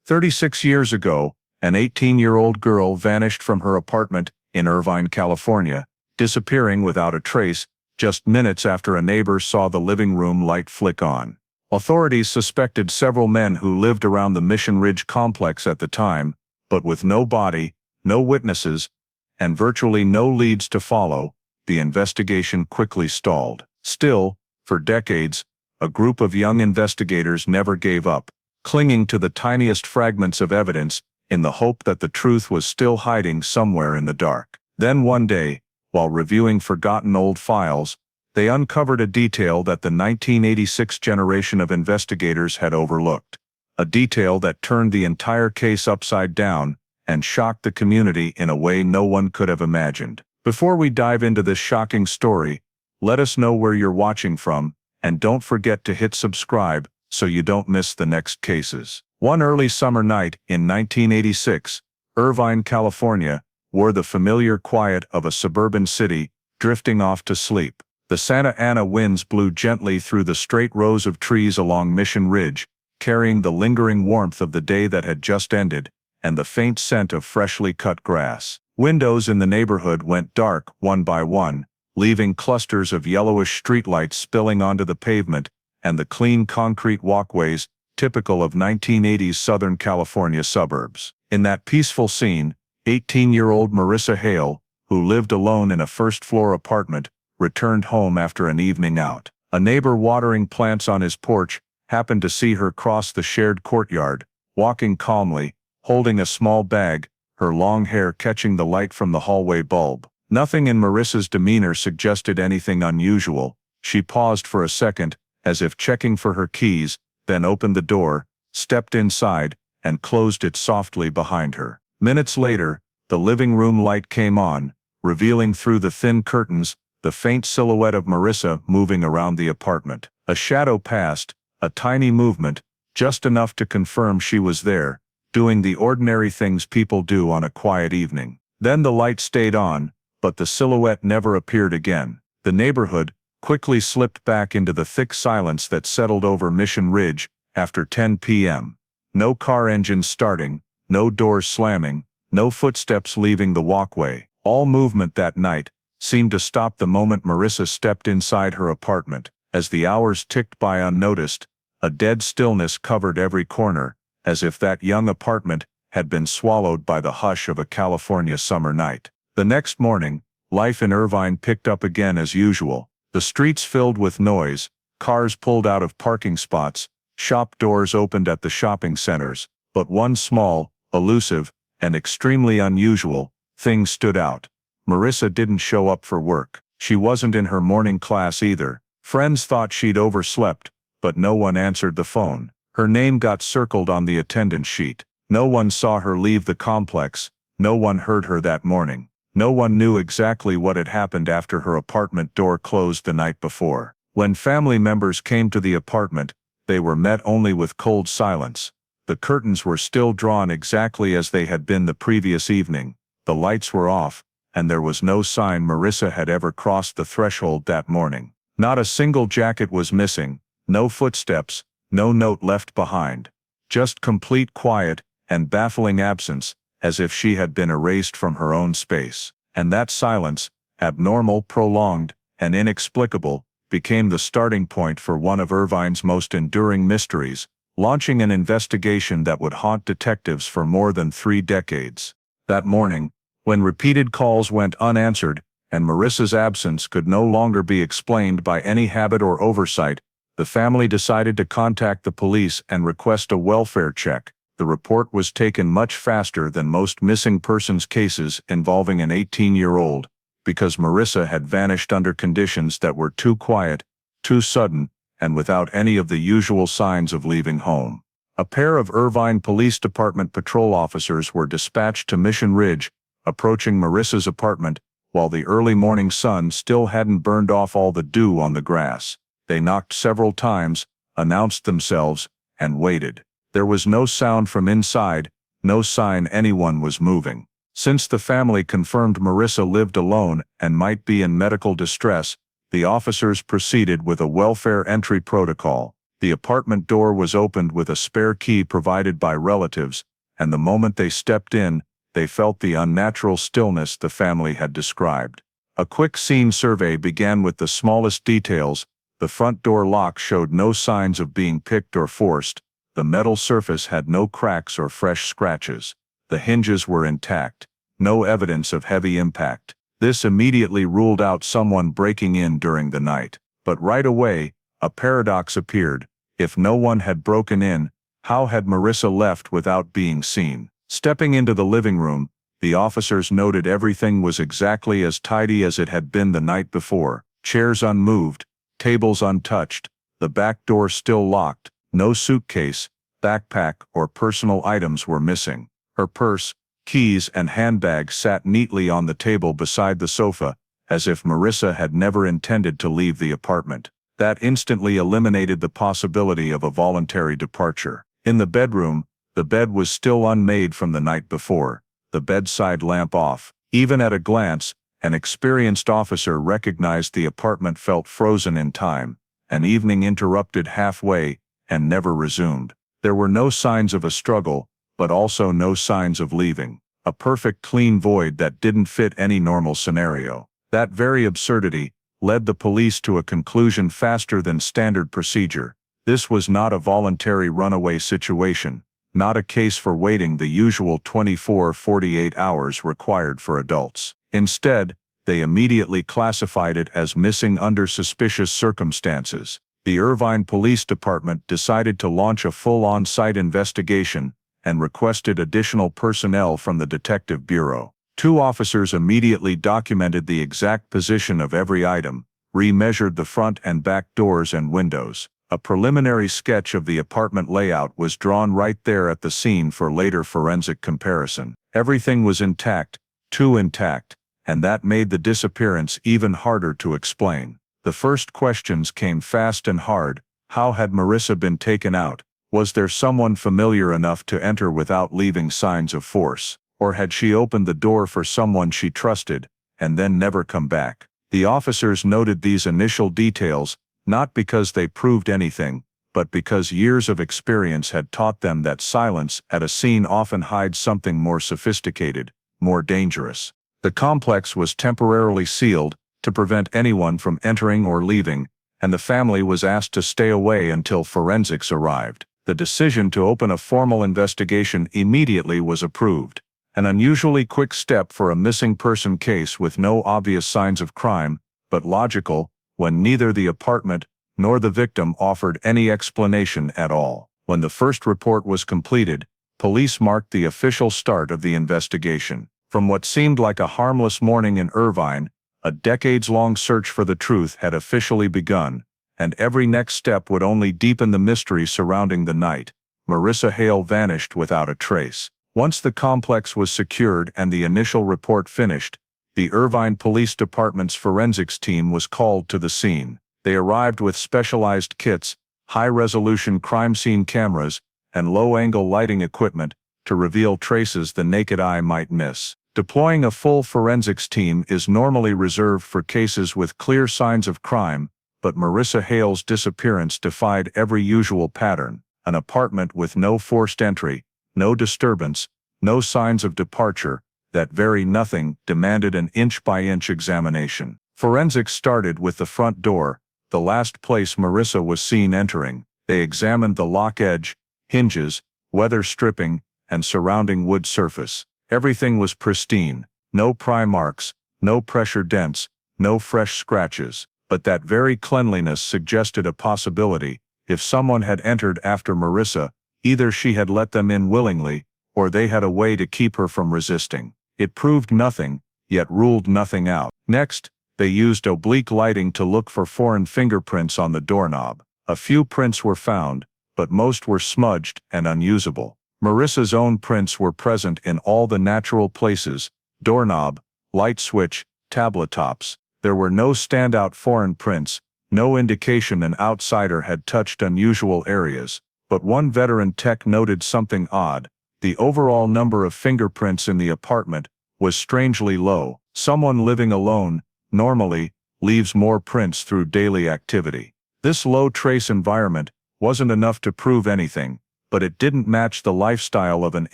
36 years ago, an 18-year-old girl vanished from her apartment in Irvine, California, disappearing without a trace just minutes after a neighbor saw the living room light flick on. Authorities suspected several men who lived around the Mission Ridge complex at the time, but with no body, no witnesses, and virtually no leads to follow, the investigation quickly stalled. Still, for decades, a group of young investigators never gave up, clinging to the tiniest fragments of evidence in the hope that the truth was still hiding somewhere in the dark. Then one day, while reviewing forgotten old files, they uncovered a detail that the 1986 generation of investigators had overlooked. A detail that turned the entire case upside down and shocked the community in a way no one could have imagined. Before we dive into this shocking story, let us know where you're watching from, and don't forget to hit subscribe so you don't miss the next cases. One early summer night in 1986, Irvine, California, wore the familiar quiet of a suburban city, drifting off to sleep. The Santa Ana winds blew gently through the straight rows of trees along Mission Ridge, carrying the lingering warmth of the day that had just ended, and the faint scent of freshly cut grass. Windows in the neighborhood went dark one by one, leaving clusters of yellowish streetlights spilling onto the pavement and the clean concrete walkways typical of 1980s Southern California suburbs. In that peaceful scene, 18-year-old Marissa Hale, who lived alone in a first-floor apartment, returned home after an evening out. A neighbor watering plants on his porch happened to see her cross the shared courtyard, walking calmly, holding a small bag, her long hair catching the light from the hallway bulb. Nothing in Marissa's demeanor suggested anything unusual. She paused for a second, as if checking for her keys, then opened the door, stepped inside, and closed it softly behind her. Minutes later, the living room light came on, revealing through the thin curtains the faint silhouette of Marissa moving around the apartment. A shadow passed, a tiny movement, just enough to confirm she was there, doing the ordinary things people do on a quiet evening. Then the light stayed on, but the silhouette never appeared again. The neighborhood quickly slipped back into the thick silence that settled over Mission Ridge after 10 p.m. No car engines starting, no doors slamming, no footsteps leaving the walkway. All movement that night seemed to stop the moment Marissa stepped inside her apartment. As the hours ticked by unnoticed, a dead stillness covered every corner, as if that young apartment had been swallowed by the hush of a California summer night. The next morning, life in Irvine picked up again as usual. The streets filled with noise, cars pulled out of parking spots, shop doors opened at the shopping centers, but one small, elusive, and extremely unusual thing stood out. Marissa didn't show up for work. She wasn't in her morning class either. Friends thought she'd overslept, but no one answered the phone. Her name got circled on the attendance sheet. No one saw her leave the complex. No one heard her that morning. No one knew exactly what had happened after her apartment door closed the night before. When family members came to the apartment, they were met only with cold silence. The curtains were still drawn exactly as they had been the previous evening. The lights were off, and there was no sign Marissa had ever crossed the threshold that morning. Not a single jacket was missing, no footsteps, no note left behind. Just complete quiet and baffling absence, as if she had been erased from her own space. And that silence, abnormal, prolonged, and inexplicable, became the starting point for one of Irvine's most enduring mysteries, launching an investigation that would haunt detectives for more than 3 decades. That morning, when repeated calls went unanswered, and Marissa's absence could no longer be explained by any habit or oversight, the family decided to contact the police and request a welfare check. The report was taken much faster than most missing persons cases involving an 18-year-old, because Marissa had vanished under conditions that were too quiet, too sudden, and without any of the usual signs of leaving home. A pair of Irvine Police Department patrol officers were dispatched to Mission Ridge, approaching Marissa's apartment, while the early morning sun still hadn't burned off all the dew on the grass. They knocked several times, announced themselves, and waited. There was no sound from inside, no sign anyone was moving. Since the family confirmed Marissa lived alone and might be in medical distress, the officers proceeded with a welfare entry protocol. The apartment door was opened with a spare key provided by relatives, and the moment they stepped in, they felt the unnatural stillness the family had described. A quick scene survey began with the smallest details. The front door lock showed no signs of being picked or forced. The metal surface had no cracks or fresh scratches. The hinges were intact. No evidence of heavy impact. This immediately ruled out someone breaking in during the night. But right away, a paradox appeared. If no one had broken in, how had Marissa left without being seen? Stepping into the living room, the officers noted everything was exactly as tidy as it had been the night before. Chairs unmoved, tables untouched, the back door still locked. No suitcase, backpack, or personal items were missing. Her purse, keys, and handbag sat neatly on the table beside the sofa, as if Marissa had never intended to leave the apartment. That instantly eliminated the possibility of a voluntary departure. In the bedroom, the bed was still unmade from the night before, the bedside lamp off. Even at a glance, an experienced officer recognized the apartment felt frozen in time. An evening interrupted halfway and never resumed. There were no signs of a struggle, but also no signs of leaving. A perfect clean void that didn't fit any normal scenario. That very absurdity led the police to a conclusion faster than standard procedure. This was not a voluntary runaway situation, not a case for waiting the usual 24-48 hours required for adults. Instead, they immediately classified it as missing under suspicious circumstances. The Irvine Police Department decided to launch a full on-site investigation and requested additional personnel from the Detective Bureau. 2 officers immediately documented the exact position of every item, remeasured the front and back doors and windows. A preliminary sketch of the apartment layout was drawn right there at the scene for later forensic comparison. Everything was intact, too intact, and that made the disappearance even harder to explain. The first questions came fast and hard. How had Marissa been taken out? Was there someone familiar enough to enter without leaving signs of force? Or had she opened the door for someone she trusted, and then never come back? The officers noted these initial details, not because they proved anything, but because years of experience had taught them that silence at a scene often hides something more sophisticated, more dangerous. The complex was temporarily sealed, to prevent anyone from entering or leaving, and the family was asked to stay away until forensics arrived. The decision to open a formal investigation immediately was approved. An unusually quick step for a missing person case with no obvious signs of crime, but logical, when neither the apartment nor the victim offered any explanation at all. When the first report was completed, police marked the official start of the investigation. From what seemed like a harmless morning in Irvine, a decades-long search for the truth had officially begun, and every next step would only deepen the mystery surrounding the night. Marissa Hale vanished without a trace. Once the complex was secured and the initial report finished, the Irvine Police Department's forensics team was called to the scene. They arrived with specialized kits, high-resolution crime scene cameras, and low-angle lighting equipment to reveal traces the naked eye might miss. Deploying a full forensics team is normally reserved for cases with clear signs of crime, but Marissa Hale's disappearance defied every usual pattern. An apartment with no forced entry, no disturbance, no signs of departure. That very nothing demanded an inch-by-inch examination. Forensics started with the front door, the last place Marissa was seen entering. They examined the lock edge, hinges, weather stripping, and surrounding wood surface. Everything was pristine. No pry marks, no pressure dents, no fresh scratches. But that very cleanliness suggested a possibility. If someone had entered after Marissa, either she had let them in willingly, or they had a way to keep her from resisting. It proved nothing, yet ruled nothing out. Next, they used oblique lighting to look for foreign fingerprints on the doorknob. A few prints were found, but most were smudged and unusable. Marissa's own prints were present in all the natural places: doorknob, light switch, tablet tops. There were no standout foreign prints, no indication an outsider had touched unusual areas. But one veteran tech noted something odd. The overall number of fingerprints in the apartment was strangely low. Someone living alone, normally, leaves more prints through daily activity. This low trace environment wasn't enough to prove anything, but it didn't match the lifestyle of an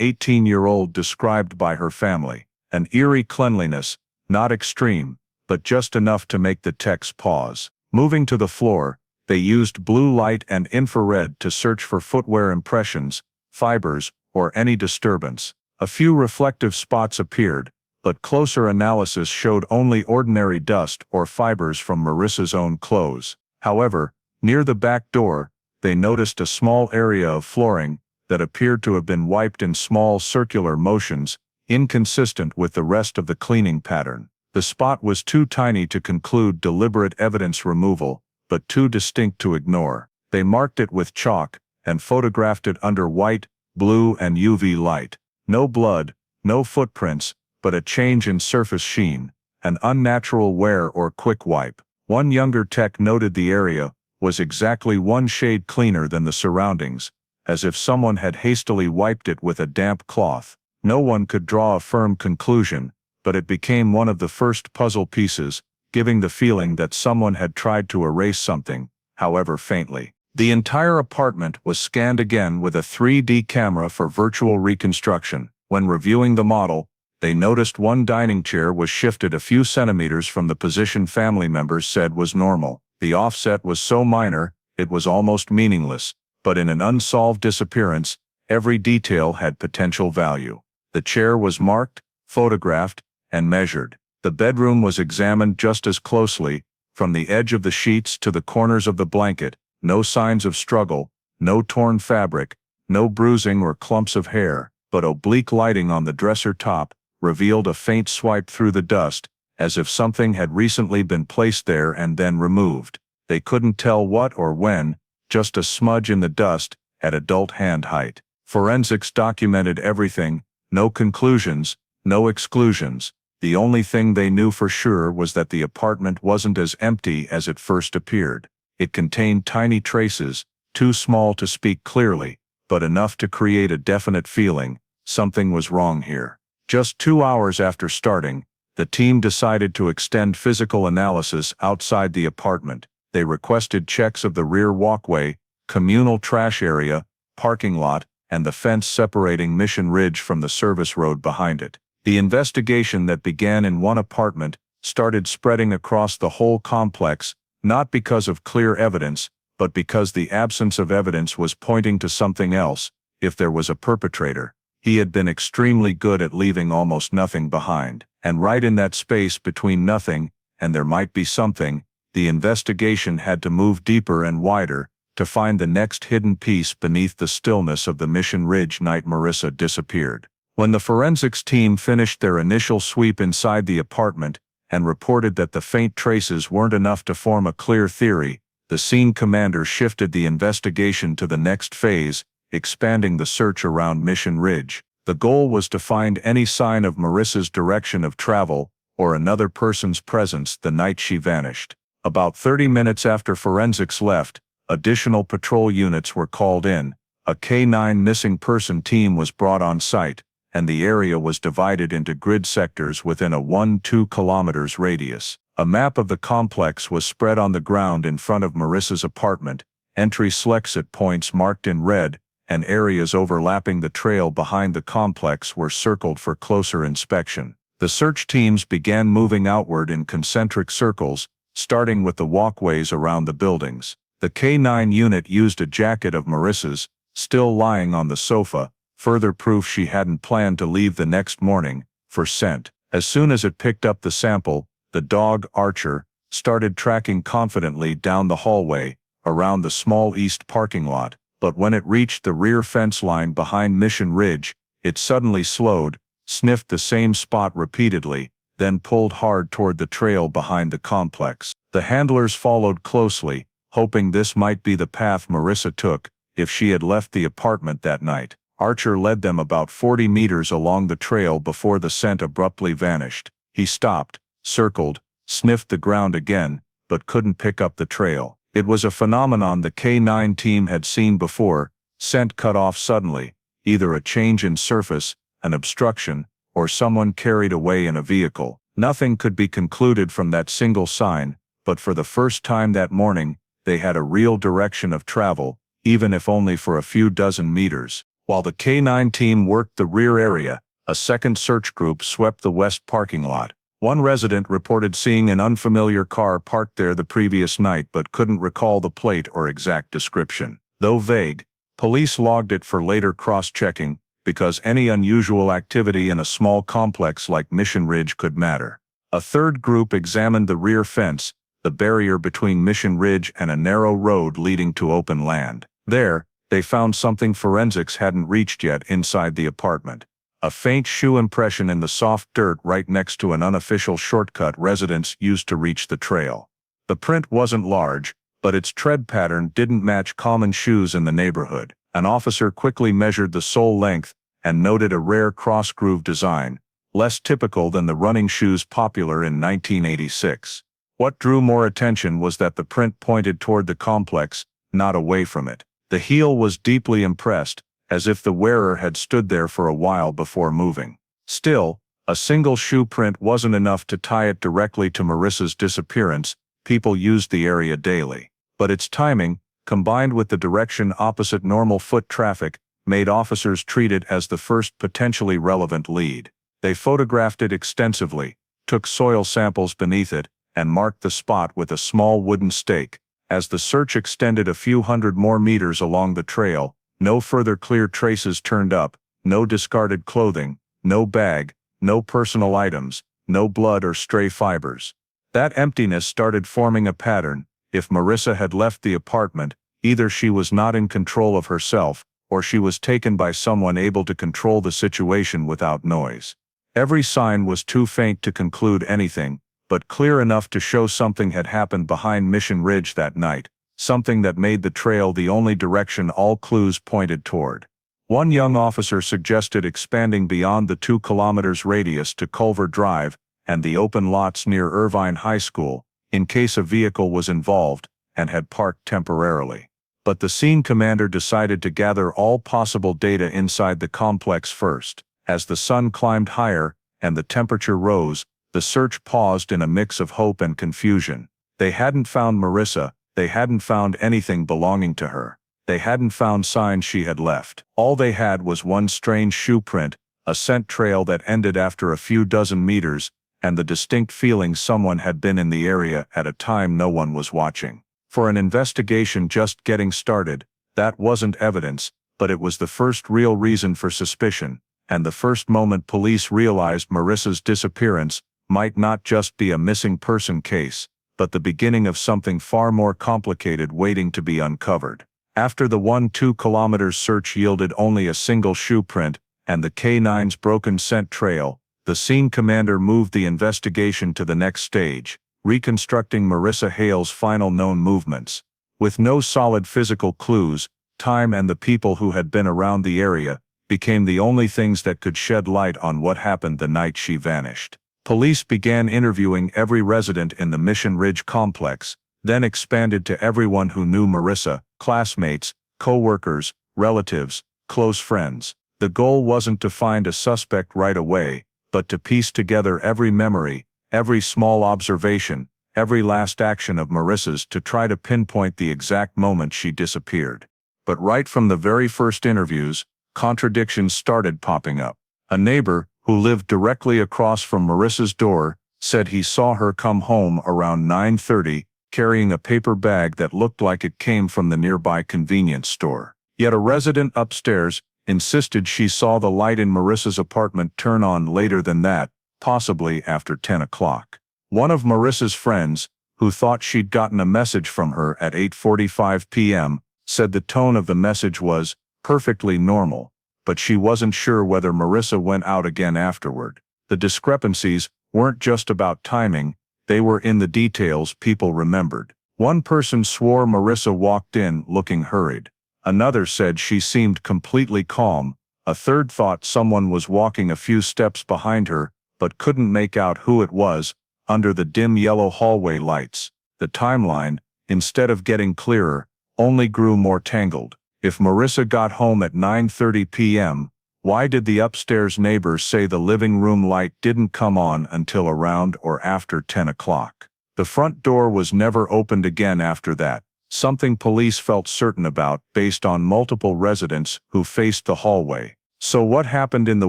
18-year-old described by her family. An eerie cleanliness, not extreme, but just enough to make the techs pause. Moving to the floor, they used blue light and infrared to search for footwear impressions, fibers, or any disturbance. A few reflective spots appeared, but closer analysis showed only ordinary dust or fibers from Marissa's own clothes. However, near the back door, they noticed a small area of flooring that appeared to have been wiped in small circular motions, inconsistent with the rest of the cleaning pattern. The spot was too tiny to conclude deliberate evidence removal, but too distinct to ignore. They marked it with chalk and photographed it under white, blue, and UV light. No blood, no footprints, but a change in surface sheen, an unnatural wear or quick wipe. One younger tech noted the area was exactly one shade cleaner than the surroundings, as if someone had hastily wiped it with a damp cloth. No one could draw a firm conclusion, but it became one of the first puzzle pieces, giving the feeling that someone had tried to erase something, however faintly. The entire apartment was scanned again with a 3D camera for virtual reconstruction. When reviewing the model, they noticed one dining chair was shifted a few centimeters from the position family members said was normal. The offset was so minor, it was almost meaningless, but in an unsolved disappearance, every detail had potential value. The chair was marked, photographed, and measured. The bedroom was examined just as closely, from the edge of the sheets to the corners of the blanket. No signs of struggle, no torn fabric, no bruising or clumps of hair, but oblique lighting on the dresser top revealed a faint swipe through the dust, as if something had recently been placed there and then removed. They couldn't tell what or when, just a smudge in the dust, at adult hand height. Forensics documented everything, no conclusions, no exclusions. The only thing they knew for sure was that the apartment wasn't as empty as it first appeared. It contained tiny traces, too small to speak clearly, but enough to create a definite feeling, something was wrong here. Just 2 hours after starting, the team decided to extend physical analysis outside the apartment. They requested checks of the rear walkway, communal trash area, parking lot, and the fence separating Mission Ridge from the service road behind it. The investigation that began in one apartment started spreading across the whole complex, not because of clear evidence, but because the absence of evidence was pointing to something else. If there was a perpetrator, he had been extremely good at leaving almost nothing behind. And right in that space between nothing and there might be something, the investigation had to move deeper and wider to find the next hidden piece beneath the stillness of the Mission Ridge night Marissa disappeared. When the forensics team finished their initial sweep inside the apartment and reported that the faint traces weren't enough to form a clear theory, the scene commander shifted the investigation to the next phase, expanding the search around Mission Ridge. The goal was to find any sign of Marissa's direction of travel or another person's presence the night she vanished. About 30 minutes after forensics left, additional patrol units were called in. A K-9 missing person team was brought on site, and the area was divided into grid sectors within a 1-2 kilometers radius. A map of the complex was spread on the ground in front of Marissa's apartment, entry selects at points marked in red, and areas overlapping the trail behind the complex were circled for closer inspection. The search teams began moving outward in concentric circles, starting with the walkways around the buildings. The K-9 unit used a jacket of Marissa's, still lying on the sofa, further proof she hadn't planned to leave the next morning, for scent. As soon as it picked up the sample, the dog, Archer, started tracking confidently down the hallway, around the small east parking lot, but when it reached the rear fence line behind Mission Ridge, it suddenly slowed, sniffed the same spot repeatedly, then pulled hard toward the trail behind the complex. The handlers followed closely, hoping this might be the path Marissa took if she had left the apartment that night. Archer led them about 40 meters along the trail before the scent abruptly vanished. He stopped, circled, sniffed the ground again, but couldn't pick up the trail. It was a phenomenon the K-9 team had seen before, scent cut off suddenly, either a change in surface, an obstruction, or someone carried away in a vehicle. Nothing could be concluded from that single sign, but for the first time that morning, they had a real direction of travel, even if only for a few dozen meters. While the K9 team worked the rear area, a second search group swept the west parking lot. One resident reported seeing an unfamiliar car parked there the previous night but couldn't recall the plate or exact description. Though vague, police logged it for later cross-checking, because any unusual activity in a small complex like Mission Ridge could matter. A third group examined the rear fence, the barrier between Mission Ridge and a narrow road leading to open land. There, they found something forensics hadn't reached yet inside the apartment. A faint shoe impression in the soft dirt right next to an unofficial shortcut residents used to reach the trail. The print wasn't large, but its tread pattern didn't match common shoes in the neighborhood. An officer quickly measured the sole length and noted a rare cross-groove design, less typical than the running shoes popular in 1986. What drew more attention was that the print pointed toward the complex, not away from it. The heel was deeply impressed, as if the wearer had stood there for a while before moving. Still, a single shoe print wasn't enough to tie it directly to Marissa's disappearance. People used the area daily. But its timing, combined with the direction opposite normal foot traffic, made officers treat it as the first potentially relevant lead. They photographed it extensively, took soil samples beneath it, and marked the spot with a small wooden stake. As the search extended a few hundred more meters along the trail, no further clear traces turned up, no discarded clothing, no bag, no personal items, no blood or stray fibers. That emptiness started forming a pattern. If Marissa had left the apartment, either she was not in control of herself, or she was taken by someone able to control the situation without noise. Every sign was too faint to conclude anything, but clear enough to show something had happened behind Mission Ridge that night, something that made the trail the only direction all clues pointed toward. One young officer suggested expanding beyond the 2 kilometers radius to Culver Drive and the open lots near Irvine High School, in case a vehicle was involved and had parked temporarily. But the scene commander decided to gather all possible data inside the complex first. As the sun climbed higher and the temperature rose, the search paused in a mix of hope and confusion. They hadn't found Marissa, they hadn't found anything belonging to her. They hadn't found signs she had left. All they had was one strange shoe print, a scent trail that ended after a few dozen meters, and the distinct feeling someone had been in the area at a time no one was watching. For an investigation just getting started, that wasn't evidence, but it was the first real reason for suspicion, and the first moment police realized Marissa's disappearance might not just be a missing person case, but the beginning of something far more complicated waiting to be uncovered. After the 1-2 kilometers search yielded only a single shoe print, and the K9's broken scent trail, the scene commander moved the investigation to the next stage, reconstructing Marissa Hale's final known movements. With no solid physical clues, time and the people who had been around the area became the only things that could shed light on what happened the night she vanished. Police began interviewing every resident in the Mission Ridge complex, then expanded to everyone who knew Marissa, classmates, co-workers, relatives, close friends. The goal wasn't to find a suspect right away, but to piece together every memory, every small observation, every last action of Marissa's to try to pinpoint the exact moment she disappeared. But right from the very first interviews, contradictions started popping up. A neighbor, who lived directly across from Marissa's door, said he saw her come home around 9:30, carrying a paper bag that looked like it came from the nearby convenience store. Yet a resident upstairs insisted she saw the light in Marissa's apartment turn on later than that, possibly after 10 o'clock. One of Marissa's friends, who thought she'd gotten a message from her at 8:45 p.m., said the tone of the message was perfectly normal, but she wasn't sure whether Marissa went out again afterward. The discrepancies weren't just about timing, they were in the details people remembered. One person swore Marissa walked in looking hurried. Another said she seemed completely calm. A third thought someone was walking a few steps behind her, but couldn't make out who it was, under the dim yellow hallway lights. The timeline, instead of getting clearer, only grew more tangled. If Marissa got home at 9:30 p.m., why did the upstairs neighbors say the living room light didn't come on until around or after 10 o'clock? The front door was never opened again after that, something police felt certain about based on multiple residents who faced the hallway. So what happened in the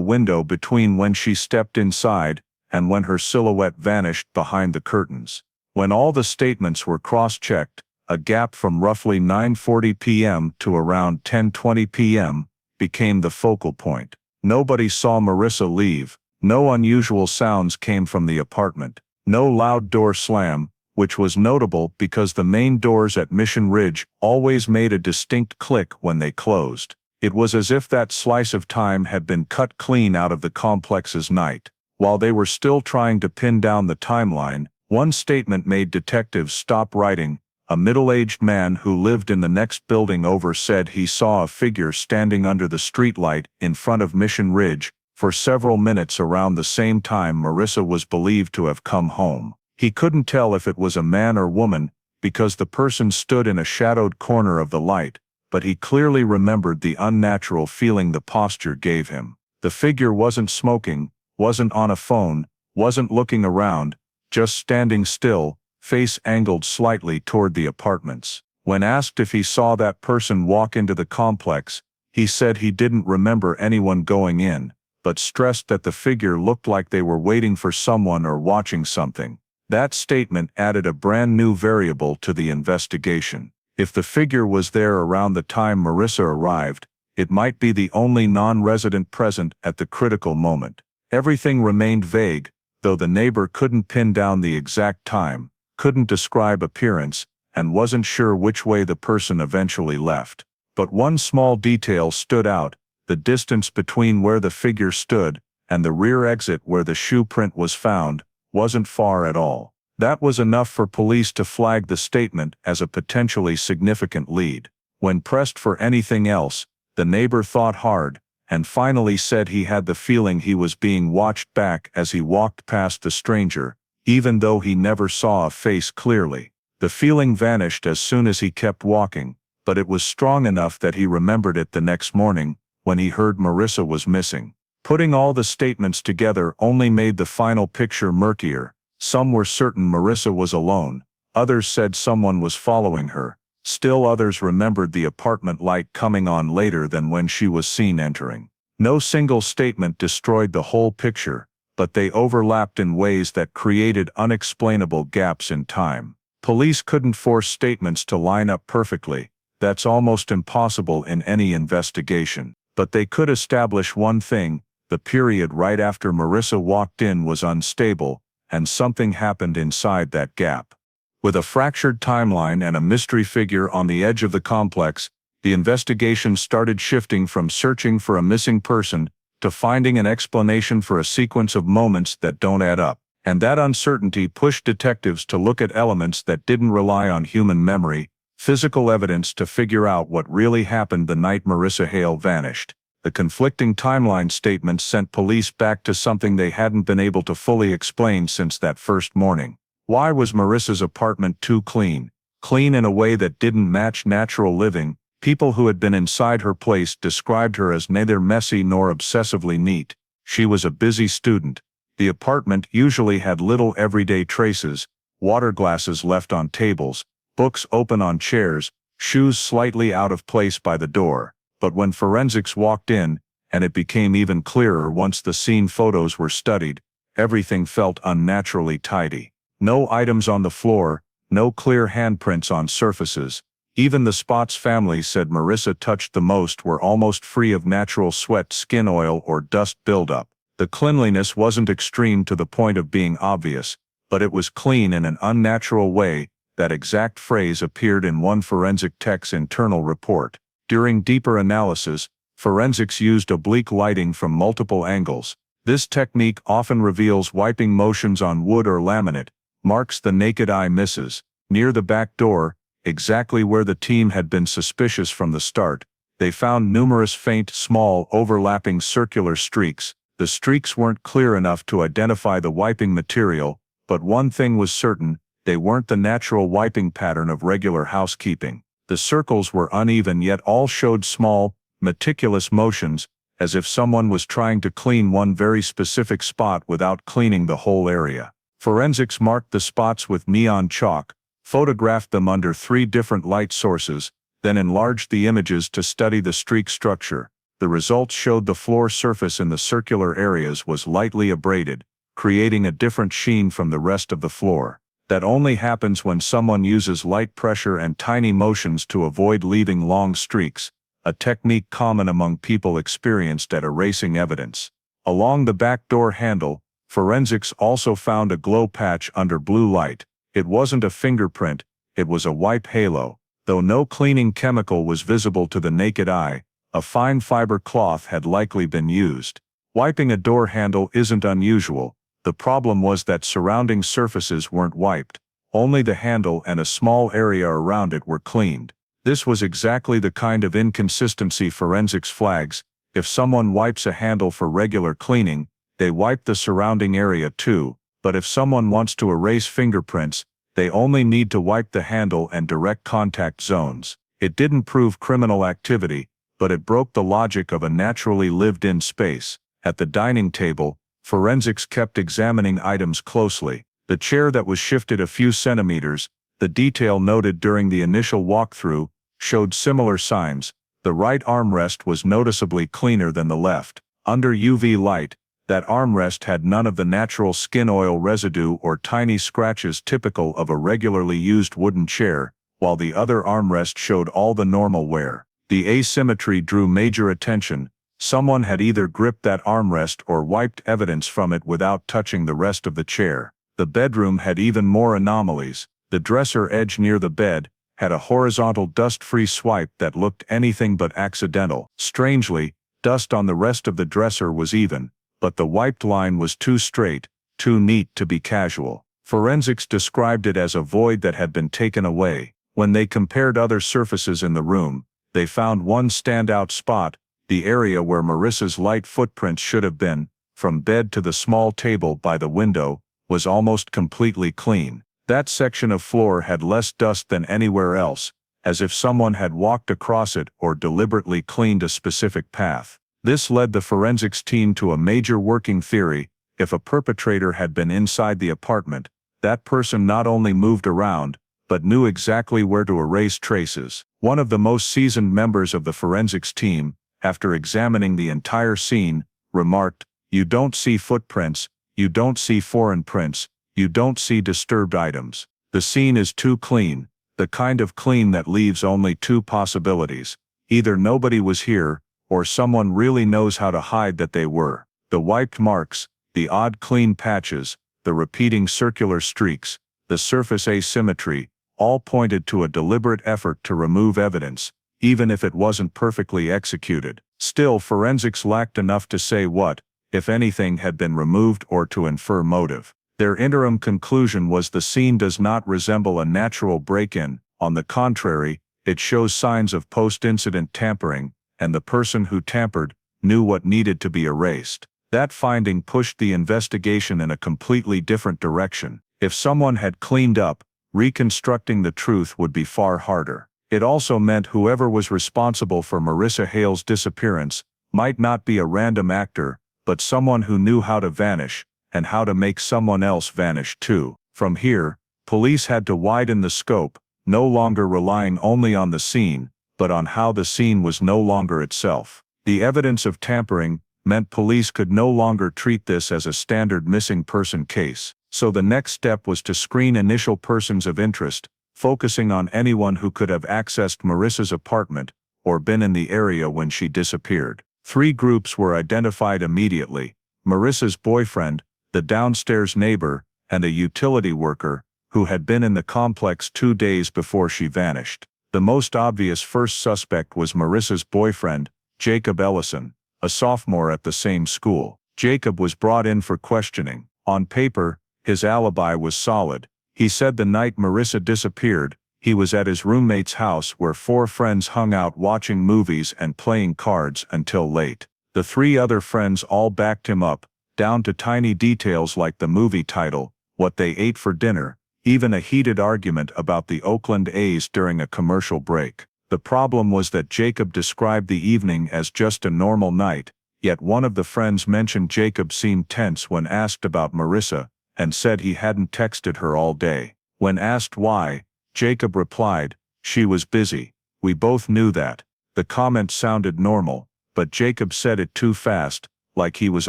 window between when she stepped inside and when her silhouette vanished behind the curtains? When all the statements were cross-checked, a gap from roughly 9:40 p.m. to around 10:20 p.m. became the focal point. Nobody saw Marissa leave. No unusual sounds came from the apartment. No loud door slam, which was notable because the main doors at Mission Ridge always made a distinct click when they closed. It was as if that slice of time had been cut clean out of the complex's night. While they were still trying to pin down the timeline, one statement made detectives stop writing. A middle-aged man who lived in the next building over said he saw a figure standing under the streetlight in front of Mission Ridge for several minutes around the same time Marissa was believed to have come home. He couldn't tell if it was a man or woman because the person stood in a shadowed corner of the light, but he clearly remembered the unnatural feeling the posture gave him. The figure wasn't smoking, wasn't on a phone, wasn't looking around, just standing still, face angled slightly toward the apartments. When asked if he saw that person walk into the complex, he said he didn't remember anyone going in, but stressed that the figure looked like they were waiting for someone or watching something. That statement added a brand new variable to the investigation. If the figure was there around the time Marissa arrived, it might be the only non-resident present at the critical moment. Everything remained vague, though the neighbor couldn't pin down the exact time, couldn't describe appearance, and wasn't sure which way the person eventually left. But one small detail stood out: the distance between where the figure stood and the rear exit where the shoe print was found wasn't far at all. That was enough for police to flag the statement as a potentially significant lead. When pressed for anything else, the neighbor thought hard, and finally said he had the feeling he was being watched back as he walked past the stranger, even though he never saw a face clearly. The feeling vanished as soon as he kept walking, but it was strong enough that he remembered it the next morning, when he heard Marissa was missing. Putting all the statements together only made the final picture murkier. Some were certain Marissa was alone, others said someone was following her, still others remembered the apartment light coming on later than when she was seen entering. No single statement destroyed the whole picture, but they overlapped in ways that created unexplainable gaps in time. Police couldn't force statements to line up perfectly. That's almost impossible in any investigation. But they could establish one thing: the period right after Marissa walked in was unstable, and something happened inside that gap. With a fractured timeline and a mystery figure on the edge of the complex, the investigation started shifting from searching for a missing person to finding an explanation for a sequence of moments that don't add up. And that uncertainty pushed detectives to look at elements that didn't rely on human memory, physical evidence, to figure out what really happened the night Marissa Hale vanished. The conflicting timeline statements sent police back to something they hadn't been able to fully explain since that first morning. Why was Marissa's apartment too clean? Clean in a way that didn't match natural living. People who had been inside her place described her as neither messy nor obsessively neat. She was a busy student. The apartment usually had little everyday traces: water glasses left on tables, books open on chairs, shoes slightly out of place by the door. But when forensics walked in, and it became even clearer once the scene photos were studied, everything felt unnaturally tidy. No items on the floor, no clear handprints on surfaces. Even the spots family said Marissa touched the most were almost free of natural sweat, skin oil, or dust buildup. The cleanliness wasn't extreme to the point of being obvious, but it was clean in an unnatural way. That exact phrase appeared in one forensic tech's internal report. During deeper analysis, forensics used oblique lighting from multiple angles. This technique often reveals wiping motions on wood or laminate, marks the naked eye misses. Near the back door, exactly where the team had been suspicious from the start, they found numerous faint, small, overlapping circular streaks. The streaks weren't clear enough to identify the wiping material, but one thing was certain: they weren't the natural wiping pattern of regular housekeeping. The circles were uneven, yet all showed small, meticulous motions, as if someone was trying to clean one very specific spot without cleaning the whole area. Forensics marked the spots with neon chalk, photographed them under 3 different light sources, then enlarged the images to study the streak structure. The results showed the floor surface in the circular areas was lightly abraded, creating a different sheen from the rest of the floor. That only happens when someone uses light pressure and tiny motions to avoid leaving long streaks, a technique common among people experienced at erasing evidence. Along the back door handle, forensics also found a glow patch under blue light. It wasn't a fingerprint, it was a wipe halo. Though no cleaning chemical was visible to the naked eye, a fine fiber cloth had likely been used. Wiping a door handle isn't unusual. The problem was that surrounding surfaces weren't wiped. Only the handle and a small area around it were cleaned. This was exactly the kind of inconsistency forensics flags. If someone wipes a handle for regular cleaning, they wipe the surrounding area too, but if someone wants to erase fingerprints, they only need to wipe the handle and direct contact zones. It didn't prove criminal activity, but it broke the logic of a naturally lived-in space. At the dining table, forensics kept examining items closely. The chair that was shifted a few centimeters, the detail noted during the initial walkthrough, showed similar signs. The right armrest was noticeably cleaner than the left. Under UV light, that armrest had none of the natural skin oil residue or tiny scratches typical of a regularly used wooden chair, while the other armrest showed all the normal wear. The asymmetry drew major attention. Someone had either gripped that armrest or wiped evidence from it without touching the rest of the chair. The bedroom had even more anomalies. The dresser edge near the bed had a horizontal dust-free swipe that looked anything but accidental. Strangely, dust on the rest of the dresser was even, but the wiped line was too straight, too neat to be casual. Forensics described it as a void that had been taken away. When they compared other surfaces in the room, they found one standout spot: the area where Marissa's light footprints should have been, from bed to the small table by the window, was almost completely clean. That section of floor had less dust than anywhere else, as if someone had walked across it or deliberately cleaned a specific path. This led the forensics team to a major working theory: if a perpetrator had been inside the apartment, that person not only moved around, but knew exactly where to erase traces. One of the most seasoned members of the forensics team, after examining the entire scene, remarked, "You don't see footprints, you don't see foreign prints, you don't see disturbed items. The scene is too clean, the kind of clean that leaves only 2 possibilities. Either nobody was here, or someone really knows how to hide that they were." The wiped marks, the odd clean patches, the repeating circular streaks, the surface asymmetry, all pointed to a deliberate effort to remove evidence, even if it wasn't perfectly executed. Still, forensics lacked enough to say what, if anything, had been removed or to infer motive. Their interim conclusion was the scene does not resemble a natural break-in. On the contrary, it shows signs of post-incident tampering, and the person who tampered knew what needed to be erased. That finding pushed the investigation in a completely different direction. If someone had cleaned up, reconstructing the truth would be far harder. It also meant whoever was responsible for Marissa Hale's disappearance might not be a random actor, but someone who knew how to vanish, and how to make someone else vanish too. From here, police had to widen the scope, no longer relying only on the scene, but on how the scene was no longer itself. The evidence of tampering meant police could no longer treat this as a standard missing person case. So the next step was to screen initial persons of interest, focusing on anyone who could have accessed Marissa's apartment or been in the area when she disappeared. 3 groups were identified immediately: Marissa's boyfriend, the downstairs neighbor, and a utility worker who had been in the complex 2 days before she vanished. The most obvious first suspect was Marissa's boyfriend, Jacob Ellison, a sophomore at the same school. Jacob was brought in for questioning. On paper, his alibi was solid. He said the night Marissa disappeared, he was at his roommate's house where 4 friends hung out watching movies and playing cards until late. The 3 other friends all backed him up, down to tiny details like the movie title, what they ate for dinner, even a heated argument about the Oakland A's during a commercial break. The problem was that Jacob described the evening as just a normal night, yet one of the friends mentioned Jacob seemed tense when asked about Marissa, and said he hadn't texted her all day. When asked why, Jacob replied, "She was busy. We both knew that." The comment sounded normal, but Jacob said it too fast, like he was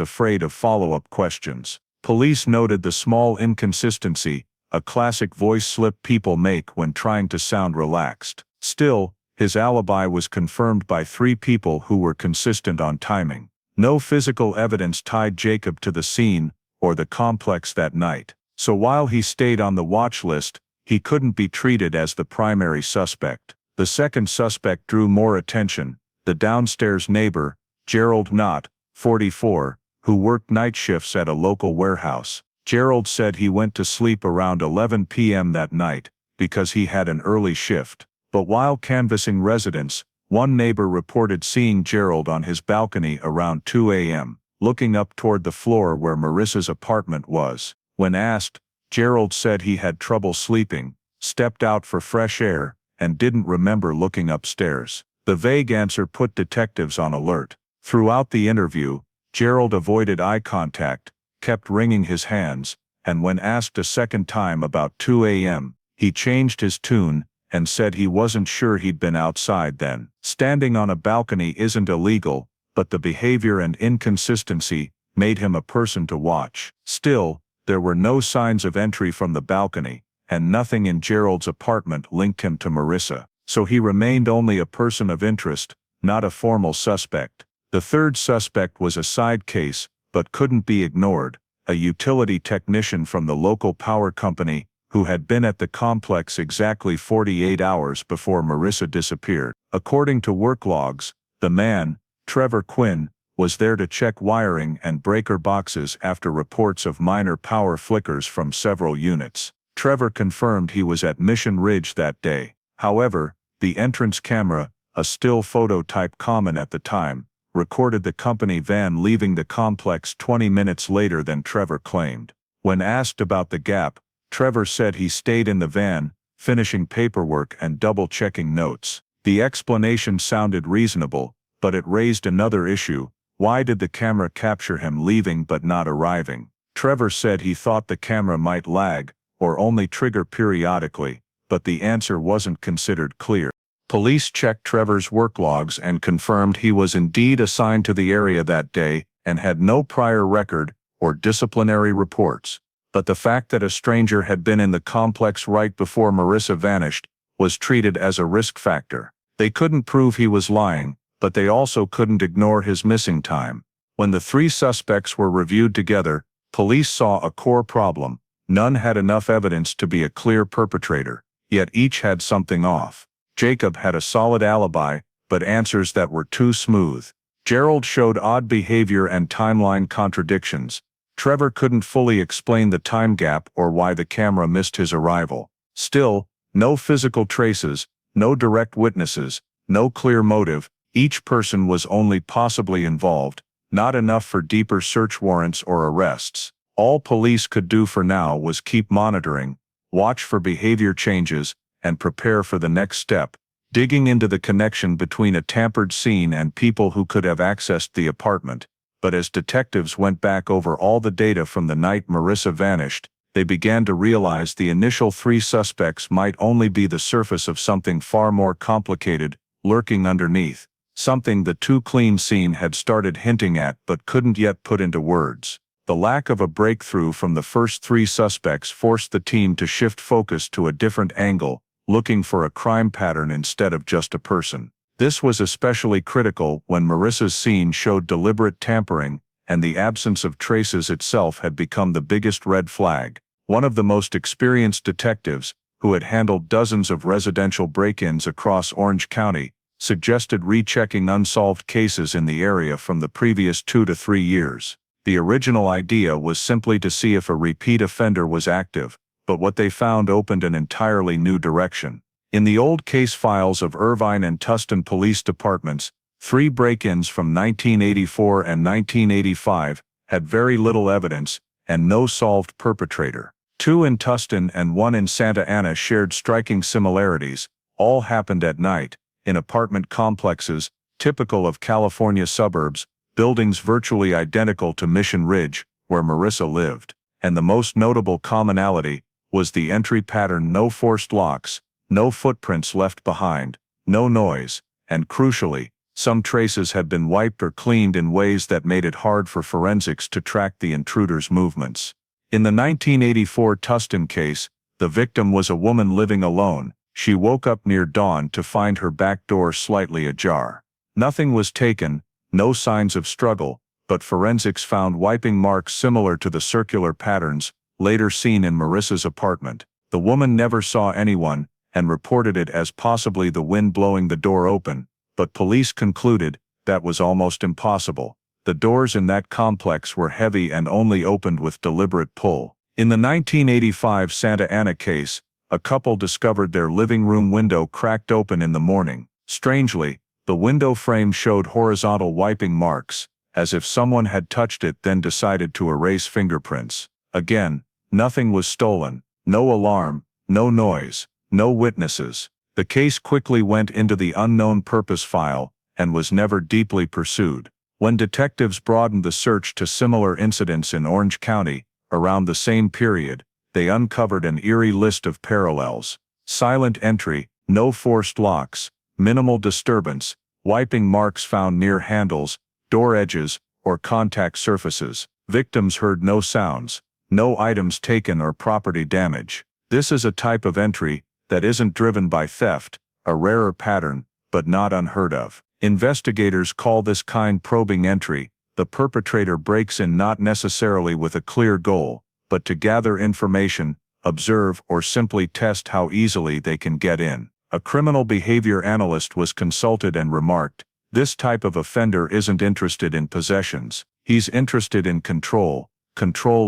afraid of follow-up questions. Police noted the small inconsistency, a classic voice slip people make when trying to sound relaxed. Still, his alibi was confirmed by 3 people who were consistent on timing. No physical evidence tied Jacob to the scene or the complex that night. So while he stayed on the watch list, he couldn't be treated as the primary suspect. The second suspect drew more attention, the downstairs neighbor, Gerald Knott, 44, who worked night shifts at a local warehouse. Gerald said he went to sleep around 11 p.m. that night, because he had an early shift. But while canvassing residents, one neighbor reported seeing Gerald on his balcony around 2 a.m., looking up toward the floor where Marissa's apartment was. When asked, Gerald said he had trouble sleeping, stepped out for fresh air, and didn't remember looking upstairs. The vague answer put detectives on alert. Throughout the interview, Gerald avoided eye contact, kept wringing his hands, and when asked a second time about 2 a.m., he changed his tune and said he wasn't sure he'd been outside then. Standing on a balcony isn't illegal, but the behavior and inconsistency made him a person to watch. Still, there were no signs of entry from the balcony, and nothing in Gerald's apartment linked him to Marissa, so he remained only a person of interest, not a formal suspect. The third suspect was a side case, but couldn't be ignored, a utility technician from the local power company, who had been at the complex exactly 48 hours before Marissa disappeared. According to work logs, the man, Trevor Quinn, was there to check wiring and breaker boxes after reports of minor power flickers from several units. Trevor confirmed he was at Mission Ridge that day. However, the entrance camera, a still photo type common at the time, recorded the company van leaving the complex 20 minutes later than Trevor claimed. When asked about the gap, Trevor said he stayed in the van, finishing paperwork and double-checking notes. The explanation sounded reasonable, but it raised another issue. Why did the camera capture him leaving but not arriving? Trevor said he thought the camera might lag, or only trigger periodically, but the answer wasn't considered clear. Police checked Trevor's work logs and confirmed he was indeed assigned to the area that day and had no prior record or disciplinary reports. But the fact that a stranger had been in the complex right before Marissa vanished was treated as a risk factor. They couldn't prove he was lying, but they also couldn't ignore his missing time. When the 3 suspects were reviewed together, police saw a core problem. None had enough evidence to be a clear perpetrator, yet each had something off. Jacob had a solid alibi, but answers that were too smooth. Gerald showed odd behavior and timeline contradictions. Trevor couldn't fully explain the time gap or why the camera missed his arrival. Still, no physical traces, no direct witnesses, no clear motive. Each person was only possibly involved, not enough for deeper search warrants or arrests. All police could do for now was keep monitoring, watch for behavior changes, and prepare for the next step, digging into the connection between a tampered scene and people who could have accessed the apartment. But as detectives went back over all the data from the night Marissa vanished, they began to realize the initial 3 suspects might only be the surface of something far more complicated, lurking underneath, something the Too Clean scene had started hinting at but couldn't yet put into words. The lack of a breakthrough from the first 3 suspects forced the team to shift focus to a different angle, looking for a crime pattern instead of just a person. This was especially critical when Marissa's scene showed deliberate tampering, and the absence of traces itself had become the biggest red flag. One of the most experienced detectives, who had handled dozens of residential break-ins across Orange County, suggested rechecking unsolved cases in the area from the previous 2 to 3 years. The original idea was simply to see if a repeat offender was active, but what they found opened an entirely new direction. In the old case files of Irvine and Tustin police departments, 3 break-ins from 1984 and 1985 had very little evidence and no solved perpetrator. 2 in Tustin and 1 in Santa Ana shared striking similarities. All happened at night, in apartment complexes, typical of California suburbs, buildings virtually identical to Mission Ridge, where Marissa lived. And the most notable commonality was the entry pattern: no forced locks, No footprints left behind, no noise, and crucially, some traces had been wiped or cleaned in ways that made it hard for forensics to track the intruder's movements. In the 1984 Tustin case, the victim was a woman living alone. She woke up near dawn to find her back door slightly ajar. Nothing was taken, no signs of struggle, but forensics found wiping marks similar to the circular patterns later seen in Marissa's apartment. The woman never saw anyone and reported it as possibly the wind blowing the door open, but police concluded that was almost impossible. The doors in that complex were heavy and only opened with deliberate pull. In the 1985 Santa Ana case, a couple discovered their living room window cracked open in the morning. Strangely, the window frame showed horizontal wiping marks, as if someone had touched it then decided to erase fingerprints. Again, nothing was stolen, no alarm, no noise, no witnesses. The case quickly went into the unknown purpose file and was never deeply pursued. When detectives broadened the search to similar incidents in Orange County, around the same period, they uncovered an eerie list of parallels. Silent entry, no forced locks, minimal disturbance, wiping marks found near handles, door edges, or contact surfaces. Victims heard no sounds, no items taken or property damage. This is a type of entry that isn't driven by theft, a rarer pattern, but not unheard of. Investigators call this kind probing entry. The perpetrator breaks in not necessarily with a clear goal, but to gather information, observe, or simply test how easily they can get in. A criminal behavior analyst was consulted and remarked, "This type of offender isn't interested in possessions. He's interested in control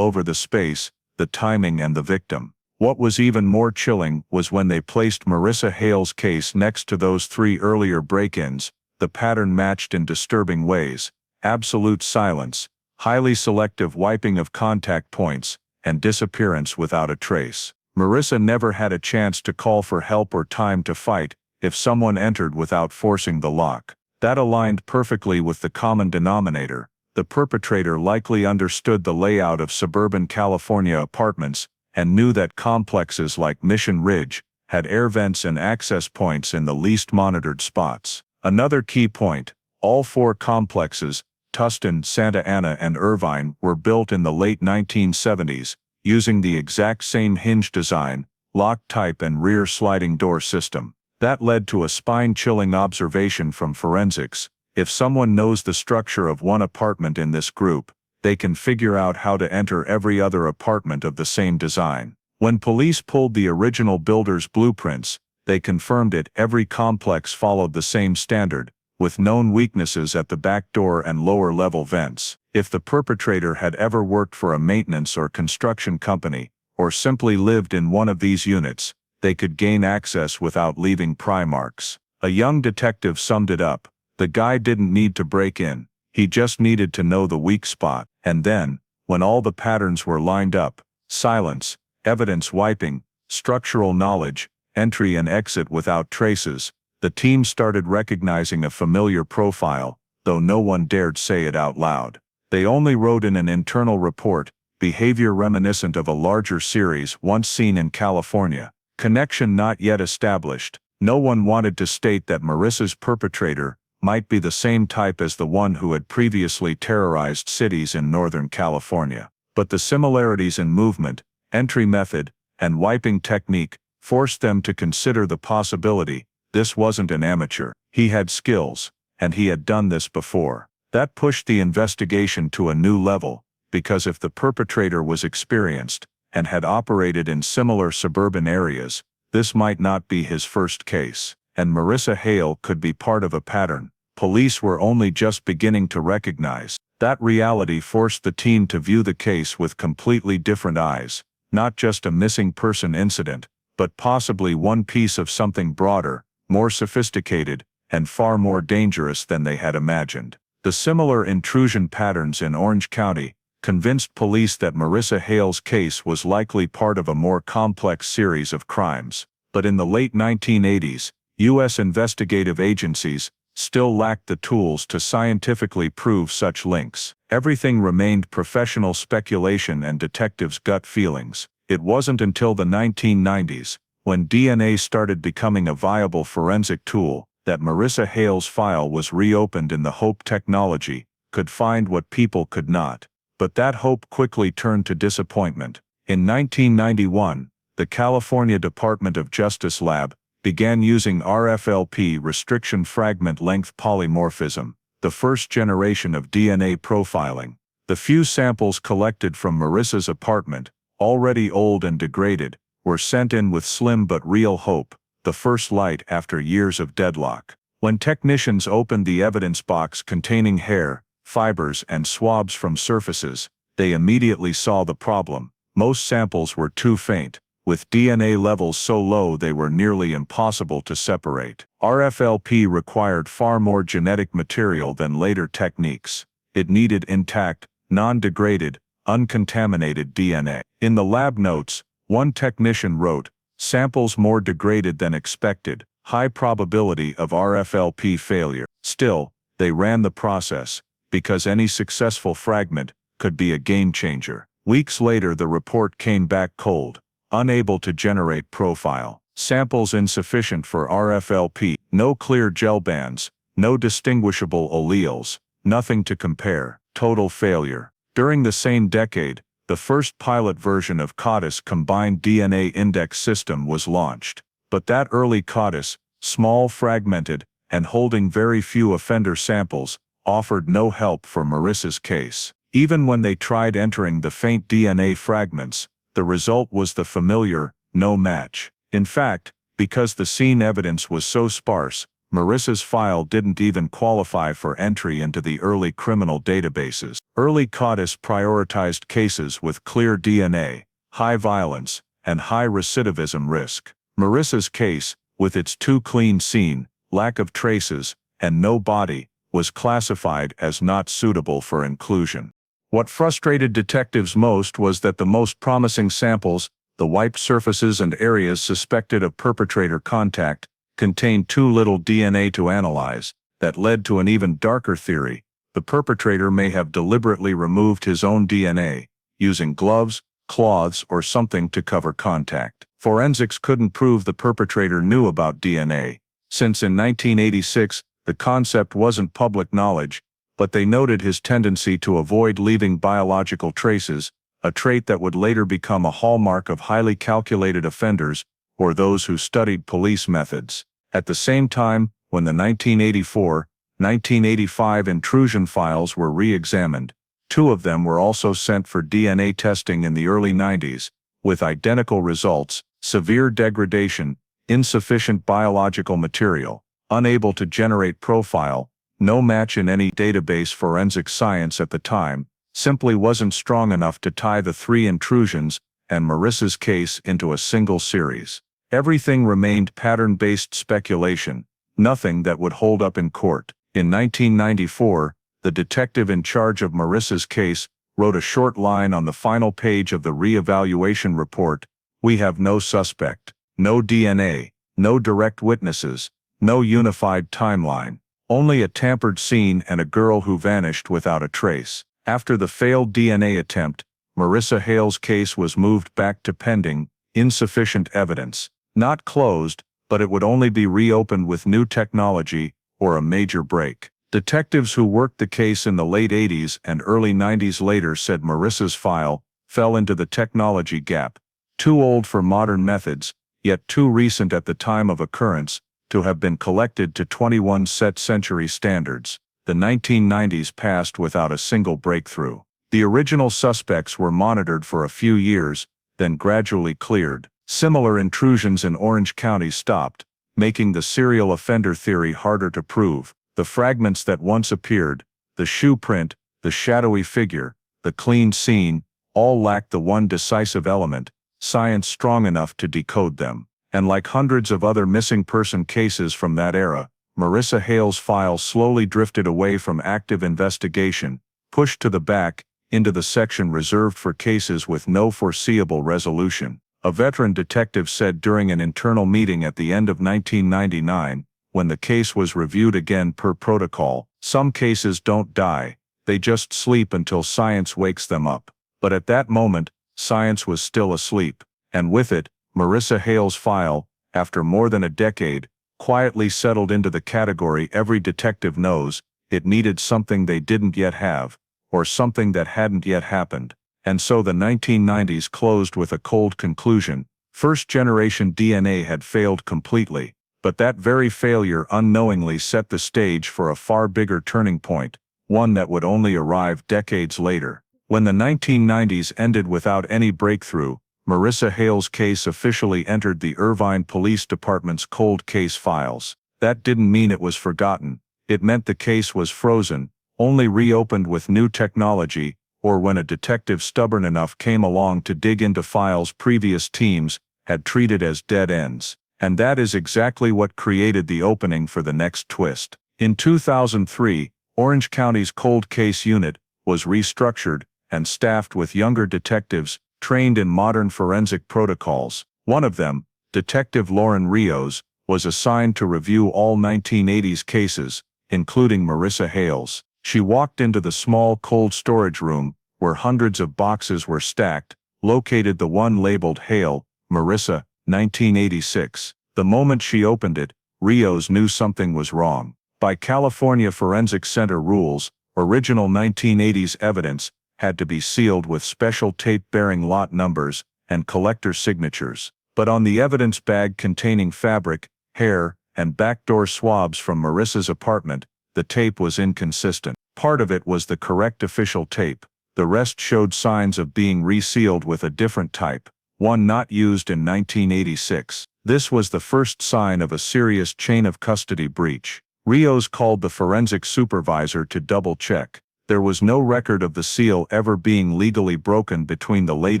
over the space, the timing, and the victim." What was even more chilling was when they placed Marissa Hale's case next to those three earlier break-ins. The pattern matched in disturbing ways: absolute silence, highly selective wiping of contact points, and disappearance without a trace. Marissa never had a chance to call for help or time to fight if someone entered without forcing the lock. That aligned perfectly with the common denominator. The perpetrator likely understood the layout of suburban California apartments and knew that complexes like Mission Ridge had air vents and access points in the least monitored spots. Another key point: all four complexes, Tustin, Santa Ana, and Irvine, were built in the late 1970s, using the exact same hinge design, lock type, and rear sliding door system. That led to a spine-chilling observation from forensics: if someone knows the structure of one apartment in this group, they can figure out how to enter every other apartment of the same design. When police pulled the original builder's blueprints, they confirmed it. Every complex followed the same standard, with known weaknesses at the back door and lower-level vents. If the perpetrator had ever worked for a maintenance or construction company, or simply lived in one of these units, they could gain access without leaving pry marks. A young detective summed it up: the guy didn't need to break in, he just needed to know the weak spot. And then, when all the patterns were lined up, silence, evidence wiping, structural knowledge, entry and exit without traces, the team started recognizing a familiar profile, though no one dared say it out loud. They only wrote in an internal report, behavior reminiscent of a larger series once seen in California. Connection not yet established. No one wanted to state that Marissa's perpetrator might be the same type as the one who had previously terrorized cities in Northern California. But the similarities in movement, entry method, and wiping technique forced them to consider the possibility this wasn't an amateur. He had skills, and he had done this before. That pushed the investigation to a new level, because if the perpetrator was experienced and had operated in similar suburban areas, this might not be his first case. And Marissa Hale could be part of a pattern police were only just beginning to recognize. That reality forced the team to view the case with completely different eyes, not just a missing person incident, but possibly one piece of something broader, more sophisticated, and far more dangerous than they had imagined. The similar intrusion patterns in Orange County convinced police that Marissa Hale's case was likely part of a more complex series of crimes. But in the late 1980s, U.S. investigative agencies still lacked the tools to scientifically prove such links. Everything remained professional speculation and detectives' gut feelings. It wasn't until the 1990s, when DNA started becoming a viable forensic tool, that Marissa Hale's file was reopened in the hope technology could find what people could not. But that hope quickly turned to disappointment. In 1991, the California Department of Justice Lab began using RFLP restriction fragment length polymorphism, the first generation of DNA profiling. The few samples collected from Marissa's apartment, already old and degraded, were sent in with slim but real hope, the first light after years of deadlock. When technicians opened the evidence box containing hair, fibers, and swabs from surfaces, they immediately saw the problem. Most samples were too faint, with DNA levels so low they were nearly impossible to separate. RFLP required far more genetic material than later techniques. It needed intact, non-degraded, uncontaminated DNA. In the lab notes, one technician wrote, "Samples more degraded than expected, high probability of RFLP failure." Still, they ran the process, because any successful fragment could be a game changer. Weeks later the report came back cold, unable to generate profile. Samples insufficient for RFLP, no clear gel bands, no distinguishable alleles, nothing to compare, total failure. During the same decade, the first pilot version of CODIS combined DNA index system was launched. But that early CODIS, small, fragmented, and holding very few offender samples, offered no help for Marissa's case. Even when they tried entering the faint DNA fragments, the result was the familiar, no match. In fact, because the scene evidence was so sparse, Marissa's file didn't even qualify for entry into the early criminal databases. Early CODIS prioritized cases with clear DNA, high violence, and high recidivism risk. Marissa's case, with its too clean scene, lack of traces, and no body, was classified as not suitable for inclusion. What frustrated detectives most was that the most promising samples, the wiped surfaces and areas suspected of perpetrator contact, contained too little DNA to analyze. That led to an even darker theory. The perpetrator may have deliberately removed his own DNA, using gloves, cloths, or something to cover contact. Forensics couldn't prove the perpetrator knew about DNA, since in 1986, the concept wasn't public knowledge, but they noted his tendency to avoid leaving biological traces, a trait that would later become a hallmark of highly calculated offenders, or those who studied police methods. At the same time, when the 1984-1985 intrusion files were re-examined, two of them were also sent for DNA testing in the early 90s, with identical results: severe degradation, insufficient biological material, unable to generate profile, no match in any database. Forensic science at the time simply wasn't strong enough to tie the three intrusions and Marissa's case into a single series. Everything remained pattern-based speculation, nothing that would hold up in court. In 1994, the detective in charge of Marissa's case wrote a short line on the final page of the re-evaluation report: "We have no suspect, no DNA, no direct witnesses, no unified timeline, only a tampered scene and a girl who vanished without a trace." After the failed DNA attempt, Marissa Hale's case was moved back to pending, insufficient evidence. Not closed, but it would only be reopened with new technology or a major break. Detectives who worked the case in the late 80s and early 90s later said Marissa's file fell into the technology gap, too old for modern methods, yet too recent at the time of occurrence to have been collected to 21st century standards. The 1990s passed without a single breakthrough. The original suspects were monitored for a few years, then gradually cleared. Similar intrusions in Orange County stopped, making the serial offender theory harder to prove. The fragments that once appeared, the shoe print, the shadowy figure, the clean scene, all lacked the one decisive element, science strong enough to decode them. And like hundreds of other missing person cases from that era, Marissa Hale's file slowly drifted away from active investigation, pushed to the back, into the section reserved for cases with no foreseeable resolution. A veteran detective said during an internal meeting at the end of 1999, when the case was reviewed again per protocol, "Some cases don't die, they just sleep until science wakes them up." But at that moment, science was still asleep, and with it, Marissa Hale's file, after more than a decade, quietly settled into the category every detective knows it needed something they didn't yet have, or something that hadn't yet happened. And so the 1990s closed with a cold conclusion. First-generation DNA had failed completely, but that very failure unknowingly set the stage for a far bigger turning point, one that would only arrive decades later. When the 1990s ended without any breakthrough, Marissa Hale's case officially entered the Irvine Police Department's cold case files. That didn't mean it was forgotten. It meant the case was frozen, only reopened with new technology, or when a detective stubborn enough came along to dig into files previous teams had treated as dead ends. And that is exactly what created the opening for the next twist. In 2003, Orange County's cold case unit was restructured and staffed with younger detectives trained in modern forensic protocols. One of them, Detective Lauren Rios, was assigned to review all 1980s cases, including Marissa Hale's. She walked into the small cold storage room, where hundreds of boxes were stacked, located the one labeled Hale, Marissa, 1986. The moment she opened it, Rios knew something was wrong. By California Forensic Center rules, original 1980s evidence had to be sealed with special tape bearing lot numbers and collector signatures. But on the evidence bag containing fabric, hair, and backdoor swabs from Marissa's apartment, the tape was inconsistent. Part of it was the correct official tape. The rest showed signs of being resealed with a different type, one not used in 1986. This was the first sign of a serious chain of custody breach. Rios called the forensic supervisor to double-check. There was no record of the seal ever being legally broken between the late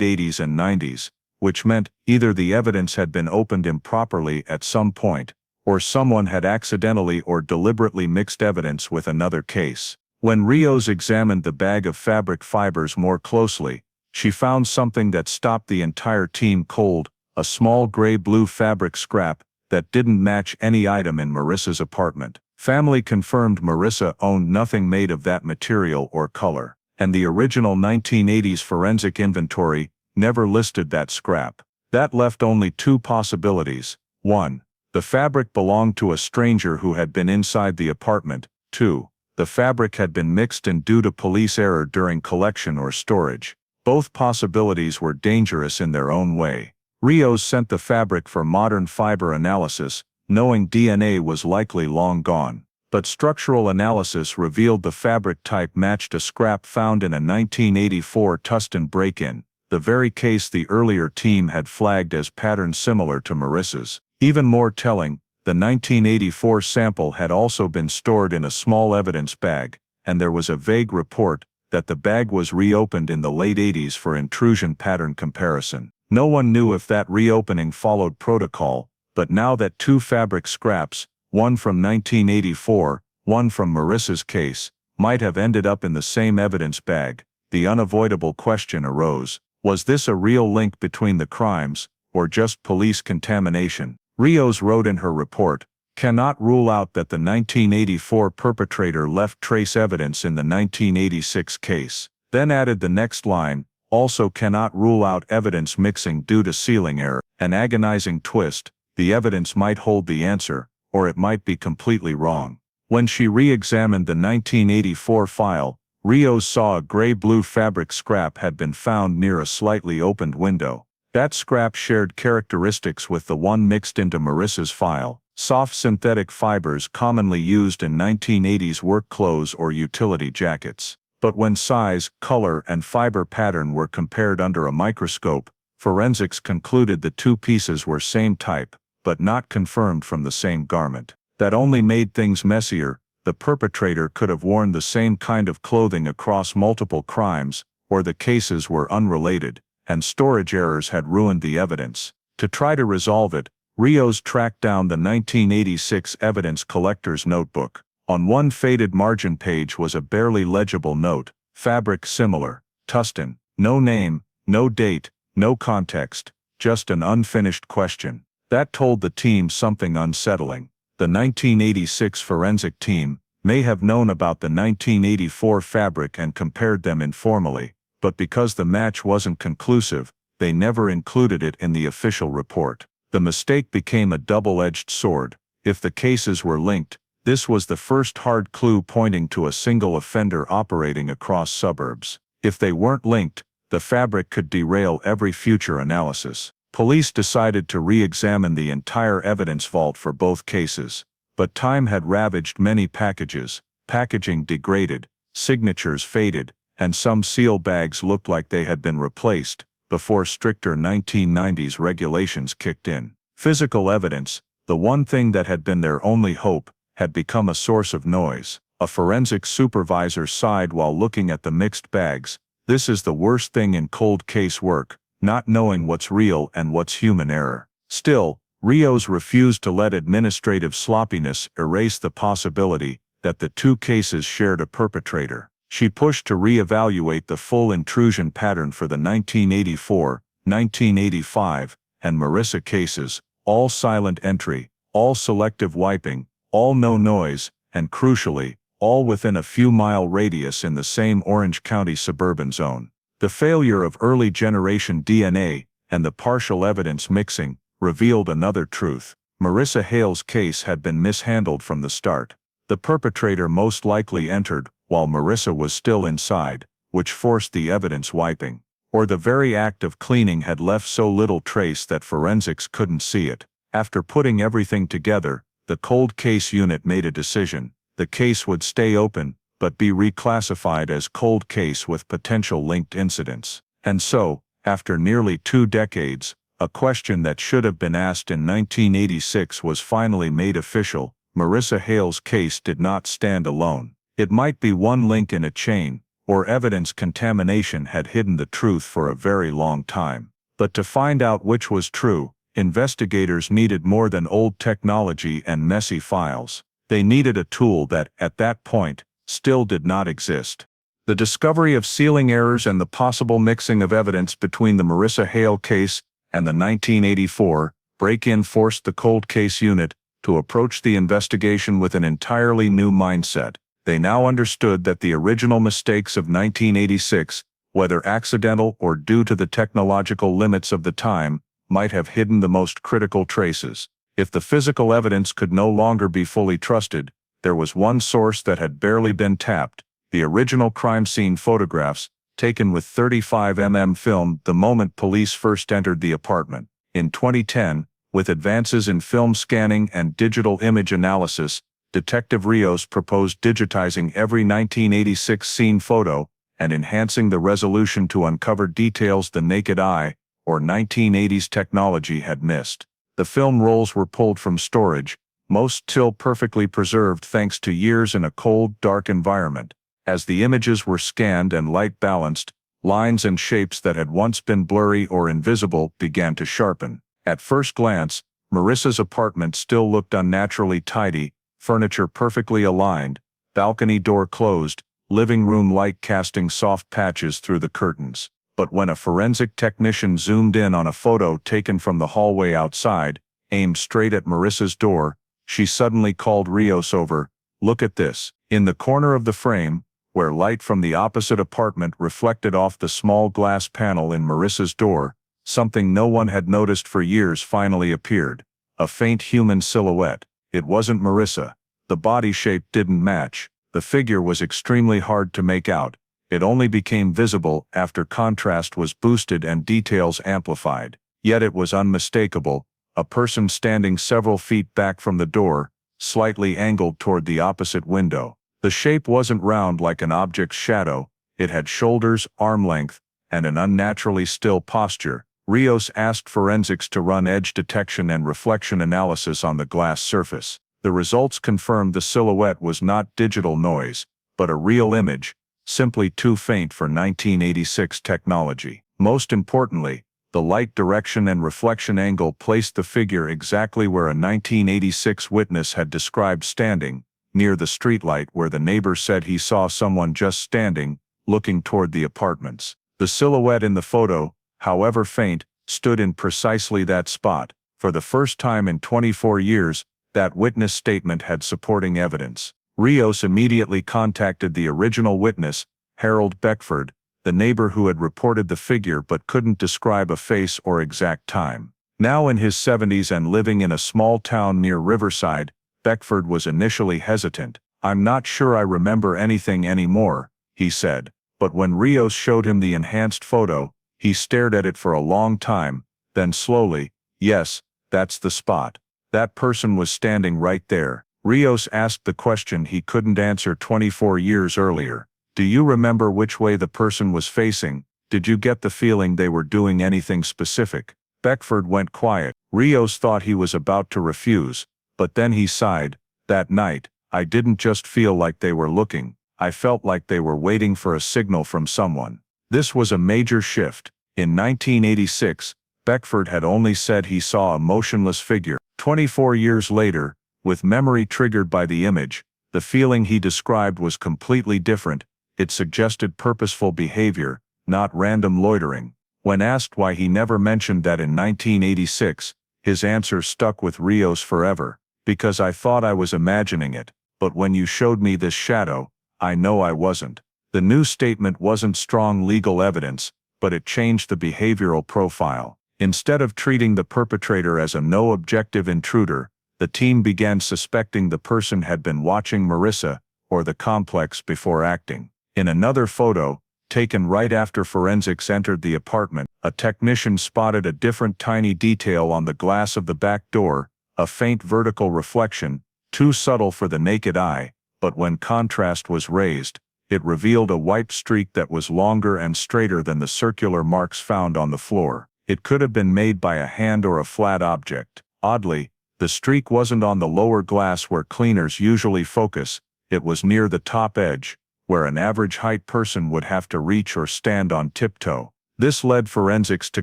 80s and 90s, which meant either the evidence had been opened improperly at some point, or someone had accidentally or deliberately mixed evidence with another case. When Rios examined the bag of fabric fibers more closely, she found something that stopped the entire team cold, a small gray-blue fabric scrap that didn't match any item in Marissa's apartment. Family confirmed Marissa owned nothing made of that material or color, and the original 1980s forensic inventory never listed that scrap. That left only two possibilities. 1. The fabric belonged to a stranger who had been inside the apartment. 2. The fabric had been mixed in due to police error during collection or storage. Both possibilities were dangerous in their own way. Rios sent the fabric for modern fiber analysis, knowing DNA was likely long gone. But structural analysis revealed the fabric type matched a scrap found in a 1984 Tustin break-in, the very case the earlier team had flagged as pattern similar to Marissa's. Even more telling, the 1984 sample had also been stored in a small evidence bag, and there was a vague report that the bag was reopened in the late 80s for intrusion pattern comparison. No one knew if that reopening followed protocol, but now that two fabric scraps, one from 1984, one from Marissa's case, might have ended up in the same evidence bag, the unavoidable question arose: was this a real link between the crimes, or just police contamination? Rios wrote in her report, "Cannot rule out that the 1984 perpetrator left trace evidence in the 1986 case." Then added the next line, "Also cannot rule out evidence mixing due to sealing error." An agonizing twist: the evidence might hold the answer, or it might be completely wrong. When she re-examined the 1984 file, Rios saw a gray-blue fabric scrap had been found near a slightly opened window. That scrap shared characteristics with the one mixed into Marissa's file: soft synthetic fibers commonly used in 1980s work clothes or utility jackets. But when size, color, and fiber pattern were compared under a microscope, forensics concluded the two pieces were same type, but not confirmed from the same garment. That only made things messier. The perpetrator could have worn the same kind of clothing across multiple crimes, or the cases were unrelated, and storage errors had ruined the evidence. To try to resolve it, Rios tracked down the 1986 evidence collector's notebook. On one faded margin page was a barely legible note: fabric similar, Tustin. No name, no date, no context, just an unfinished question. That told the team something unsettling. The 1986 forensic team may have known about the 1984 fabric and compared them informally, but because the match wasn't conclusive, they never included it in the official report. The mistake became a double-edged sword. If the cases were linked, this was the first hard clue pointing to a single offender operating across suburbs. If they weren't linked, the fabric could derail every future analysis. Police decided to re-examine the entire evidence vault for both cases. But time had ravaged many packages. Packaging degraded, signatures faded, and some seal bags looked like they had been replaced before stricter 1990s regulations kicked in. Physical evidence, the one thing that had been their only hope, had become a source of noise. A forensic supervisor sighed while looking at the mixed bags. This is the worst thing in cold case work, not knowing what's real and what's human error. Still, Rios refused to let administrative sloppiness erase the possibility that the two cases shared a perpetrator. She pushed to re-evaluate the full intrusion pattern for the 1984, 1985, and Marissa cases, all silent entry, all selective wiping, all no noise, and crucially, all within a few-mile radius in the same Orange County suburban zone. The failure of early-generation DNA, and the partial evidence mixing, revealed another truth. Marissa Hale's case had been mishandled from the start. The perpetrator most likely entered while Marissa was still inside, which forced the evidence wiping. Or the very act of cleaning had left so little trace that forensics couldn't see it. After putting everything together, the cold case unit made a decision. The case would stay open, but be reclassified as cold case with potential linked incidents. And so, after nearly 2 decades, a question that should have been asked in 1986 was finally made official. Marissa Hale's case did not stand alone. It might be one link in a chain, or evidence contamination had hidden the truth for a very long time. But to find out which was true, investigators needed more than old technology and messy files. They needed a tool that, at that point, still did not exist. The discovery of sealing errors and the possible mixing of evidence between the Marissa Hale case and the 1984 break-in forced the cold case unit to approach the investigation with an entirely new mindset. They now understood that the original mistakes of 1986, whether accidental or due to the technological limits of the time, might have hidden the most critical traces. If the physical evidence could no longer be fully trusted, there was one source that had barely been tapped: the original crime scene photographs, taken with 35mm film the moment police first entered the apartment. In 2010, with advances in film scanning and digital image analysis, Detective Rios proposed digitizing every 1986 scene photo and enhancing the resolution to uncover details the naked eye, or 1980s technology, had missed. The film rolls were pulled from storage, most still perfectly preserved thanks to years in a cold, dark environment. As the images were scanned and light balanced, lines and shapes that had once been blurry or invisible began to sharpen. At first glance, Marissa's apartment still looked unnaturally tidy, furniture perfectly aligned, balcony door closed, living room light casting soft patches through the curtains. But when a forensic technician zoomed in on a photo taken from the hallway outside, aimed straight at Marissa's door, she suddenly called Rios over. "Look at this." In the corner of the frame, where light from the opposite apartment reflected off the small glass panel in Marissa's door, something no one had noticed for years finally appeared. A faint human silhouette. It wasn't Marissa. The body shape didn't match. The figure was extremely hard to make out. It only became visible after contrast was boosted and details amplified. Yet it was unmistakable, a person standing several feet back from the door, slightly angled toward the opposite window. The shape wasn't round like an object's shadow. It had shoulders, arm length, and an unnaturally still posture. Rios asked forensics to run edge detection and reflection analysis on the glass surface. The results confirmed the silhouette was not digital noise, but a real image, simply too faint for 1986 technology. Most importantly, the light direction and reflection angle placed the figure exactly where a 1986 witness had described standing, near the streetlight where the neighbor said he saw someone just standing, looking toward the apartments. The silhouette in the photo, however faint, stood in precisely that spot. For the first time in 24 years, that witness statement had supporting evidence. Rios immediately contacted the original witness, Harold Beckford, the neighbor who had reported the figure but couldn't describe a face or exact time. Now in his 70s and living in a small town near Riverside, Beckford was initially hesitant. "I'm not sure I remember anything anymore," he said. But when Rios showed him the enhanced photo, he stared at it for a long time, then slowly, "Yes, that's the spot. That person was standing right there." Rios asked the question he couldn't answer 24 years earlier. "Do you remember which way the person was facing? Did you get the feeling they were doing anything specific?" Beckford went quiet. Rios thought he was about to refuse, but then he sighed. "That night, I didn't just feel like they were looking. I felt like they were waiting for a signal from someone." This was a major shift. In 1986, Beckford had only said he saw a motionless figure. 24 years later, with memory triggered by the image, the feeling he described was completely different. It suggested purposeful behavior, not random loitering. When asked why he never mentioned that in 1986, his answer stuck with Rios forever. "Because I thought I was imagining it, but when you showed me this shadow, I know I wasn't." The new statement wasn't strong legal evidence, but it changed the behavioral profile. Instead of treating the perpetrator as a no-objective intruder, the team began suspecting the person had been watching Marissa or the complex before acting. In another photo, taken right after forensics entered the apartment, a technician spotted a different tiny detail on the glass of the back door, a faint vertical reflection, too subtle for the naked eye, but when contrast was raised, it revealed a white streak that was longer and straighter than the circular marks found on the floor. It could have been made by a hand or a flat object. Oddly, the streak wasn't on the lower glass where cleaners usually focus, it was near the top edge, where an average height person would have to reach or stand on tiptoe. This led forensics to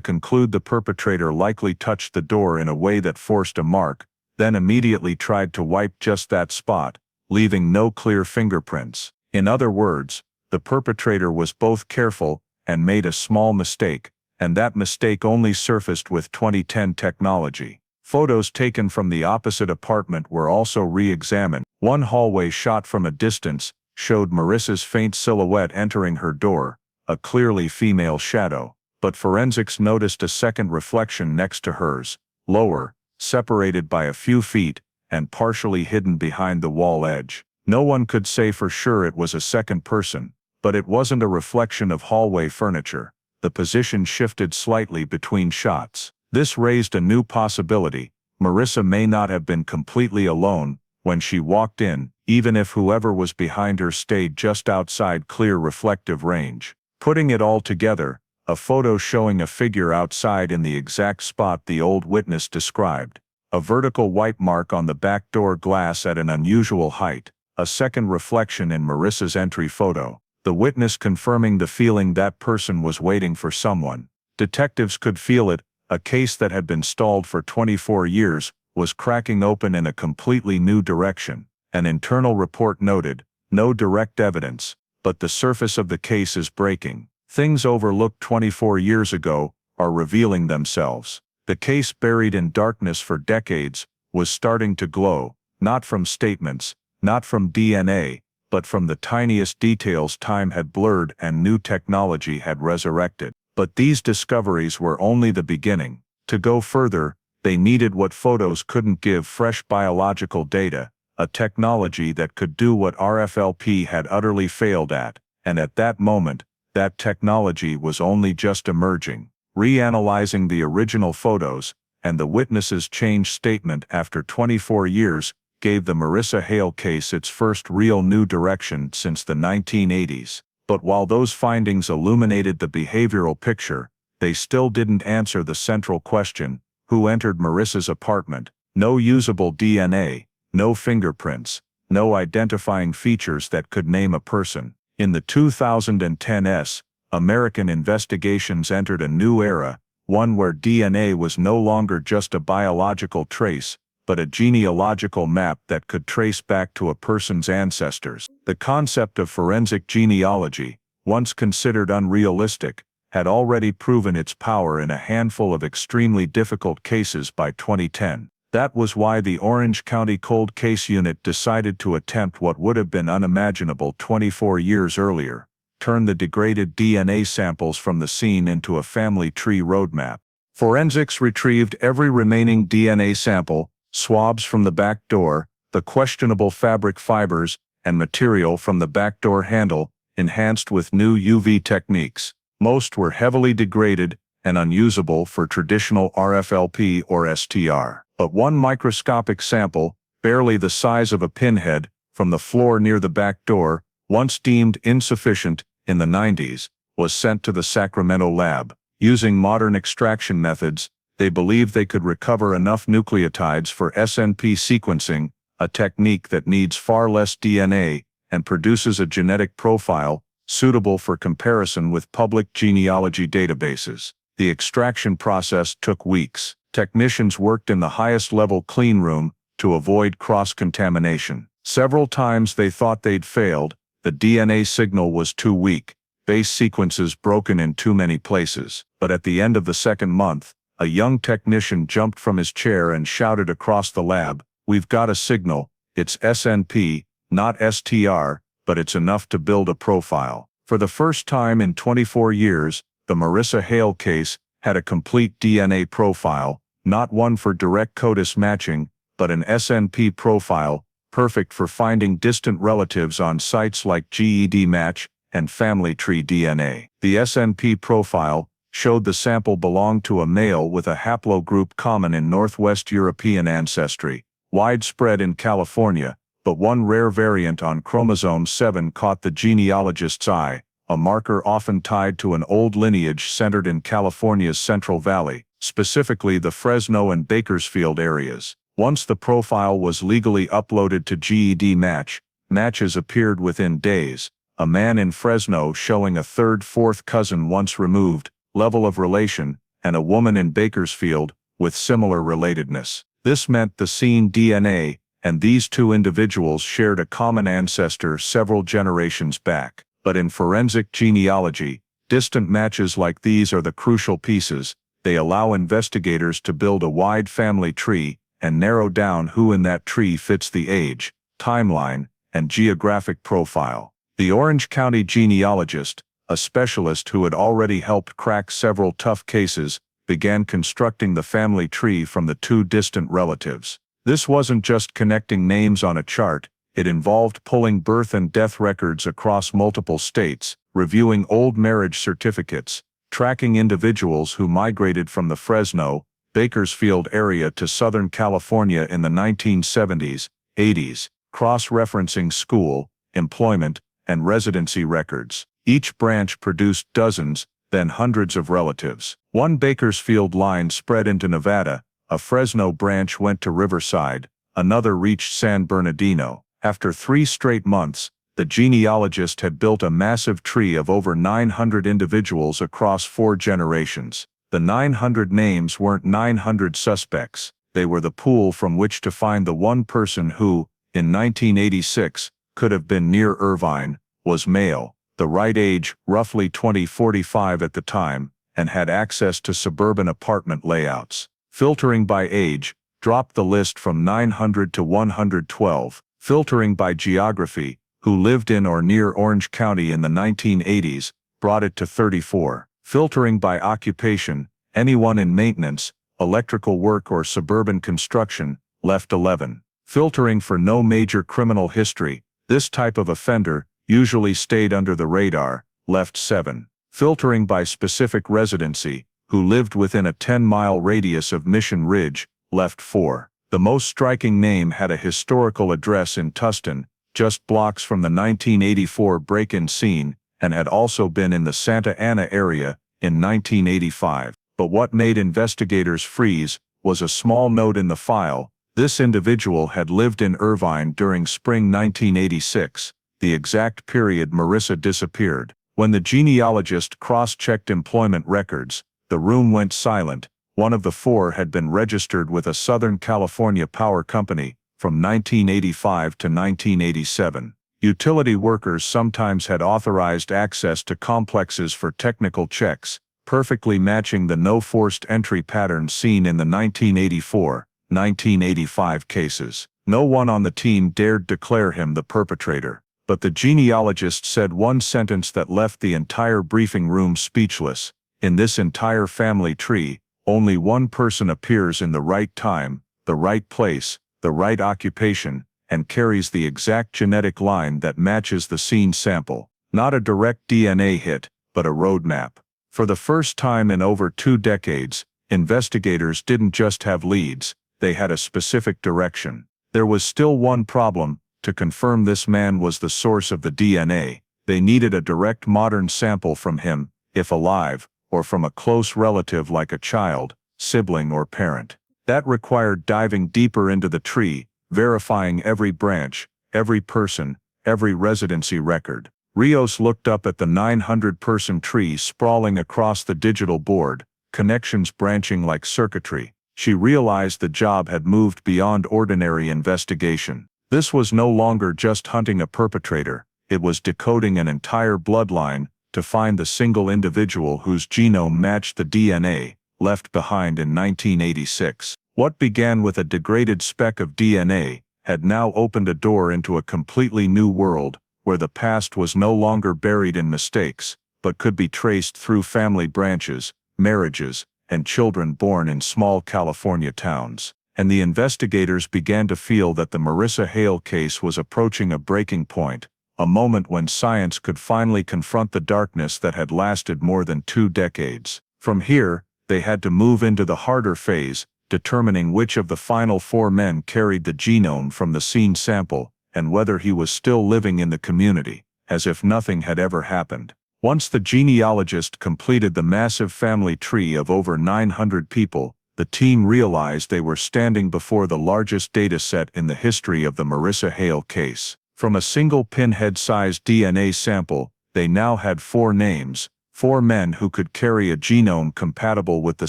conclude the perpetrator likely touched the door in a way that forced a mark, then immediately tried to wipe just that spot, leaving no clear fingerprints. In other words, the perpetrator was both careful and made a small mistake, and that mistake only surfaced with 2010 technology. Photos taken from the opposite apartment were also re-examined. One hallway shot from a distance showed Marissa's faint silhouette entering her door, a clearly female shadow, but forensics noticed a second reflection next to hers, lower, separated by a few feet, and partially hidden behind the wall edge. No one could say for sure it was a second person, but it wasn't a reflection of hallway furniture. The position shifted slightly between shots. This raised a new possibility. Marissa may not have been completely alone when she walked in, even if whoever was behind her stayed just outside clear reflective range. Putting it all together, a photo showing a figure outside in the exact spot the old witness described. A vertical white mark on the back door glass at an unusual height. A second reflection in Marissa's entry photo. The witness confirming the feeling that person was waiting for someone. Detectives could feel it. A case that had been stalled for 24 years was cracking open in a completely new direction. An internal report noted, "No direct evidence, but the surface of the case is breaking. Things overlooked 24 years ago are revealing themselves." The case buried in darkness for decades was starting to glow, not from statements, not from DNA, but from the tiniest details time had blurred and new technology had resurrected. But these discoveries were only the beginning. To go further, they needed what photos couldn't give: fresh biological data, a technology that could do what RFLP had utterly failed at, and at that moment, that technology was only just emerging. Reanalyzing the original photos, and the witness's changed statement after 24 years, gave the Marissa Hale case its first real new direction since the 1980s. But while those findings illuminated the behavioral picture, they still didn't answer the central question: who entered Marissa's apartment? No usable DNA, no fingerprints, no identifying features that could name a person. In the 2010s, American investigations entered a new era, one where DNA was no longer just a biological trace, but a genealogical map that could trace back to a person's ancestors. The concept of forensic genealogy, once considered unrealistic, had already proven its power in a handful of extremely difficult cases by 2010. That was why the Orange County Cold Case Unit decided to attempt what would have been unimaginable 24 years earlier: turn the degraded DNA samples from the scene into a family tree roadmap. Forensics retrieved every remaining DNA sample, swabs from the back door, the questionable fabric fibers, and material from the back door handle, enhanced with new UV techniques. Most were heavily degraded and unusable for traditional RFLP or STR. But one microscopic sample, barely the size of a pinhead, from the floor near the back door, once deemed insufficient in the 90s, was sent to the Sacramento lab. Using modern extraction methods, they believed they could recover enough nucleotides for SNP sequencing, a technique that needs far less DNA and produces a genetic profile suitable for comparison with public genealogy databases. The extraction process took weeks. Technicians worked in the highest level clean room to avoid cross-contamination. Several times they thought they'd failed, the DNA signal was too weak, base sequences broken in too many places. But at the end of the second month, a young technician jumped from his chair and shouted across the lab, "We've got a signal, it's SNP, not STR, but it's enough to build a profile." For the first time in 24 years, the Marissa Hale case had a complete DNA profile, not one for direct CODIS matching, but an SNP profile, perfect for finding distant relatives on sites like GED Match and Family Tree DNA. The SNP profile showed the sample belonged to a male with a haplogroup common in Northwest European ancestry, widespread in California, but one rare variant on chromosome 7 caught the genealogist's eye, a marker often tied to an old lineage centered in California's Central Valley, specifically the Fresno and Bakersfield areas. Once the profile was legally uploaded to GED Match, matches appeared within days. A man in Fresno showing a third, fourth cousin once removed, level of relation, and a woman in Bakersfield with similar relatedness. This meant the scene DNA and these two individuals shared a common ancestor several generations back. But in forensic genealogy, distant matches like these are the crucial pieces. They allow investigators to build a wide family tree and narrow down who in that tree fits the age, timeline, and geographic profile. The Orange County genealogist, a specialist who had already helped crack several tough cases, began constructing the family tree from the two distant relatives. This wasn't just connecting names on a chart, it involved pulling birth and death records across multiple states, reviewing old marriage certificates, tracking individuals who migrated from the Fresno, Bakersfield area to Southern California in the 1970s, 80s, cross-referencing school, employment, and residency records. Each branch produced dozens, then hundreds of relatives. One Bakersfield line spread into Nevada, a Fresno branch went to Riverside, another reached San Bernardino. After 3 straight months, the genealogist had built a massive tree of over 900 individuals across 4 generations. The 900 names weren't 900 suspects, they were the pool from which to find the one person who, in 1986, could have been near Irvine, was male, the right age, roughly 20-45 at the time, and had access to suburban apartment layouts. Filtering by age dropped the list from 900 to 112. Filtering by geography, who lived in or near Orange County in the 1980s, brought it to 34. Filtering by occupation, anyone in maintenance, electrical work or suburban construction, left 11. Filtering for no major criminal history, this type of offender usually stayed under the radar, left 7. Filtering by specific residency, who lived within a 10-mile radius of Mission Ridge, left 4. The most striking name had a historical address in Tustin, just blocks from the 1984 break-in scene, and had also been in the Santa Ana area in 1985. But what made investigators freeze was a small note in the file. This individual had lived in Irvine during spring 1986, the exact period Marissa disappeared. When the genealogist cross-checked employment records, the room went silent. One of the 4 had been registered with a Southern California power company from 1985 to 1987. Utility workers sometimes had authorized access to complexes for technical checks, perfectly matching the no forced entry pattern seen in the 1984-1985 cases. No one on the team dared declare him the perpetrator, But the genealogist said one sentence that left the entire briefing room speechless. In this entire family tree, only one person appears in the right time, the right place, the right occupation, and carries the exact genetic line that matches the scene sample. Not a direct DNA hit, but a roadmap. For the first time in over 2 decades, investigators didn't just have leads, they had a specific direction. There was still one problem: to confirm this man was the source of the DNA, they needed a direct modern sample from him, if alive, or from a close relative like a child, sibling or parent. That required diving deeper into the tree, verifying every branch, every person, every residency record. Rios looked up at the 900-person tree sprawling across the digital board, connections branching like circuitry. She realized the job had moved beyond ordinary investigation. This was no longer just hunting a perpetrator, it was decoding an entire bloodline to find the single individual whose genome matched the DNA left behind in 1986. What began with a degraded speck of DNA had now opened a door into a completely new world, where the past was no longer buried in mistakes, but could be traced through family branches, marriages, and children born in small California towns. And the investigators began to feel that the Marissa Hale case was approaching a breaking point, a moment when science could finally confront the darkness that had lasted more than 2 decades. From here, they had to move into the harder phase, determining which of the final 4 men carried the genome from the scene sample, and whether he was still living in the community, as if nothing had ever happened. Once the genealogist completed the massive family tree of over 900 people, the team realized they were standing before the largest data set in the history of the Marissa Hale case. From a single pinhead-sized DNA sample, they now had 4 names, 4 men who could carry a genome compatible with the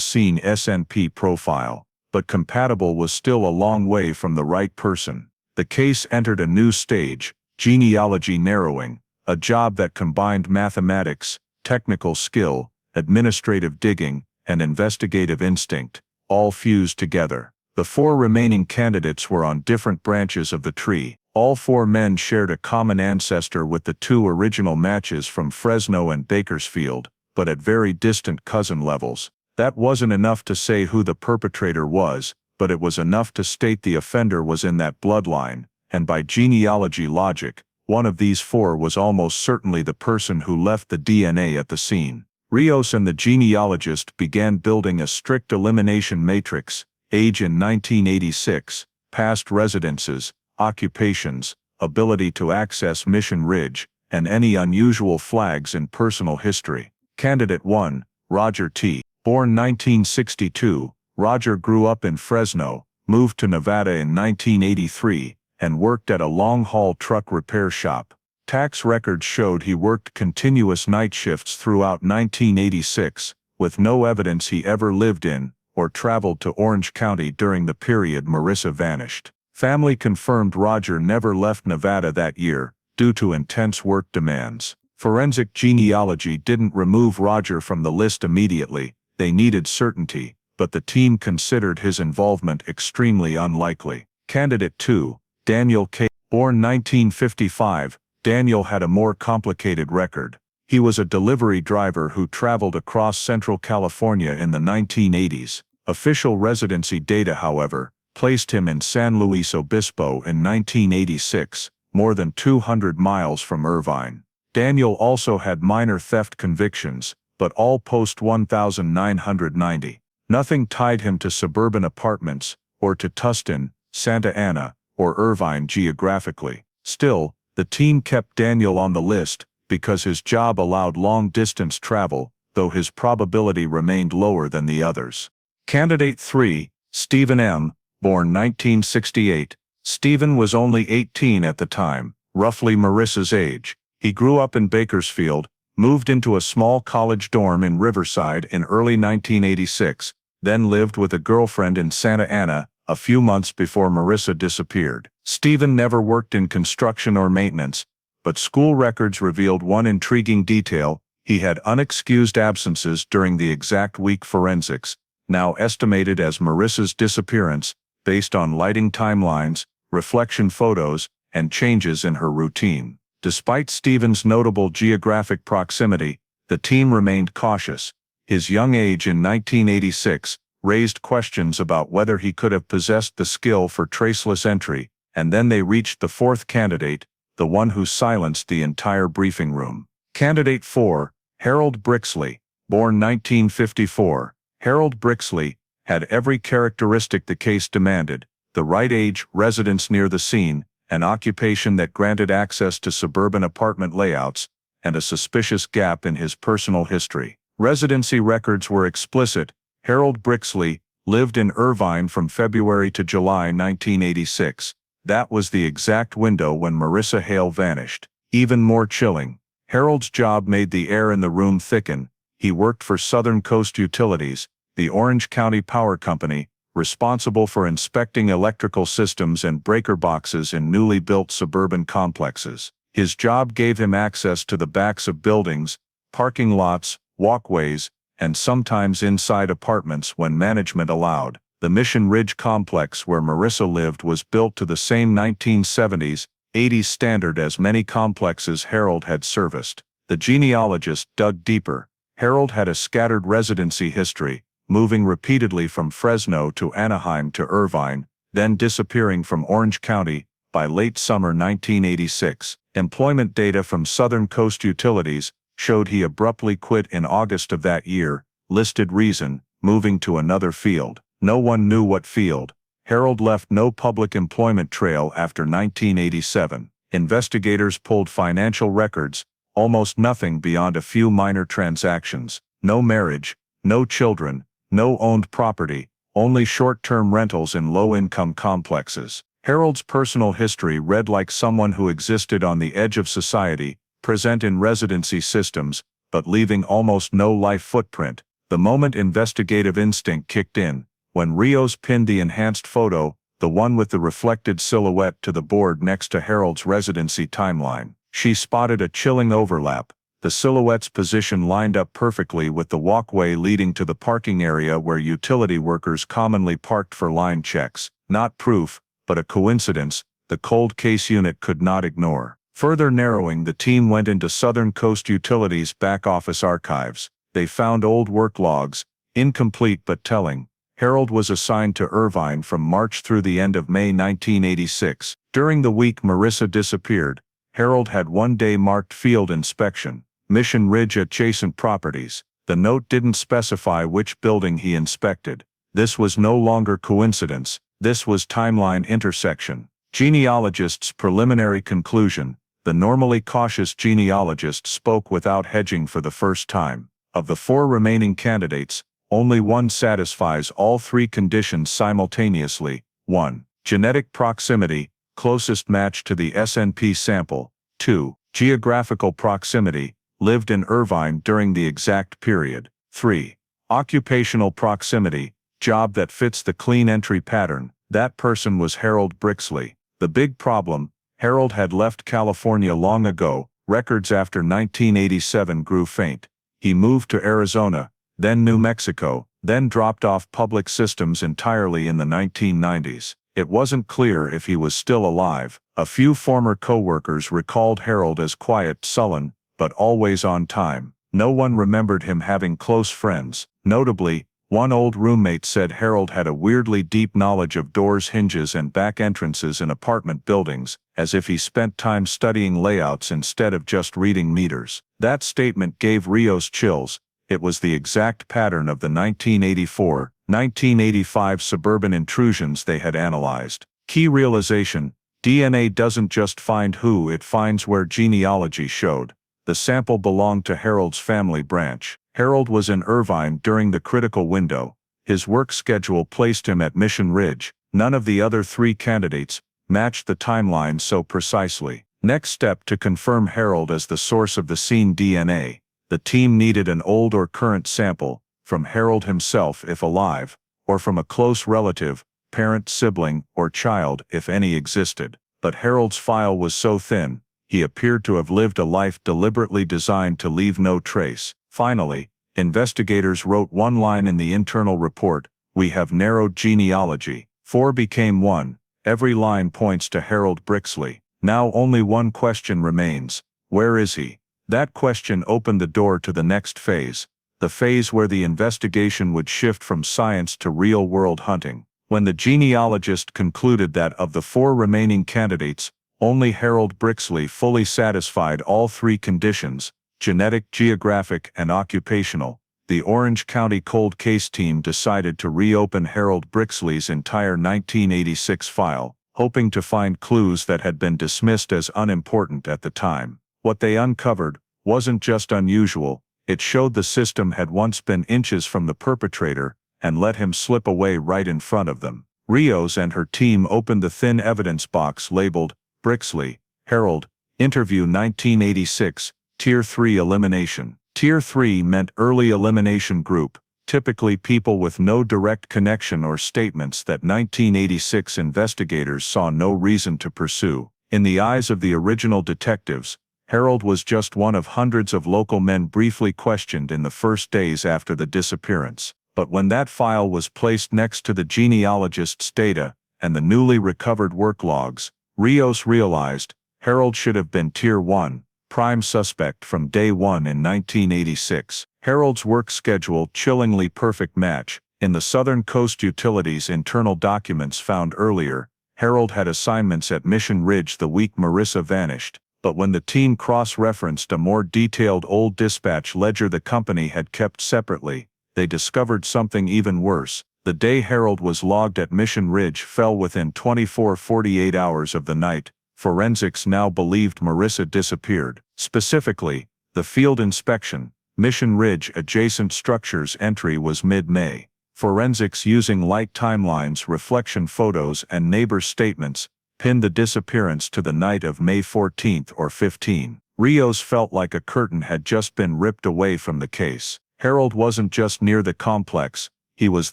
scene SNP profile. But compatible was still a long way from the right person. The case entered a new stage, genealogy narrowing, a job that combined mathematics, technical skill, administrative digging, and investigative instinct, all fused together. The 4 remaining candidates were on different branches of the tree. All 4 men shared a common ancestor with the 2 original matches from Fresno and Bakersfield, but at very distant cousin levels. That wasn't enough to say who the perpetrator was, but it was enough to state the offender was in that bloodline, and by genealogy logic, one of these 4 was almost certainly the person who left the DNA at the scene. Rios and the genealogist began building a strict elimination matrix: age in 1986, past residences, occupations, ability to access Mission Ridge, and any unusual flags in personal history. Candidate 1, Roger T. Born 1962, Roger grew up in Fresno, moved to Nevada in 1983, and worked at a long-haul truck repair shop. Tax records showed he worked continuous night shifts throughout 1986, with no evidence he ever lived in or traveled to Orange County during the period Marissa vanished. Family confirmed Roger never left Nevada that year, due to intense work demands. Forensic genealogy didn't remove Roger from the list immediately. They needed certainty, but the team considered his involvement extremely unlikely. Candidate 2, Daniel K. Born 1955, Daniel had a more complicated record. He was a delivery driver who traveled across Central California in the 1980s. Official residency data, however, placed him in San Luis Obispo in 1986, more than 200 miles from Irvine. Daniel also had minor theft convictions, but all post-1990. Nothing tied him to suburban apartments, or to Tustin, Santa Ana, or Irvine geographically. Still, the team kept Daniel on the list, because his job allowed long-distance travel, though his probability remained lower than the others. Candidate 3, Stephen M., born 1968. Stephen was only 18 at the time, roughly Marissa's age. He grew up in Bakersfield, moved into a small college dorm in Riverside in early 1986, then lived with a girlfriend in Santa Ana a few months before Marissa disappeared. Stephen never worked in construction or maintenance, but school records revealed one intriguing detail: he had unexcused absences during the exact week forensics, now estimated as Marissa's disappearance, based on lighting timelines, reflection photos, and changes in her routine. Despite Stephen's notable geographic proximity, the team remained cautious. His young age in 1986 raised questions about whether he could have possessed the skill for traceless entry, and then they reached the fourth candidate, the one who silenced the entire briefing room. Candidate 4, Harold Brixley, born 1954. Harold Brixley had every characteristic the case demanded: the right age, residence near the scene, an occupation that granted access to suburban apartment layouts, and a suspicious gap in his personal history. Residency records were explicit. Harold Brixley lived in Irvine from February to July 1986. That was the exact window when Marissa Hale vanished. Even more chilling, Harold's job made the air in the room thicken. He worked for Southern Coast Utilities, the Orange County Power Company, responsible for inspecting electrical systems and breaker boxes in newly built suburban complexes. His job gave him access to the backs of buildings, parking lots, walkways, and sometimes inside apartments when management allowed. The Mission Ridge complex where Marissa lived was built to the same 1970s, 80s standard as many complexes Harold had serviced. The genealogist dug deeper. Harold had a scattered residency history, moving repeatedly from Fresno to Anaheim to Irvine, then disappearing from Orange County. By late summer 1986, employment data from Southern Coast Utilities showed he abruptly quit in August of that year. Listed reason: moving to another field. No one knew what field. Harold left no public employment trail after 1987. Investigators pulled financial records, almost nothing beyond a few minor transactions. No marriage, no children, no owned property, only short-term rentals in low-income complexes. Harold's personal history read like someone who existed on the edge of society, present in residency systems, but leaving almost no life footprint. The moment investigative instinct kicked in, when Rios pinned the enhanced photo, the one with the reflected silhouette, to the board next to Harold's residency timeline, she spotted a chilling overlap. The silhouette's position lined up perfectly with the walkway leading to the parking area where utility workers commonly parked for line checks. Not proof, but a coincidence the cold case unit could not ignore. Further narrowing, the team went into Southern Coast Utilities' back office archives. They found old work logs, incomplete but telling. Harold was assigned to Irvine from March through the end of May 1986. During the week Marissa disappeared, Harold had one day marked field inspection, Mission Ridge adjacent properties. The note didn't specify which building he inspected. This was no longer coincidence, this was timeline intersection. Genealogist's preliminary conclusion: the normally cautious genealogist spoke without hedging for the first time. Of the 4 remaining candidates, only one satisfies all 3 conditions simultaneously. 1. Genetic proximity, closest match to the SNP sample. 2. Geographical proximity, lived in Irvine during the exact period. 3. Occupational proximity, job that fits the clean entry pattern. That person was Harold Brixley. The big problem: Harold had left California long ago. Records after 1987 grew faint. He moved to Arizona, then New Mexico, then dropped off public systems entirely in the 1990s. It wasn't clear if he was still alive. A few former co-workers recalled Harold as quiet, sullen, but always on time. No one remembered him having close friends. Notably, one old roommate said Harold had a weirdly deep knowledge of doors, hinges, and back entrances in apartment buildings, as if he spent time studying layouts instead of just reading meters. That statement gave Rios chills. It was the exact pattern of the 1984-1985 suburban intrusions they had analyzed. Key realization: DNA doesn't just find who, it finds where. Genealogy showed the sample belonged to Harold's family branch. Harold was in Irvine during the critical window. His work schedule placed him at Mission Ridge. None of the other 3 candidates matched the timeline so precisely. Next step: to confirm Harold as the source of the scene DNA. The team needed an old or current sample, from Harold himself if alive, or from a close relative, parent, sibling, or child if any existed. But Harold's file was so thin, he appeared to have lived a life deliberately designed to leave no trace. Finally, investigators wrote one line in the internal report: "We have narrowed genealogy." 4 became 1. Every line points to Harold Brixley. Now only one question remains. Where is he? That question opened the door to the next phase, the phase where the investigation would shift from science to real-world hunting. When the genealogist concluded that of the 4 remaining candidates, only Harold Brixley fully satisfied all 3 conditions, genetic, geographic, and occupational, the Orange County Cold Case team decided to reopen Harold Brixley's entire 1986 file, hoping to find clues that had been dismissed as unimportant at the time. What they uncovered wasn't just unusual, it showed the system had once been inches from the perpetrator and let him slip away right in front of them. Rios and her team opened the thin evidence box labeled, Brixley, Harold, Interview 1986, Tier 3 Elimination. Tier 3 meant early elimination group, typically people with no direct connection or statements that 1986 investigators saw no reason to pursue. In the eyes of the original detectives, Harold was just one of hundreds of local men briefly questioned in the first days after the disappearance. But when that file was placed next to the genealogist's data and the newly recovered work logs, Rios realized Harold should have been Tier 1, prime suspect from day 1 in 1986. Harold's work schedule chillingly perfect match. In the Southern Coast Utilities internal documents found earlier, Harold had assignments at Mission Ridge the week Marissa vanished. But when the team cross-referenced a more detailed old dispatch ledger the company had kept separately, they discovered something even worse. The day Harold was logged at Mission Ridge fell within 24-48 hours of the night. Forensics now believed Marissa disappeared. Specifically, the field inspection, Mission Ridge adjacent structures entry was mid-May. Forensics using light timelines, reflection photos, and neighbor statements pinned the disappearance to the night of May 14 or 15. Rios felt like a curtain had just been ripped away from the case. Harold wasn't just near the complex, he was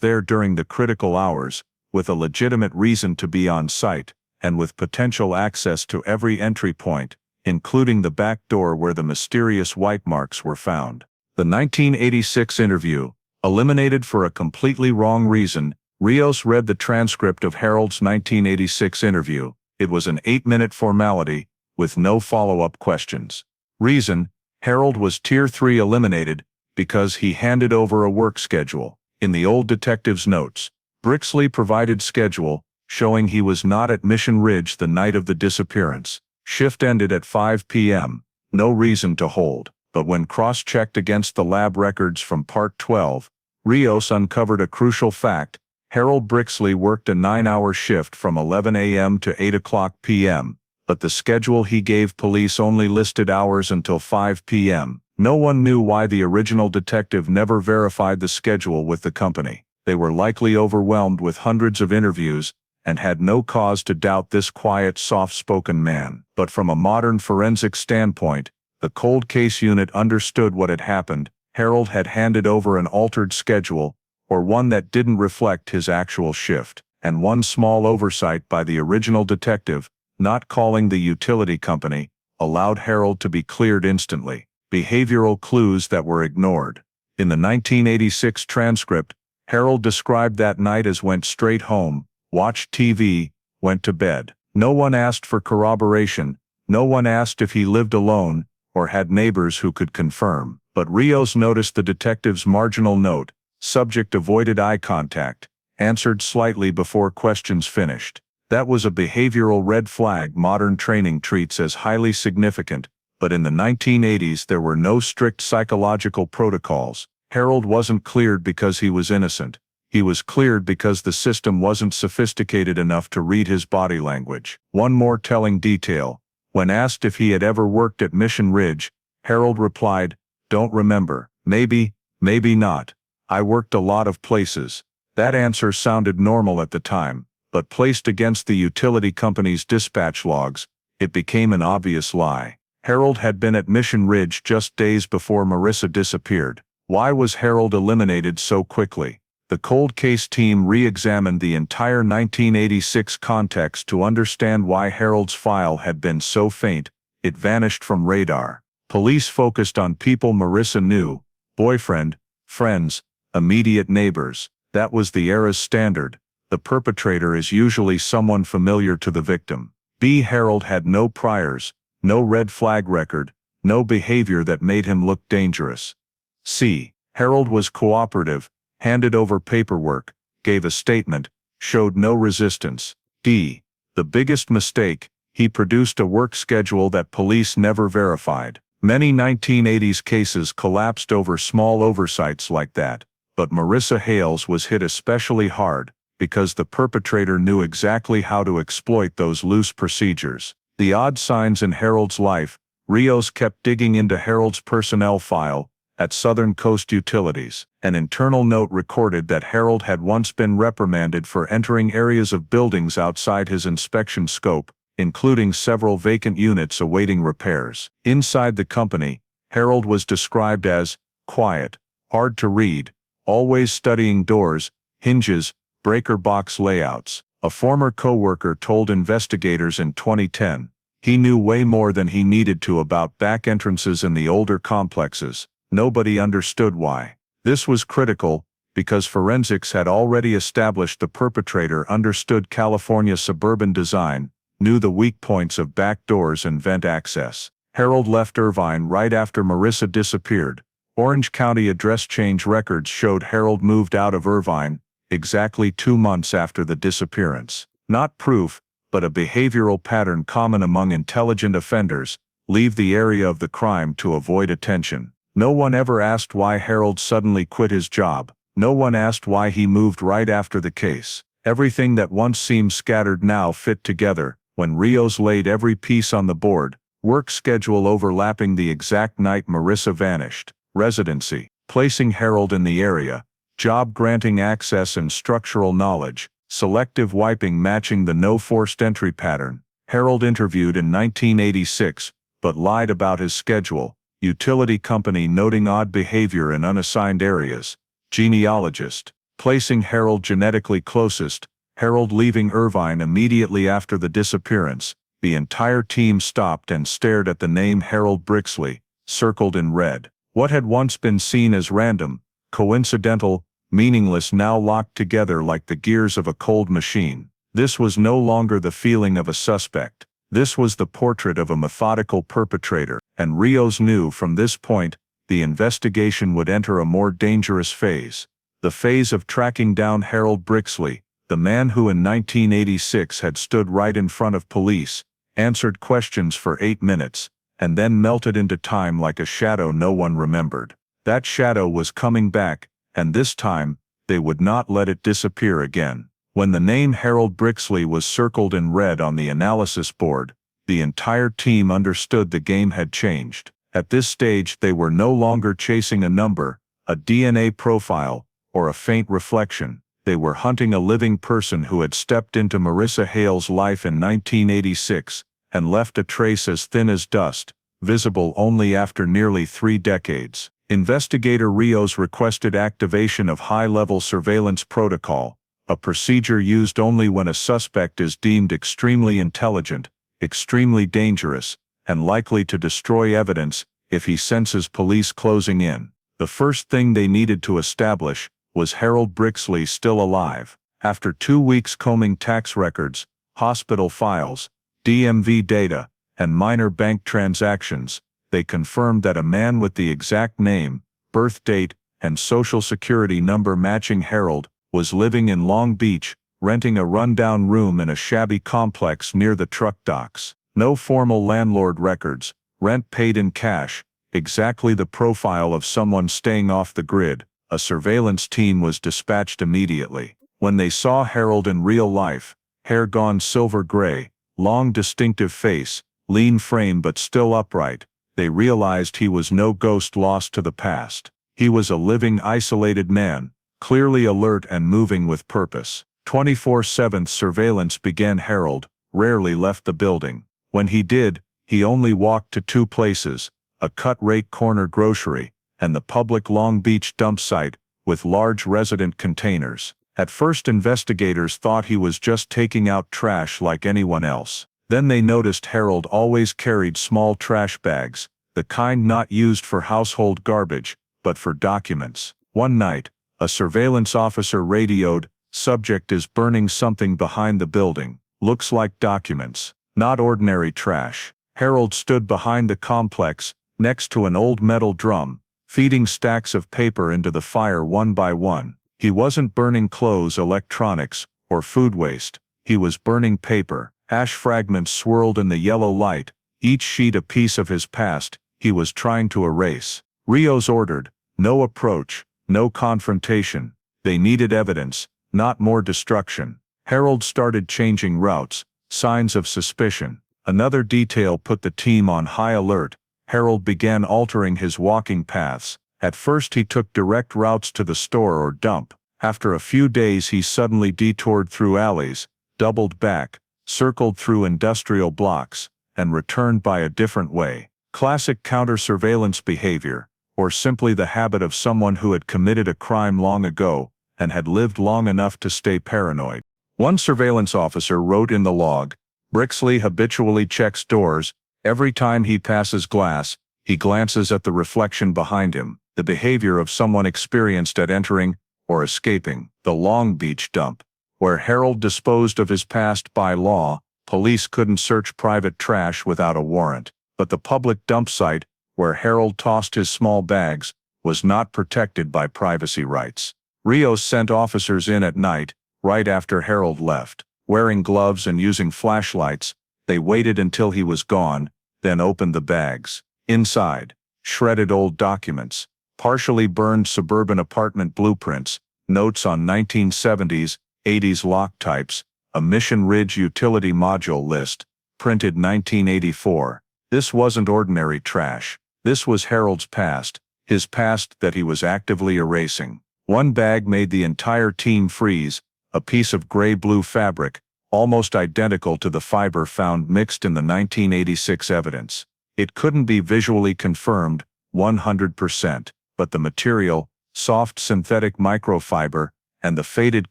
there during the critical hours, with a legitimate reason to be on site, and with potential access to every entry point, including the back door where the mysterious white marks were found. The 1986 interview, eliminated for a completely wrong reason. Rios read the transcript of Harold's 1986 interview. It was an 8-minute formality, with no follow-up questions. Reason: Harold was Tier 3 eliminated because he handed over a work schedule. In the old detective's notes, Brixley provided schedule, showing he was not at Mission Ridge the night of the disappearance. Shift ended at 5 p.m., no reason to hold. But when cross-checked against the lab records from Part 12, Rios uncovered a crucial fact: Harold Brixley worked a 9-hour shift from 11 a.m. to 8 o'clock p.m., but the schedule he gave police only listed hours until 5 p.m. No one knew why the original detective never verified the schedule with the company. They were likely overwhelmed with hundreds of interviews and had no cause to doubt this quiet, soft-spoken man. But from a modern forensic standpoint, the cold case unit understood what had happened. Harold had handed over an altered schedule, or one that didn't reflect his actual shift, and one small oversight by the original detective, not calling the utility company, allowed Harold to be cleared instantly. Behavioral clues that were ignored. In the 1986 transcript, Harold described that night as went straight home, watched TV, went to bed. No one asked for corroboration, no one asked if he lived alone, or had neighbors who could confirm. But Rios noticed the detective's marginal note: subject avoided eye contact, answered slightly before questions finished. That was a behavioral red flag modern training treats as highly significant, but in the 1980s there were no strict psychological protocols. Harold wasn't cleared because he was innocent. He was cleared because the system wasn't sophisticated enough to read his body language. One more telling detail: when asked if he had ever worked at Mission Ridge, Harold replied, "Don't remember. Maybe, maybe not. I worked a lot of places." That answer sounded normal at the time, but placed against the utility company's dispatch logs, it became an obvious lie. Harold had been at Mission Ridge just days before Marissa disappeared. Why was Harold eliminated so quickly? The cold case team re-examined the entire 1986 context to understand why Harold's file had been so faint it vanished from radar. Police focused on people Marissa knew: boyfriend, friends, immediate neighbors. That was the era's standard. The perpetrator is usually someone familiar to the victim. B. Harold had no priors, no red flag record, no behavior that made him look dangerous. C. Harold was cooperative, handed over paperwork, gave a statement, showed no resistance. D. The biggest mistake, he produced a work schedule that police never verified. Many 1980s cases collapsed over small oversights like that, but Marissa Hales was hit especially hard, because the perpetrator knew exactly how to exploit those loose procedures. The odd signs in Harold's life, Rios kept digging into Harold's personnel file at Southern Coast Utilities. An internal note recorded that Harold had once been reprimanded for entering areas of buildings outside his inspection scope, including several vacant units awaiting repairs. Inside the company, Harold was described as quiet, hard to read, always studying doors, hinges, breaker box layouts. A former coworker told investigators in 2010, he knew way more than he needed to about back entrances in the older complexes. Nobody understood why. This was critical, because forensics had already established the perpetrator understood California suburban design, knew the weak points of back doors and vent access. Harold left Irvine right after Marissa disappeared. Orange County address change records showed Harold moved out of Irvine exactly 2 months after the disappearance. Not proof, but a behavioral pattern common among intelligent offenders: leave the area of the crime to avoid attention. No one ever asked why Harold suddenly quit his job. No one asked why he moved right after the case. Everything that once seemed scattered now fit together, when Rios laid every piece on the board: work schedule overlapping the exact night Marissa vanished, residency, placing Harold in the area, job granting access and structural knowledge, selective wiping matching the no forced entry pattern. Harold interviewed in 1986, but lied about his schedule. Utility company noting odd behavior in unassigned areas. Genealogist, placing Harold genetically closest. Harold leaving Irvine immediately after the disappearance. The entire team stopped and stared at the name Harold Brixley, circled in red. What had once been seen as random, coincidental, meaningless now locked together like the gears of a cold machine. This was no longer the feeling of a suspect. This was the portrait of a methodical perpetrator, and Rios knew from this point, the investigation would enter a more dangerous phase. The phase of tracking down Harold Brixley, the man who in 1986 had stood right in front of police, answered questions for 8 minutes, and then melted into time like a shadow no one remembered. That shadow was coming back, and this time, they would not let it disappear again. When the name Harold Brixley was circled in red on the analysis board, the entire team understood the game had changed. At this stage they were no longer chasing a number, a DNA profile, or a faint reflection. They were hunting a living person who had stepped into Marissa Hale's life in 1986, and left a trace as thin as dust, visible only after nearly 3 decades. Investigator Rios requested activation of high-level surveillance protocol, a procedure used only when a suspect is deemed extremely intelligent, extremely dangerous, and likely to destroy evidence if he senses police closing in. The first thing they needed to establish was Harold Brixley still alive. After 2 weeks combing tax records, hospital files, DMV data, and minor bank transactions, they confirmed that a man with the exact name, birth date, and social security number matching Harold was living in Long Beach, renting a rundown room in a shabby complex near the truck docks. No formal landlord records, rent paid in cash, exactly the profile of someone staying off the grid. A surveillance team was dispatched immediately. When they saw Harold in real life, hair gone silver gray, long distinctive face, lean frame but still upright, they realized he was no ghost lost to the past. He was a living, isolated man, clearly alert and moving with purpose. 24/7 surveillance began. Harold rarely left the building. When he did, he only walked to 2 places, a cut-rate corner grocery, and the public Long Beach dump site, with large resident containers. At first investigators thought he was just taking out trash like anyone else. Then they noticed Harold always carried small trash bags, the kind not used for household garbage, but for documents. One night, a surveillance officer radioed, "Subject is burning something behind the building. Looks like documents." not ordinary trash. Harold stood behind the complex, next to an old metal drum, feeding stacks of paper into the fire one by one. He wasn't burning clothes, electronics, or food waste. He was burning paper. Ash fragments swirled in the yellow light, each sheet a piece of his past he was trying to erase. Rios ordered, no approach, no confrontation. They needed evidence, not more destruction. Harold started changing routes, signs of suspicion. Another detail put the team on high alert. Harold began altering his walking paths. At first he took direct routes to the store or dump. After a few days he suddenly detoured through alleys, doubled back, circled through industrial blocks, and returned by a different way. Classic counter-surveillance behavior, or simply the habit of someone who had committed a crime long ago and had lived long enough to stay paranoid. One surveillance officer wrote in the log, "Brixley habitually checks doors. Every time he passes glass, he glances at the reflection behind him," the behavior of someone experienced at entering or escaping the Long Beach dump. Where Harold disposed of his past by law, police couldn't search private trash without a warrant. But the public dump site, where Harold tossed his small bags, was not protected by privacy rights. Rios sent officers in at night, right after Harold left. Wearing gloves and using flashlights, they waited until he was gone, then opened the bags. Inside, shredded old documents, partially burned suburban apartment blueprints, notes on 1970s, 80s lock types, a Mission Ridge utility module list, printed 1984. This wasn't ordinary trash. This was Harold's past, his past that he was actively erasing. One bag made the entire team freeze, a piece of gray-blue fabric, almost identical to the fiber found mixed in the 1986 evidence. It couldn't be visually confirmed, 100%, but the material, soft synthetic microfiber, and the faded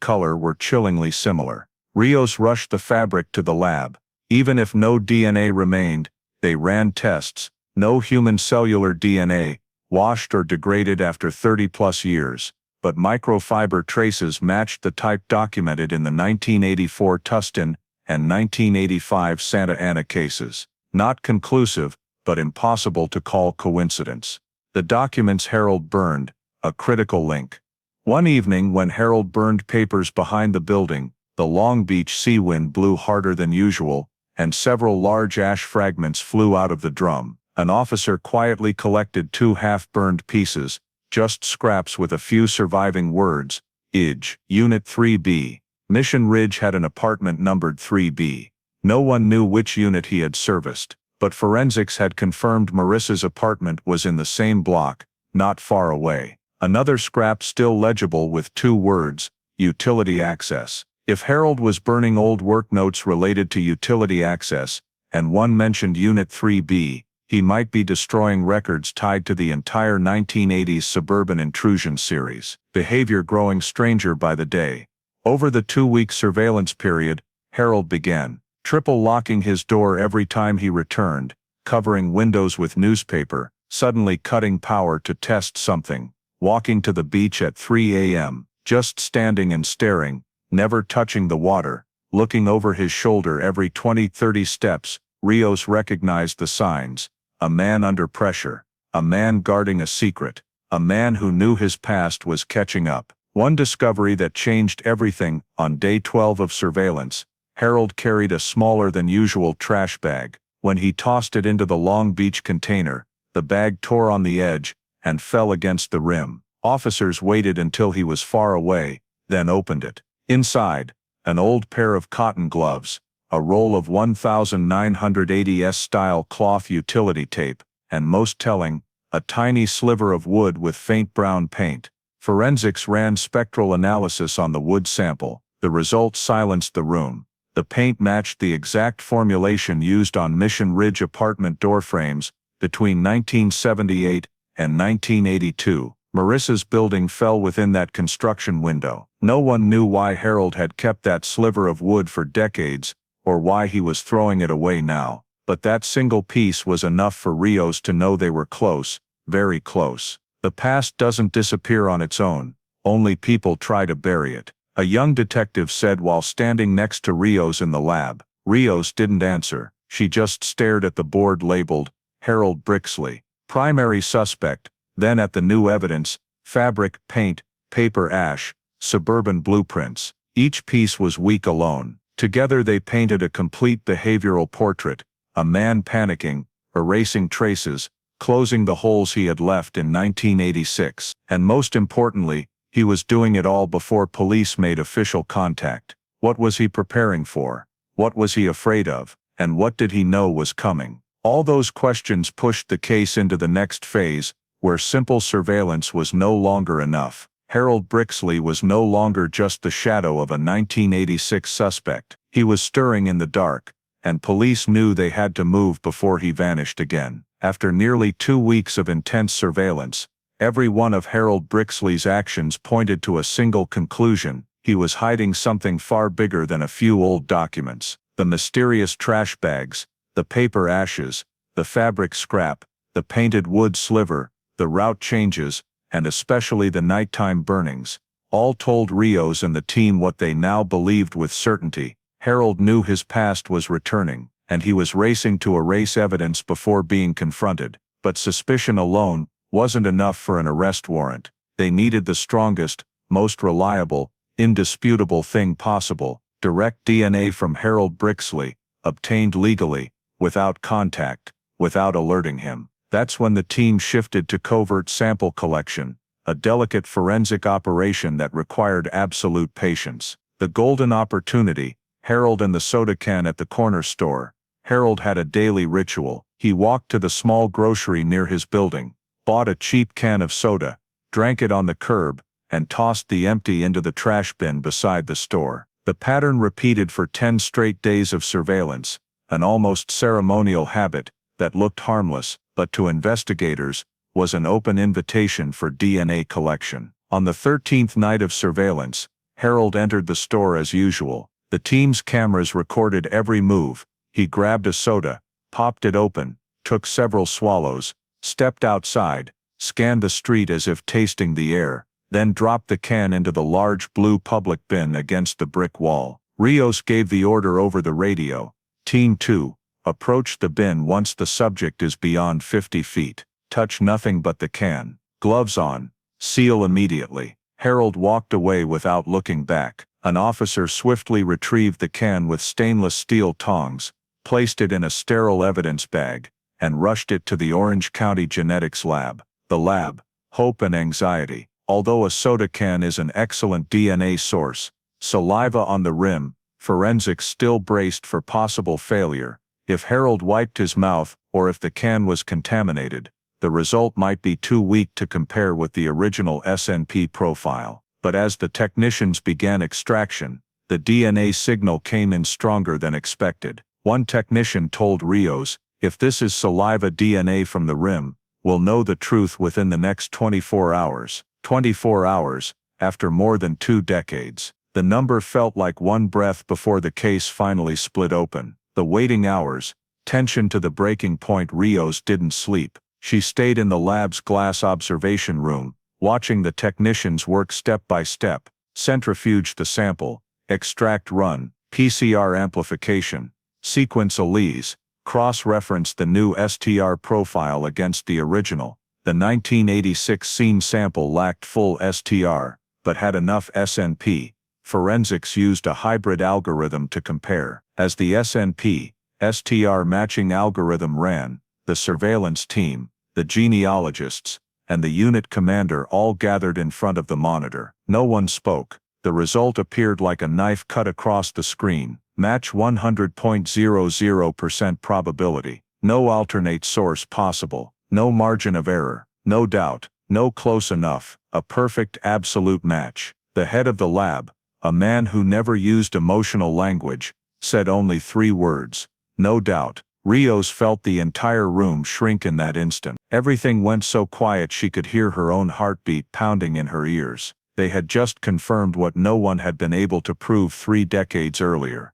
color were chillingly similar. Rios rushed the fabric to the lab. Even if no DNA remained, they ran tests. No human cellular DNA, washed or degraded after 30+ years, but microfiber traces matched the type documented in the 1984 Tustin and 1985 Santa Ana cases. Not conclusive, but impossible to call coincidence. The documents Harold burned, a critical link. One evening when Harold burned papers behind the building, the Long Beach sea wind blew harder than usual, and several large ash fragments flew out of the drum. An officer quietly collected 2 half-burned pieces, just scraps with a few surviving words, IJ, Unit 3B. Mission Ridge had an apartment numbered 3B. No one knew which unit he had serviced, but forensics had confirmed Marissa's apartment was in the same block, not far away. Another scrap still legible with 2 words, utility access. If Harold was burning old work notes related to utility access, and one mentioned Unit 3B, he might be destroying records tied to the entire 1980s suburban intrusion series. Behavior growing stranger by the day. Over the 2-week surveillance period, Harold began triple locking his door every time he returned, covering windows with newspaper, suddenly cutting power to test something, walking to the beach at 3 a.m., just standing and staring, never touching the water, looking over his shoulder every 20-30 steps. Rios recognized the signs. A man under pressure. A man guarding a secret. A man who knew his past was catching up. One discovery that changed everything. On day 12 of surveillance, Harold carried a smaller than usual trash bag. When he tossed it into the Long Beach container, the bag tore on the edge and fell against the rim. Officers waited until he was far away, then opened it. Inside, an old pair of cotton gloves, a roll of 1980s style cloth utility tape, and most telling, a tiny sliver of wood with faint brown paint. Forensics ran spectral analysis on the wood sample. The results silenced the room. The paint matched the exact formulation used on Mission Ridge apartment door frames between 1978 and 1982. Marissa's building fell within that construction window. No one knew why Harold had kept that sliver of wood for decades, or why he was throwing it away now. But that single piece was enough for Rios to know they were close, very close. The past doesn't disappear on its own, only people try to bury it. A young detective said while standing next to Rios in the lab. Rios didn't answer, She just stared at the board labeled, Harold Brixley, primary suspect, then at the new evidence, fabric, paint, paper ash, suburban blueprints. Each piece was weak alone. Together they painted a complete behavioral portrait, a man panicking, erasing traces, closing the holes he had left in 1986. And most importantly, he was doing it all before police made official contact. What was he preparing for? What was he afraid of? And what did he know was coming? All those questions pushed the case into the next phase, where simple surveillance was no longer enough. Harold Brixley was no longer just the shadow of a 1986 suspect. He was stirring in the dark, and police knew they had to move before he vanished again. After nearly 2 weeks of intense surveillance, every one of Harold Brixley's actions pointed to a single conclusion: he was hiding something far bigger than a few old documents. The mysterious trash bags, the paper ashes, the fabric scrap, the painted wood sliver, the route changes, and especially the nighttime burnings, all told Rios and the team what they now believed with certainty. Harold knew his past was returning, and he was racing to erase evidence before being confronted. But suspicion alone wasn't enough for an arrest warrant. They needed the strongest, most reliable, indisputable thing possible: direct DNA from Harold Brixley, obtained legally, without contact, without alerting him. That's when the team shifted to covert sample collection, a delicate forensic operation that required absolute patience. The golden opportunity: Harold and the soda can at the corner store. Harold had a daily ritual. He walked to the small grocery near his building, bought a cheap can of soda, drank it on the curb, and tossed the empty into the trash bin beside the store. The pattern repeated for 10 straight days of surveillance, an almost ceremonial habit that looked harmless, but to investigators, was an open invitation for DNA collection. On the 13th night of surveillance, Harold entered the store as usual. The team's cameras recorded every move. He grabbed a soda, popped it open, took several swallows, stepped outside, scanned the street as if tasting the air, then dropped the can into the large blue public bin against the brick wall. Rios gave the order over the radio: Team 2, approach the bin once the subject is beyond 50 feet. Touch nothing but the can. Gloves on. Seal immediately. Harold walked away without looking back. An officer swiftly retrieved the can with stainless steel tongs, placed it in a sterile evidence bag, and rushed it to the Orange County Genetics Lab. The lab: hope and anxiety. Although a soda can is an excellent DNA source, saliva on the rim, forensics still braced for possible failure. If Harold wiped his mouth, or if the can was contaminated, the result might be too weak to compare with the original SNP profile. But as the technicians began extraction, the DNA signal came in stronger than expected. One technician told Rios, "If this is saliva DNA from the rim, we'll know the truth within the next 24 hours. 24 hours, after more than 2 decades. The number felt like one breath before the case finally split open. The waiting hours, tension to the breaking point. Rios didn't sleep. She stayed in the lab's glass observation room, watching the technicians work step by step, centrifuge the sample, extract run, PCR amplification, sequence alleles, cross-reference the new STR profile against the original. The 1986 scene sample lacked full STR, but had enough SNP. Forensics used a hybrid algorithm to compare. As the SNP, STR matching algorithm ran, the surveillance team, the genealogists, and the unit commander all gathered in front of the monitor. No one spoke. The result appeared like a knife cut across the screen. Match 100.00% probability. No alternate source possible. No margin of error. No doubt. No close enough. A perfect absolute match. The head of the lab, a man who never used emotional language, said only 3 words: no doubt. Rios felt the entire room shrink in that instant. Everything went so quiet she could hear her own heartbeat pounding in her ears. They had just confirmed what no one had been able to prove 3 decades earlier.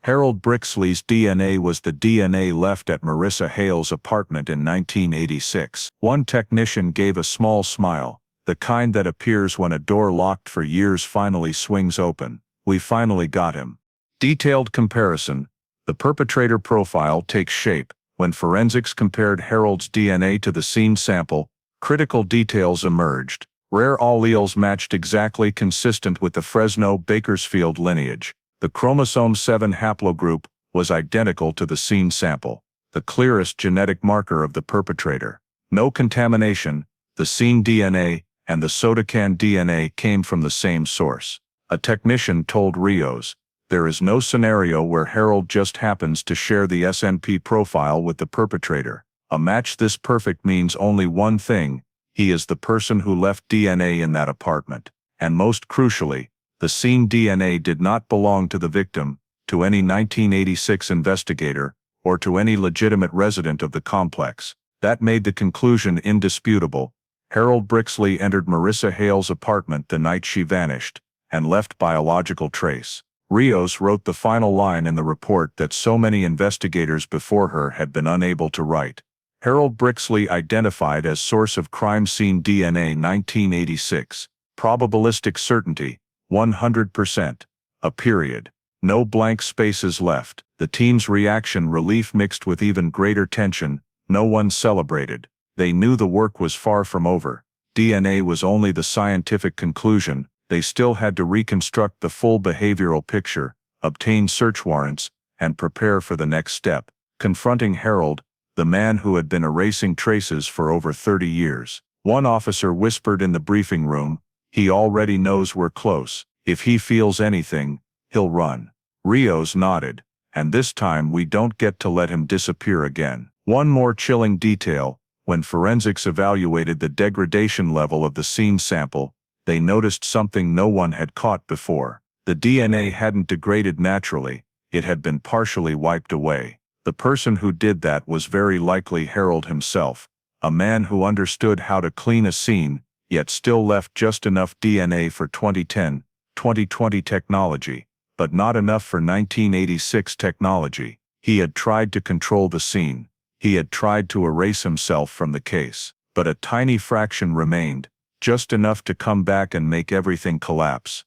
Harold Brixley's DNA was the DNA left at Marissa Hale's apartment in 1986. One technician gave a small smile, the kind that appears when a door locked for years finally swings open. We finally got him. Detailed comparison. The perpetrator profile takes shape. When forensics compared Harold's DNA to the scene sample, critical details emerged. Rare alleles matched exactly consistent with the Fresno-Bakersfield lineage. The chromosome 7 haplogroup was identical to the scene sample, the clearest genetic marker of the perpetrator. No contamination, the scene DNA and the soda can DNA came from the same source. A technician told Rios, "There is no scenario where Harold just happens to share the SNP profile with the perpetrator. A match this perfect means only one thing: he is the person who left DNA in that apartment." And most crucially, the scene DNA did not belong to the victim, to any 1986 investigator, or to any legitimate resident of the complex. That made the conclusion indisputable. Harold Brixley entered Marissa Hale's apartment the night she vanished, and left biological trace. Rios wrote the final line in the report that so many investigators before her had been unable to write. Harold Brixley identified as source of crime scene DNA 1986. Probabilistic certainty, 100%. A period. No blank spaces left. The team's reaction relief mixed with even greater tension. No one celebrated. They knew the work was far from over. DNA was only the scientific conclusion. They still had to reconstruct the full behavioral picture, obtain search warrants, and prepare for the next step: confronting Harold, the man who had been erasing traces for over 30 years. One officer whispered in the briefing room, "He already knows we're close. If he feels anything, he'll run." Rios nodded. "And this time we don't get to let him disappear again." One more chilling detail: when forensics evaluated the degradation level of the scene sample, they noticed something no one had caught before. The DNA hadn't degraded naturally, it had been partially wiped away. The person who did that was very likely Harold himself, a man who understood how to clean a scene, yet still left just enough DNA for 2010, 2020 technology, but not enough for 1986 technology. He had tried to control the scene. He had tried to erase himself from the case, but a tiny fraction remained, just enough to come back and make everything collapse.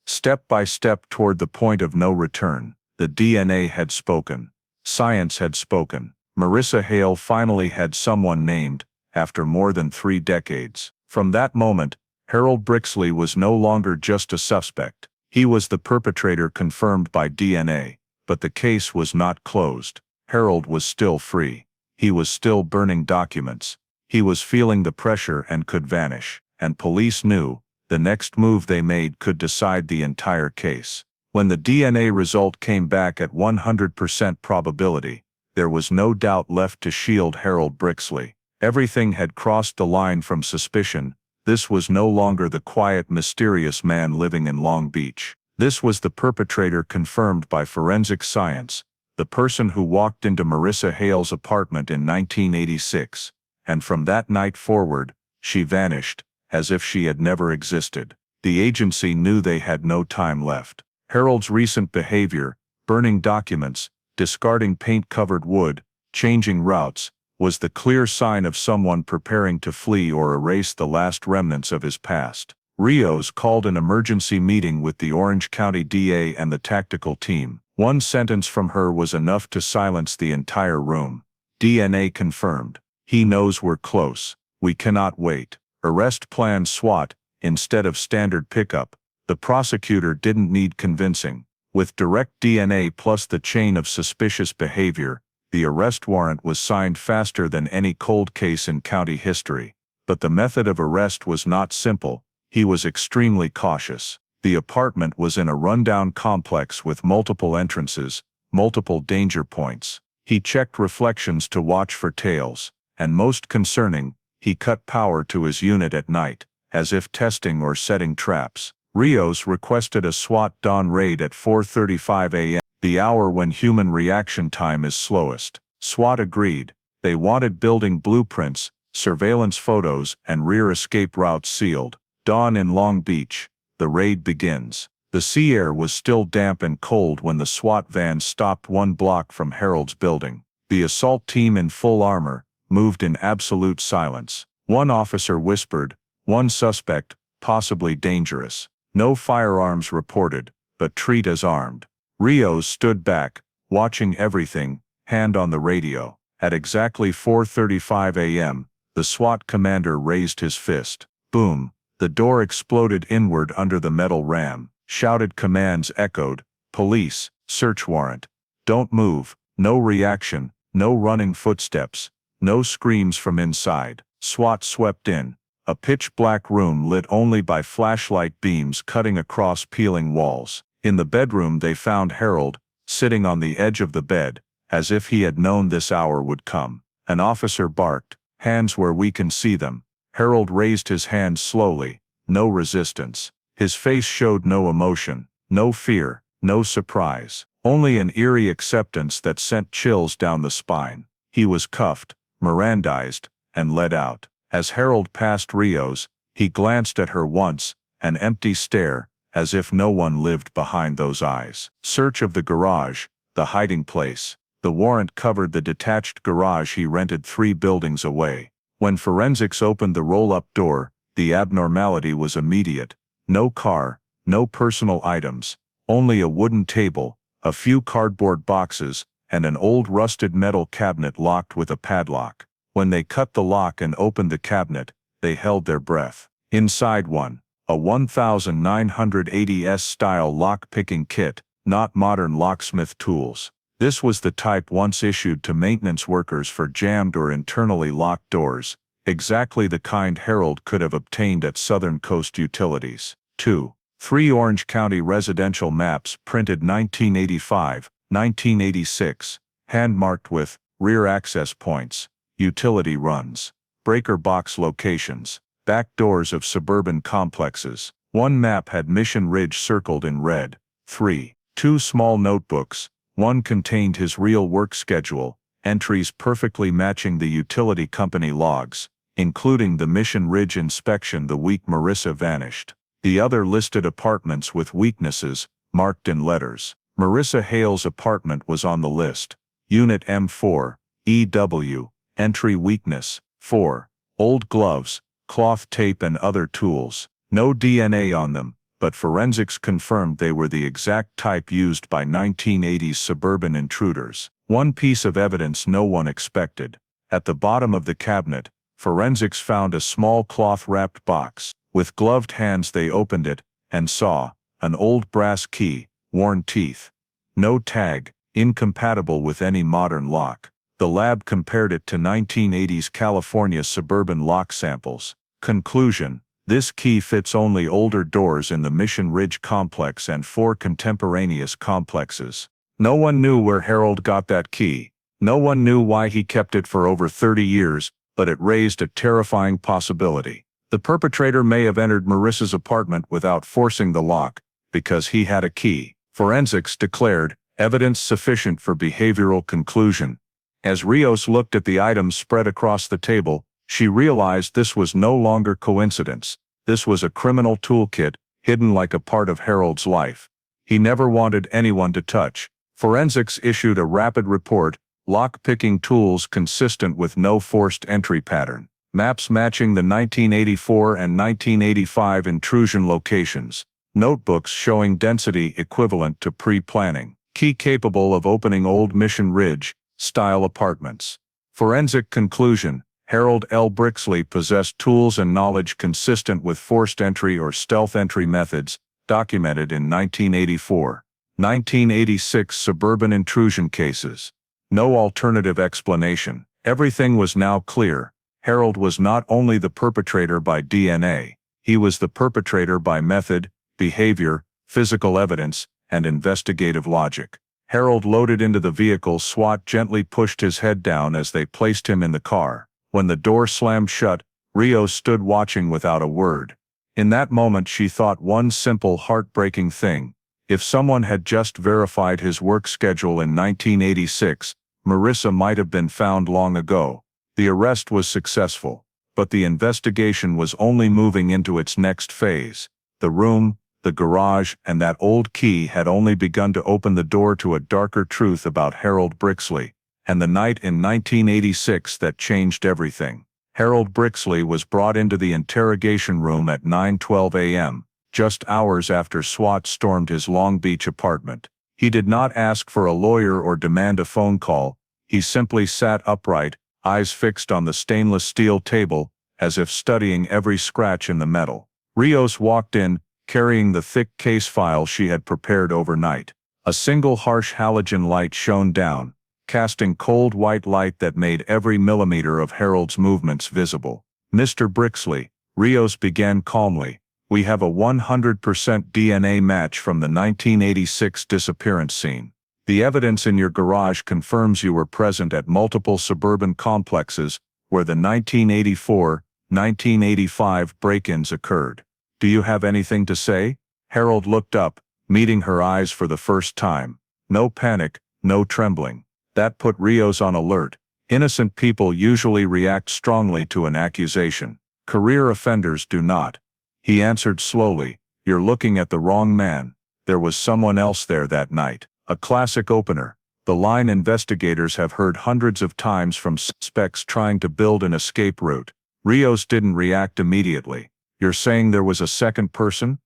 Step by step toward the point of no return, the DNA had spoken. Science had spoken. Marissa Hale finally had someone named, after more than 3 decades. From that moment, Harold Brixley was no longer just a suspect. He was the perpetrator confirmed by DNA. But the case was not closed. Harold was still free. He was still burning documents. He was feeling the pressure and could vanish. And police knew, the next move they made could decide the entire case. When the DNA result came back at 100% probability, there was no doubt left to shield Harold Brixley. Everything had crossed the line from suspicion. This was no longer the quiet, mysterious man living in Long Beach. This was the perpetrator confirmed by forensic science, the person who walked into Marissa Hale's apartment in 1986. And from that night forward, she vanished, as if she had never existed. The agency knew they had no time left. Harold's recent behavior, burning documents, discarding paint-covered wood, changing routes, was the clear sign of someone preparing to flee or erase the last remnants of his past. Rios called an emergency meeting with the Orange County DA and the tactical team. One sentence from her was enough to silence the entire room. DNA confirmed. He knows we're close. We cannot wait. Arrest plan SWAT, instead of standard pickup. The prosecutor didn't need convincing. With direct DNA plus the chain of suspicious behavior, the arrest warrant was signed faster than any cold case in county history. But the method of arrest was not simple. He was extremely cautious. The apartment was in a rundown complex with multiple entrances, multiple danger points. He checked reflections to watch for tails, and most concerning, he cut power to his unit at night, as if testing or setting traps. Rios requested a SWAT dawn raid at 4:35 a.m., the hour when human reaction time is slowest. SWAT agreed. They wanted building blueprints, surveillance photos, and rear escape routes sealed. Dawn in Long Beach. The raid begins. The sea air was still damp and cold when the SWAT van stopped 1 block from Harold's building. The assault team in full armor moved in absolute silence. One officer whispered, "One suspect, possibly dangerous. No firearms reported, but treat as armed." Rios stood back, watching everything, hand on the radio. At exactly 4:35 a.m., the SWAT commander raised his fist. Boom! The door exploded inward under the metal ram. Shouted commands echoed. Police, search warrant. Don't move. No reaction, no running footsteps, no screams from inside. SWAT swept in. A pitch-black room lit only by flashlight beams cutting across peeling walls. In the bedroom they found Harold, sitting on the edge of the bed, as if he had known this hour would come. An officer barked, "Hands where we can see them." Harold raised his hands slowly, no resistance. His face showed no emotion, no fear, no surprise, only an eerie acceptance that sent chills down the spine. He was cuffed, Mirandized, and led out. As Harold passed Rios, he glanced at her once, an empty stare, as if no one lived behind those eyes. Search of the garage, the hiding place. The warrant covered the detached garage he rented 3 buildings away. When forensics opened the roll-up door, the abnormality was immediate. No car, no personal items, only a wooden table, a few cardboard boxes, and an old rusted metal cabinet locked with a padlock. When they cut the lock and opened the cabinet, they held their breath. Inside one, a 1980s style lock-picking kit, not modern locksmith tools. This was the type once issued to maintenance workers for jammed or internally locked doors, exactly the kind Harold could have obtained at Southern Coast Utilities. 2. 3 Orange County residential maps printed 1985, 1986, hand-marked with rear access points, utility runs, breaker box locations, back doors of suburban complexes. One map had Mission Ridge circled in red. 3. 2 small notebooks. One contained his real work schedule, entries perfectly matching the utility company logs, including the Mission Ridge inspection the week Marissa vanished. The other listed apartments with weaknesses, marked in letters. Marissa Hale's apartment was on the list. Unit M4, EW, entry weakness, 4. Old gloves, cloth tape and other tools. No DNA on them, but forensics confirmed they were the exact type used by 1980s suburban intruders. One piece of evidence no one expected. At the bottom of the cabinet, forensics found a small cloth-wrapped box. With gloved hands they opened it, and saw an old brass key, worn teeth. No tag, incompatible with any modern lock. The lab compared it to 1980s California suburban lock samples. Conclusion: this key fits only older doors in the Mission Ridge complex and 4 contemporaneous complexes. No one knew where Harold got that key. No one knew why he kept it for over 30 years, but it raised a terrifying possibility. The perpetrator may have entered Marissa's apartment without forcing the lock, because he had a key. Forensics declared, evidence sufficient for behavioral conclusion. As Rios looked at the items spread across the table, she realized this was no longer coincidence. This was a criminal toolkit, hidden like a part of Harold's life. He never wanted anyone to touch. Forensics issued a rapid report, lock-picking tools consistent with no forced entry pattern. Maps matching the 1984 and 1985 intrusion locations. Notebooks showing density equivalent to pre-planning. Key capable of opening old Mission Ridge-style apartments. Forensic conclusion: Harold L. Brixley possessed tools and knowledge consistent with forced entry or stealth entry methods, documented in 1984. 1986 suburban intrusion cases. No alternative explanation. Everything was now clear. Harold was not only the perpetrator by DNA, he was the perpetrator by method, behavior, physical evidence, and investigative logic. Harold loaded into the vehicle. SWAT gently pushed his head down as they placed him in the car. When the door slammed shut, Rios stood watching without a word. In that moment she thought one simple heartbreaking thing. If someone had just verified his work schedule in 1986, Marissa might have been found long ago. The arrest was successful, but the investigation was only moving into its next phase. The room, the garage, and that old key had only begun to open the door to a darker truth about Harold Brixley, and the night in 1986 that changed everything. Harold Brixley was brought into the interrogation room at 9:12 a.m., just hours after SWAT stormed his Long Beach apartment. He did not ask for a lawyer or demand a phone call. He simply sat upright, eyes fixed on the stainless steel table, as if studying every scratch in the metal. Rios walked in, carrying the thick case file she had prepared overnight. A single harsh halogen light shone down, casting cold white light that made every millimeter of Harold's movements visible. "Mr. Brixley," Rios began calmly, "we have a 100% DNA match from the 1986 disappearance scene. The evidence in your garage confirms you were present at multiple suburban complexes where the 1984-1985 break-ins occurred. Do you have anything to say?" Harold looked up, meeting her eyes for the first time. No panic, no trembling. That put Rios on alert. Innocent people usually react strongly to an accusation. Career offenders do not. He answered slowly, "You're looking at the wrong man. There was someone else there that night." A classic opener. The line investigators have heard hundreds of times from suspects trying to build an escape route. Rios didn't react immediately. "You're saying there was a second person?"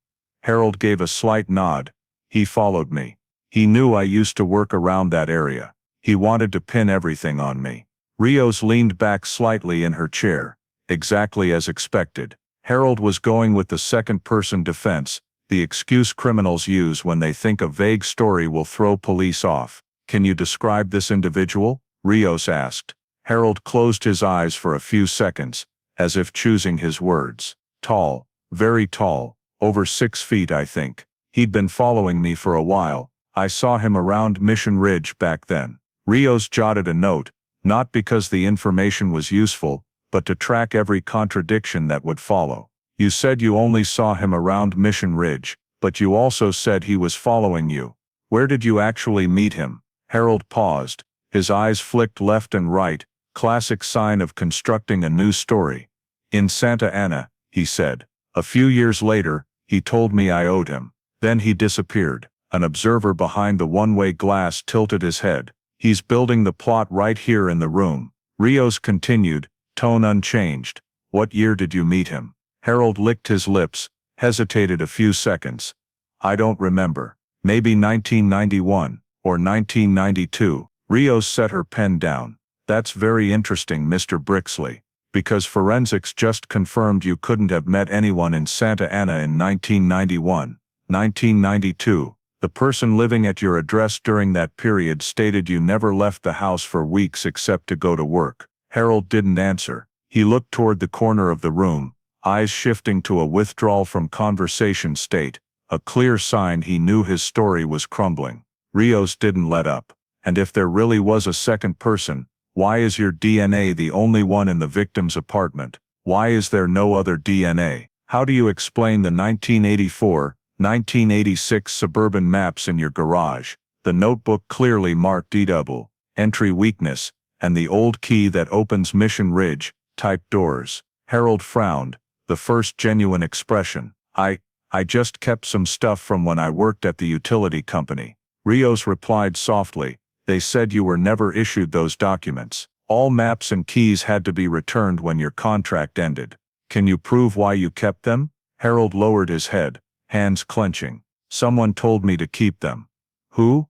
Harold gave a slight nod. "He followed me. He knew I used to work around that area. He wanted to pin everything on me." Rios leaned back slightly in her chair. Exactly as expected. Harold was going with the second-person defense, the excuse criminals use when they think a vague story will throw police off. "Can you describe this individual?" Rios asked. Harold closed his eyes for a few seconds, as if choosing his words. "Tall, very tall, over 6 feet I think. He'd been following me for a while. I saw him around Mission Ridge back then." Rios jotted a note, not because the information was useful, but to track every contradiction that would follow. "You said you only saw him around Mission Ridge, but you also said he was following you. Where did you actually meet him?" Harold paused. His eyes flicked left and right, classic sign of constructing a new story. "In Santa Ana," he said. "A few years later, he told me I owed him. Then he disappeared." An observer behind the one-way glass tilted his head. "He's building the plot right here in the room." Rios continued, tone unchanged. "What year did you meet him?" Harold licked his lips, hesitated a few seconds. "I don't remember. Maybe 1991, or 1992. Rios set her pen down. "That's very interesting, Mr. Brixley, because forensics just confirmed you couldn't have met anyone in Santa Ana in 1991, 1992. The person living at your address during that period stated you never left the house for weeks except to go to work." Harold didn't answer. He looked toward the corner of the room, eyes shifting to a withdrawal from conversation state, a clear sign he knew his story was crumbling. Rios didn't let up. "And if there really was a second person, why is your DNA the only one in the victim's apartment? Why is there no other DNA? How do you explain the 1984-1986 suburban maps in your garage, the notebook clearly marked DW, entry weakness, and the old key that opens Mission Ridge, type doors?" Harold frowned, the first genuine expression. I just kept some stuff from when I worked at the utility company." Rios replied softly, "They said you were never issued those documents. All maps and keys had to be returned when your contract ended. Can you prove why you kept them?" Harold lowered his head, hands clenching. "Someone told me to keep them." "Who?"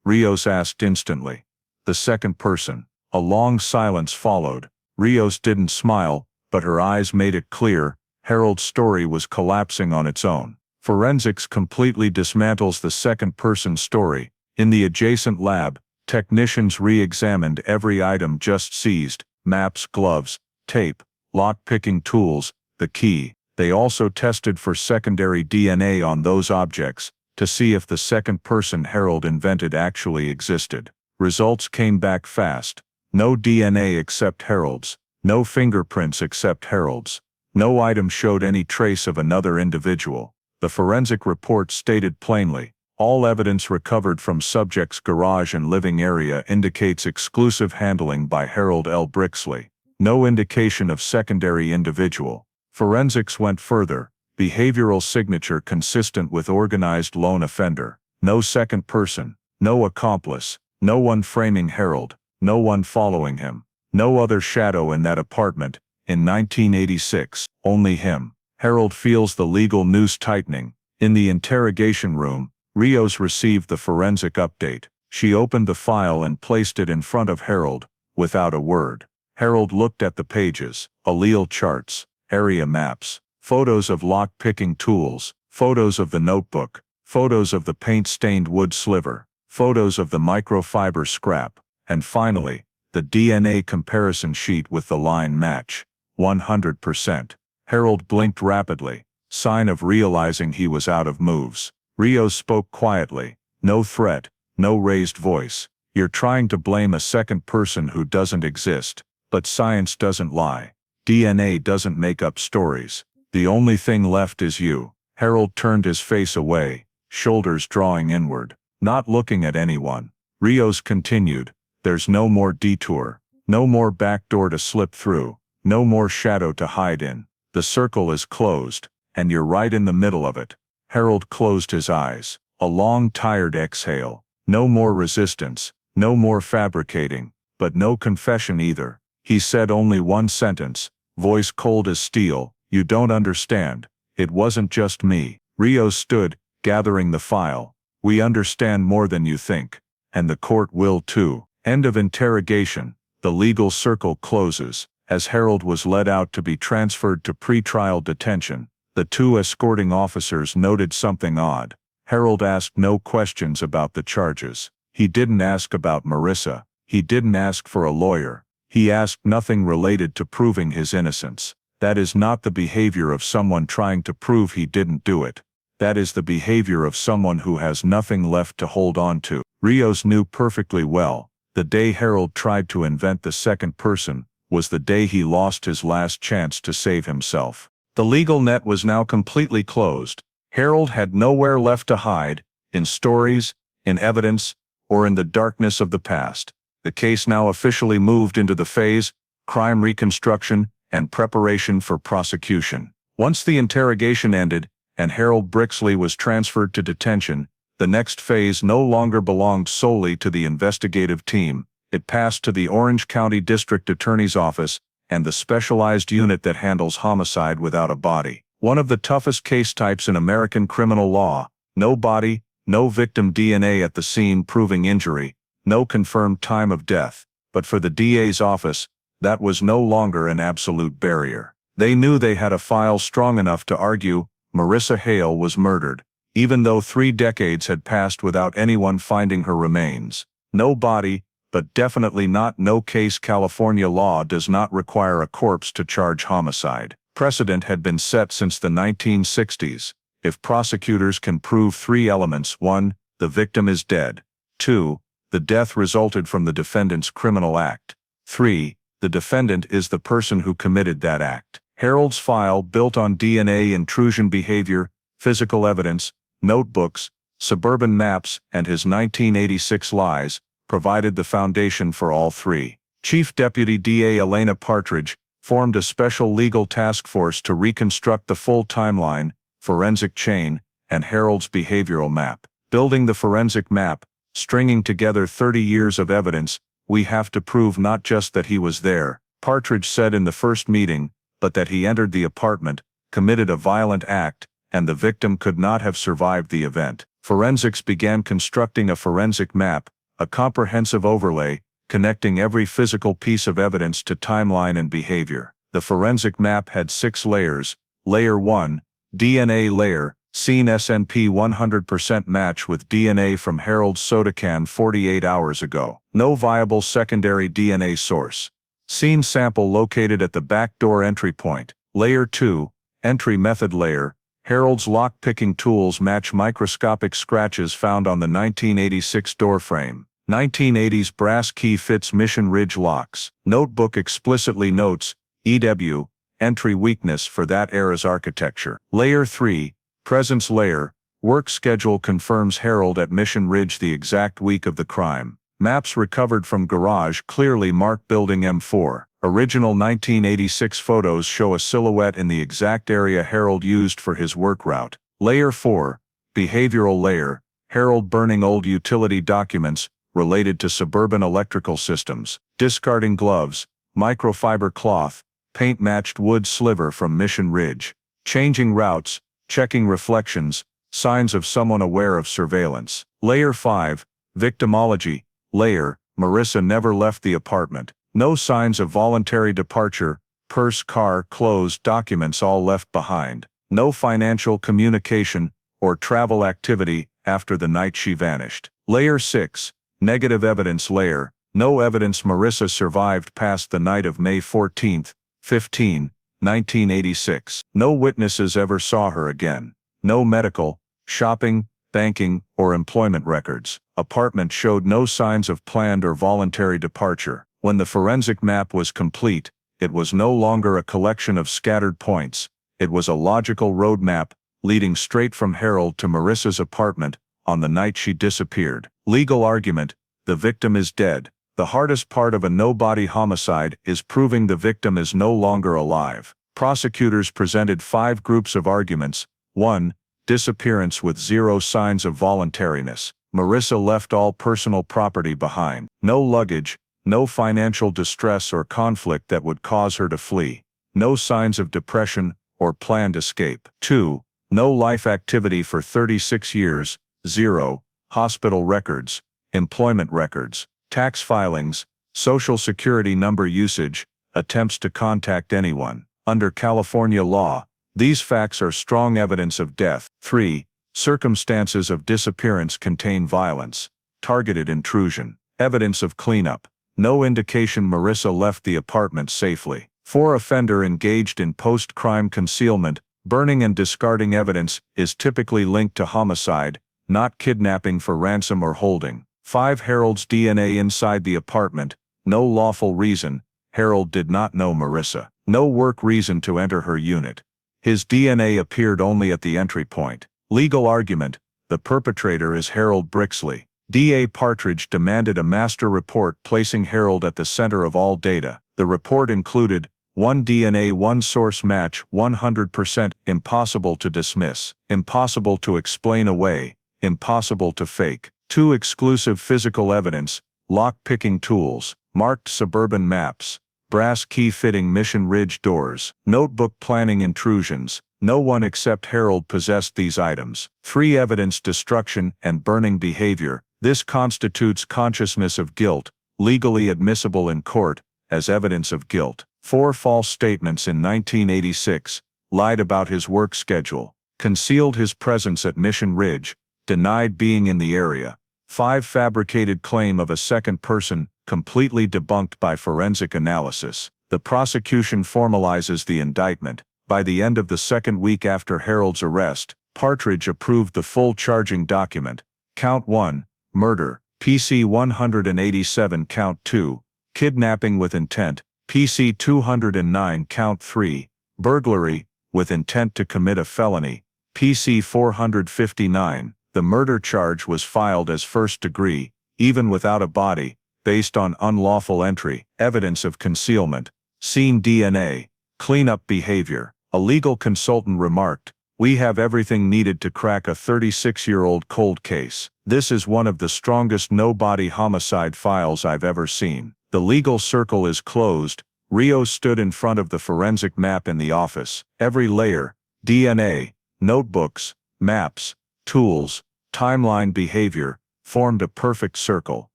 Rios asked instantly. "The second person." A long silence followed. Rios didn't smile, but her eyes made it clear, Harold's story was collapsing on its own. Forensics completely dismantles the second-person story. In the adjacent lab, technicians re-examined every item just seized: maps, gloves, tape, lock-picking tools, the key. They also tested for secondary DNA on those objects, to see if the second person Harold invented actually existed. Results came back fast. No DNA except Harold's. No fingerprints except Harold's. No item showed any trace of another individual. The forensic report stated plainly, all evidence recovered from subject's garage and living area indicates exclusive handling by Harold L. Brixley. No indication of secondary individual. Forensics went further. Behavioral signature consistent with organized lone offender. No second person. No accomplice. No one framing Harold. No one following him. No other shadow in that apartment. In 1986, only him. Harold feels the legal noose tightening. In the interrogation room, Rios received the forensic update. She opened the file and placed it in front of Harold, without a word. Harold looked at the pages: allele charts, area maps, photos of lock-picking tools, photos of the notebook, photos of the paint-stained wood sliver, photos of the microfiber scrap, and finally, the DNA comparison sheet with the line match. 100%. Harold blinked rapidly, sign of realizing he was out of moves. Rios spoke quietly, no threat, no raised voice. You're trying to blame a second person who doesn't exist, but science doesn't lie. DNA doesn't make up stories. The only thing left is you. Harold turned his face away, shoulders drawing inward, not looking at anyone. Rios continued, there's no more detour, no more back door to slip through, no more shadow to hide in. The circle is closed, and you're right in the middle of it. Harold closed his eyes, a long tired exhale. No more resistance, no more fabricating, but no confession either. He said only one sentence, voice cold as steel, you don't understand. It wasn't just me. Rios stood, gathering the file. We understand more than you think. And the court will too. End of interrogation. The legal circle closes. As Harold was led out to be transferred to pretrial detention, the two escorting officers noted something odd. Harold asked no questions about the charges. He didn't ask about Marissa. He didn't ask for a lawyer. He asked nothing related to proving his innocence. That is not the behavior of someone trying to prove he didn't do it. That is the behavior of someone who has nothing left to hold on to. Rios knew perfectly well, the day Harold tried to invent the second person was the day he lost his last chance to save himself. The legal net was now completely closed. Harold had nowhere left to hide, in stories, in evidence, or in the darkness of the past. The case now officially moved into the phase, crime reconstruction, and preparation for prosecution. Once the interrogation ended, and Harold Brixley was transferred to detention, the next phase no longer belonged solely to the investigative team. It passed to the Orange County District Attorney's Office and the specialized unit that handles homicide without a body. One of the toughest case types in American criminal law. No body, no victim DNA at the scene proving injury, no confirmed time of death. But for the DA's office, that was no longer an absolute barrier. They knew they had a file strong enough to argue Marissa Hale was murdered, even though 3 decades had passed without anyone finding her remains. No body, but definitely not no case. California law does not require a corpse to charge homicide. Precedent had been set since the 1960s. If prosecutors can prove 3 elements: 1, the victim is dead; 2, the death resulted from the defendant's criminal act; 3, the defendant is the person who committed that act. Harold's file, built on DNA intrusion behavior, physical evidence, notebooks, suburban maps, and his 1986 lies, provided the foundation for all 3. Chief Deputy DA Elena Partridge formed a special legal task force to reconstruct the full timeline, forensic chain, and Harold's behavioral map. Building the forensic map, stringing together 30 years of evidence, we have to prove not just that he was there, Partridge said in the first meeting, but that he entered the apartment, committed a violent act, and the victim could not have survived the event. Forensics began constructing a forensic map, a comprehensive overlay, connecting every physical piece of evidence to timeline and behavior. The forensic map had 6 layers. Layer 1, DNA layer, scene SNP 100% match with DNA from Harold's soda can 48 hours ago. No viable secondary DNA source. Scene sample located at the back door entry point. Layer 2, entry method layer, Harold's lock-picking tools match microscopic scratches found on the 1986 door frame. 1980s brass key fits Mission Ridge locks. Notebook explicitly notes, EW, entry weakness for that era's architecture. Layer 3, presence layer, work schedule confirms Harold at Mission Ridge the exact week of the crime. Maps recovered from garage clearly mark building M4. Original 1986 photos show a silhouette in the exact area Harold used for his work route. Layer 4, behavioral layer, Harold burning old utility documents related to suburban electrical systems, discarding gloves, microfiber cloth, paint-matched wood sliver from Mission Ridge, changing routes, checking reflections, signs of someone aware of surveillance. Layer 5, victimology. Layer, Marissa never left the apartment. No signs of voluntary departure, purse, car, clothes, documents all left behind. No financial communication or travel activity after the night she vanished. Layer 6, negative evidence. Layer, no evidence Marissa survived past the night of May 14, 15, 1986. No witnesses ever saw her again. No medical, shopping, banking, or employment records. Apartment showed no signs of planned or voluntary departure. When the forensic map was complete, it was no longer a collection of scattered points. It was a logical roadmap leading straight from Harold to Marissa's apartment on the night she disappeared. Legal argument: the victim is dead. The hardest part of a no-body homicide is proving the victim is no longer alive. Prosecutors presented 5 groups of arguments. 1. Disappearance with zero signs of voluntariness. Marissa left all personal property behind. No luggage, no financial distress or conflict that would cause her to flee. No signs of depression or planned escape. 2. No life activity for 36 years. 0. Hospital records, employment records, tax filings, social security number usage, attempts to contact anyone. Under California law, these facts are strong evidence of death. 3. Circumstances of disappearance contain violence, targeted intrusion, evidence of cleanup. No indication Marissa left the apartment safely. 4. Offender engaged in post-crime concealment. Burning and discarding evidence is typically linked to homicide, not kidnapping for ransom or holding. 5. Harold's DNA inside the apartment. No lawful reason. Harold did not know Marissa. No work reason to enter her unit. His DNA appeared only at the entry point. Legal argument: the perpetrator is Harold Brixley. D.A. Partridge demanded a master report placing Harold at the center of all data. The report included: 1 DNA 1 source match 100% impossible to dismiss, impossible to explain away, impossible to fake. 2 exclusive physical evidence, lock-picking tools, marked suburban maps, brass key-fitting Mission Ridge doors, notebook planning intrusions. No one except Harold possessed these items. 3 evidence destruction and burning behavior. This constitutes consciousness of guilt, legally admissible in court as evidence of guilt. 4 false statements in 1986, lied about his work schedule, concealed his presence at Mission Ridge, denied being in the area. 5 fabricated claim of a second person, completely debunked by forensic analysis. The prosecution formalizes the indictment. By the end of the second week after Harold's arrest, Partridge approved the full charging document. Count 1, murder, PC 187. Count 2, kidnapping with intent, PC 209. Count 3, burglary, with intent to commit a felony, PC 459. The murder charge was filed as first degree, even without a body, based on unlawful entry, evidence of concealment, scene DNA, cleanup behavior. A legal consultant remarked, "We have everything needed to crack a 36-year-old cold case. This is one of the strongest no-body homicide files I've ever seen." The legal circle is closed. Rio stood in front of the forensic map in the office. Every layer, DNA, notebooks, maps, tools, timeline behavior, formed a perfect circle.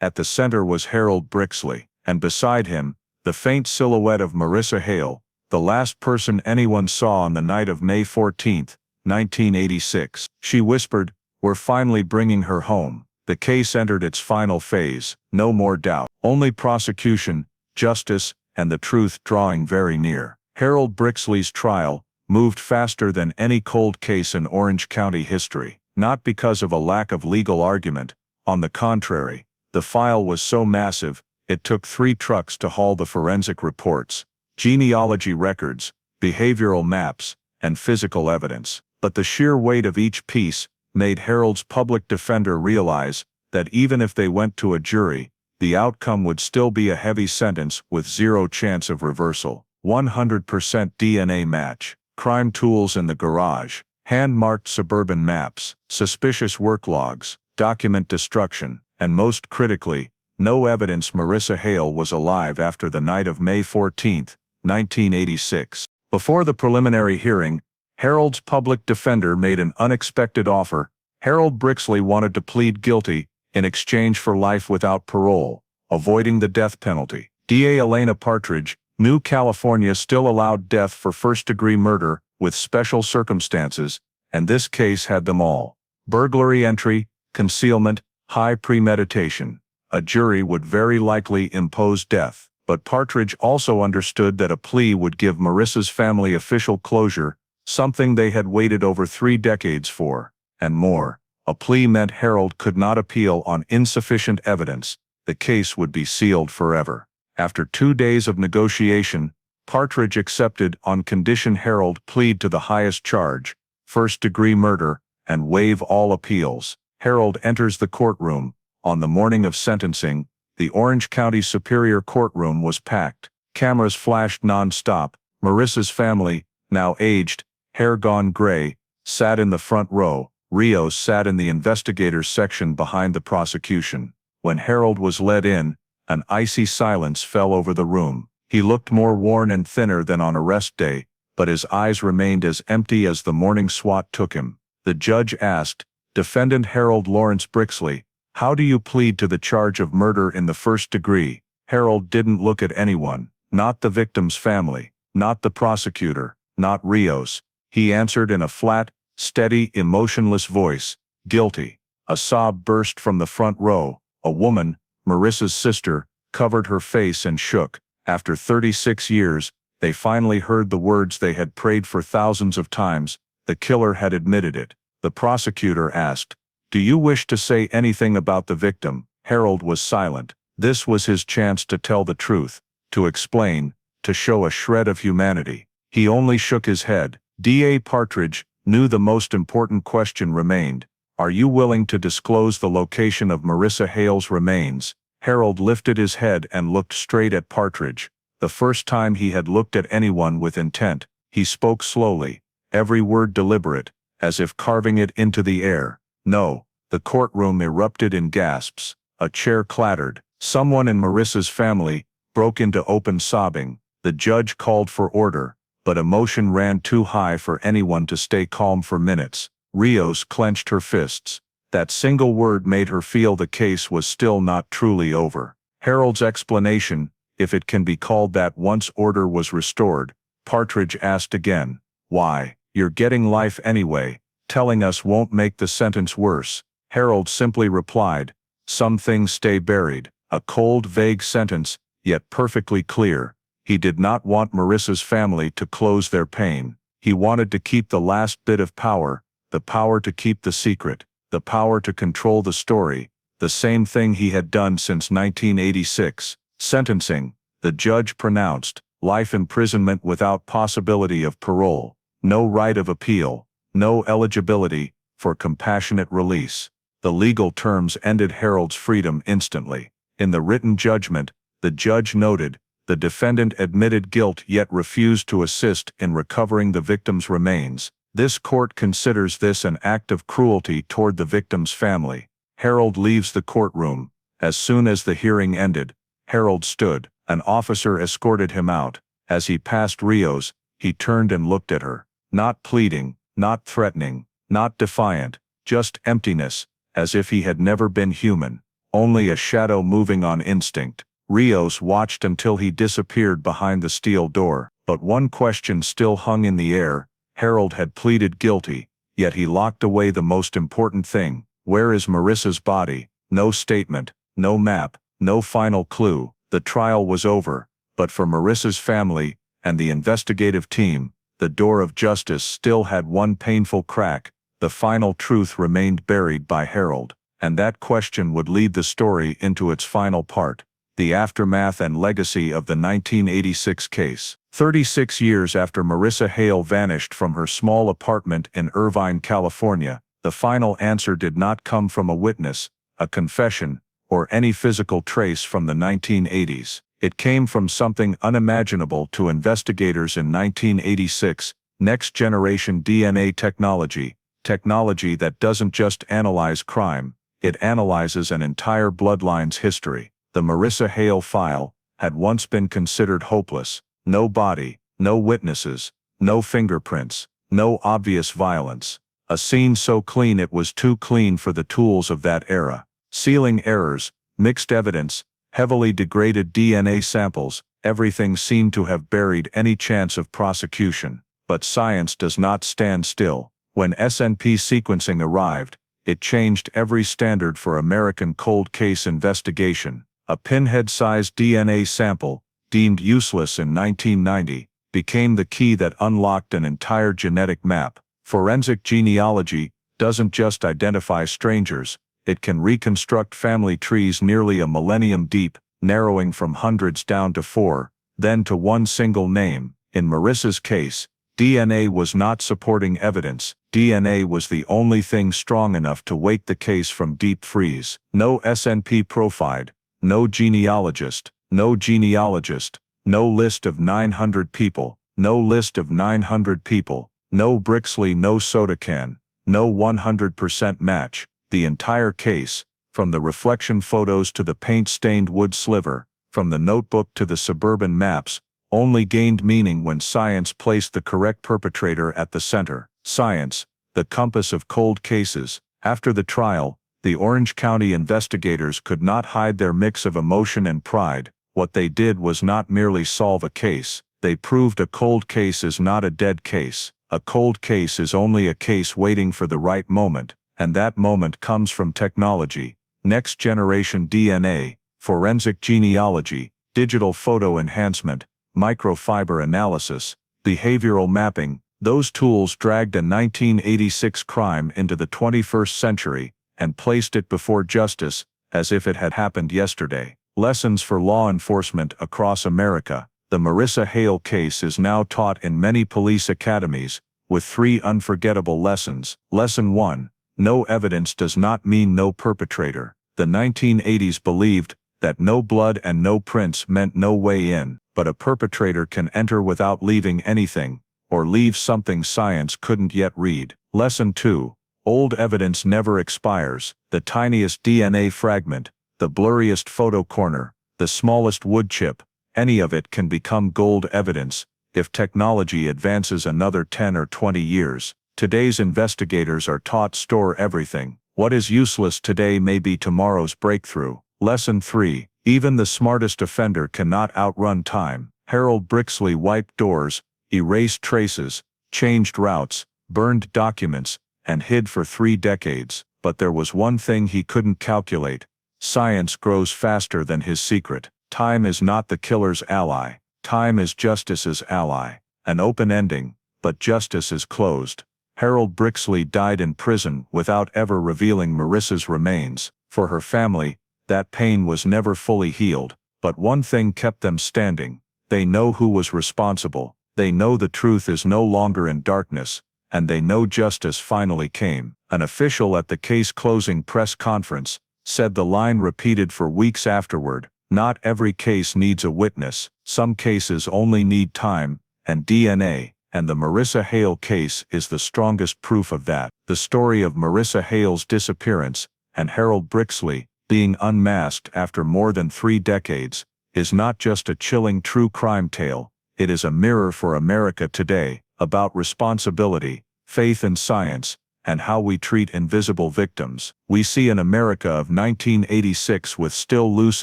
At the center was Harold Brixley, and beside him, the faint silhouette of Marissa Hale, the last person anyone saw on the night of May 14, 1986. She whispered, "We're finally bringing her home." The case entered its final phase. No more doubt. Only prosecution, justice, and the truth drawing very near. Harold Brixley's trial moved faster than any cold case in Orange County history. Not because of a lack of legal argument. On the contrary, the file was so massive, it took 3 trucks to haul the forensic reports, genealogy records, behavioral maps, and physical evidence. But the sheer weight of each piece made Harold's public defender realize that even if they went to a jury, the outcome would still be a heavy sentence with 0 chance of reversal. 100% DNA match, crime tools in the garage, hand-marked suburban maps, suspicious work logs, document destruction, and most critically, no evidence Marissa Hale was alive after the night of May 14, 1986. Before the preliminary hearing, Harold's public defender made an unexpected offer. Harold Brixley wanted to plead guilty in exchange for life without parole, avoiding the death penalty. DA Elena Partridge, New California still allowed death for first-degree murder with special circumstances, and this case had them all. Burglary entry, concealment, high premeditation. A jury would very likely impose death, but Partridge also understood that a plea would give Marissa's family official closure, something they had waited over 3 decades for, and more. A plea meant Harold could not appeal on insufficient evidence. The case would be sealed forever. After 2 days of negotiation, Partridge accepted on condition Harold plead to the highest charge, first-degree murder, and waive all appeals. Harold enters the courtroom. On the morning of sentencing, the Orange County Superior Courtroom was packed. Cameras flashed non-stop. Marissa's family, now aged, hair gone gray, sat in the front row. Rios sat in the investigators section behind the prosecution. When Harold was led in, an icy silence fell over the room. He looked more worn and thinner than on arrest day, but his eyes remained as empty as the morning SWAT took him. The judge asked, "Defendant Harold Lawrence Brixley, how do you plead to the charge of murder in the first degree?" Harold didn't look at anyone, not the victim's family, not the prosecutor, not Rios. He answered in a flat, steady, emotionless voice, "Guilty." A sob burst from the front row. A woman, Marissa's sister, covered her face and shook. After 36 years, they finally heard the words they had prayed for thousands of times. The killer had admitted it. The prosecutor asked, "Do you wish to say anything about the victim?" Harold was silent. This was his chance to tell the truth, to explain, to show a shred of humanity. He only shook his head. DA Partridge knew the most important question remained. "Are you willing to disclose the location of Marissa Hale's remains?" Harold lifted his head and looked straight at Partridge. The first time he had looked at anyone with intent. He spoke slowly, every word deliberate, as if carving it into the air. "No." The courtroom erupted in gasps. A chair clattered. Someone in Marissa's family broke into open sobbing. The judge called for order, but emotion ran too high for anyone to stay calm for minutes. Rios clenched her fists. That single word made her feel the case was still not truly over. Harold's explanation, if it can be called that once order was restored, Partridge asked again. "Why? You're getting life anyway. Telling us won't make the sentence worse." Harold simply replied, "Some things stay buried." A cold, vague sentence, yet perfectly clear. He did not want Marissa's family to close their pain. He wanted to keep the last bit of power, the power to keep the secret, the power to control the story, the same thing he had done since 1986. Sentencing. The judge pronounced, life imprisonment without possibility of parole, no right of appeal, no eligibility for compassionate release. The legal terms ended Harold's freedom instantly. In the written judgment, the judge noted, the defendant admitted guilt yet refused to assist in recovering the victim's remains. This court considers this an act of cruelty toward the victim's family. Harold leaves the courtroom. As soon as the hearing ended, Harold stood. An officer escorted him out. As he passed Rios, he turned and looked at her. Not pleading, not threatening, not defiant, just emptiness, as if he had never been human. Only a shadow moving on instinct. Rios watched until he disappeared behind the steel door. But one question still hung in the air. Harold had pleaded guilty, yet he locked away the most important thing. Where is Marissa's body? No statement, no map, no final clue. The trial was over, but for Marissa's family and the investigative team, the door of justice still had one painful crack. The final truth remained buried by Harold, and that question would lead the story into its final part. The aftermath and legacy of the 1986 case. 36 years after Marissa Hale vanished from her small apartment in Irvine, California, the final answer did not come from a witness, a confession, or any physical trace from the 1980s. It came from something unimaginable to investigators in 1986, next-generation DNA technology, technology that doesn't just analyze crime, it analyzes an entire bloodline's history. The Marissa Hale file had once been considered hopeless. No body, no witnesses, no fingerprints, No obvious violence. A scene so clean it was too clean for the tools of that era. Sealing errors, mixed evidence, heavily degraded DNA samples, everything seemed to have buried any chance of prosecution. But science does not stand still. When SNP sequencing arrived, it changed every standard for American cold case investigation. A pinhead-sized DNA sample, deemed useless in 1990, became the key that unlocked an entire genetic map. Forensic genealogy doesn't just identify strangers, it can reconstruct family trees nearly a millennium deep, narrowing from hundreds down to 4, then to one single name. In Marissa's case, DNA was not supporting evidence. DNA was the only thing strong enough to wake the case from deep freeze. No SNP profiled, no genealogist, no list of 900 people, no list of 900 people, no Brixley, no soda can, no 100% match. The entire case, from the reflection photos to the paint-stained wood sliver, from the notebook to the suburban maps, only gained meaning when science placed the correct perpetrator at the center. Science, the compass of cold cases. After the trial, the Orange County investigators could not hide their mix of emotion and pride. What they did was not merely solve a case, they proved a cold case is not a dead case. A cold case is only a case waiting for the right moment, and that moment comes from technology, next-generation DNA, forensic genealogy, digital photo enhancement, microfiber analysis, behavioral mapping. Those tools dragged a 1986 crime into the 21st century and placed it before justice as if it had happened yesterday. Lessons for law enforcement across America. The Marissa Hale case is now taught in many police academies, with 3 unforgettable lessons. Lesson 1. No evidence does not mean no perpetrator. The 1980s believed that no blood and no prints meant no way in, but a perpetrator can enter without leaving anything, or leave something science couldn't yet read. Lesson 2. Old evidence never expires. The tiniest DNA fragment, the blurriest photo corner, the smallest wood chip, any of it can become gold evidence if technology advances another 10 or 20 years. Today's investigators are taught store everything. What is useless today may be tomorrow's breakthrough. Lesson 3. Even the smartest offender cannot outrun time. Harold Brixley wiped doors, erased traces, changed routes, burned documents, and hid for 3 decades. But there was one thing he couldn't calculate. Science grows faster than his secret. Time is not the killer's ally. Time is justice's ally. An open ending, but justice is closed. Harold Brixley died in prison without ever revealing Marissa's remains. For her family, that pain was never fully healed. But one thing kept them standing. They know who was responsible. They know the truth is no longer in darkness, and they know justice finally came. An official at the case closing press conference said the line repeated for weeks afterward. Not every case needs a witness. Some cases only need time and DNA, and the Marissa Hale case is the strongest proof of that. The story of Marissa Hale's disappearance and Harold Brixley being unmasked after more than 3 decades is not just a chilling true crime tale, it is a mirror for America today, about responsibility, faith in science, and how we treat invisible victims. We see an America of 1986 with still loose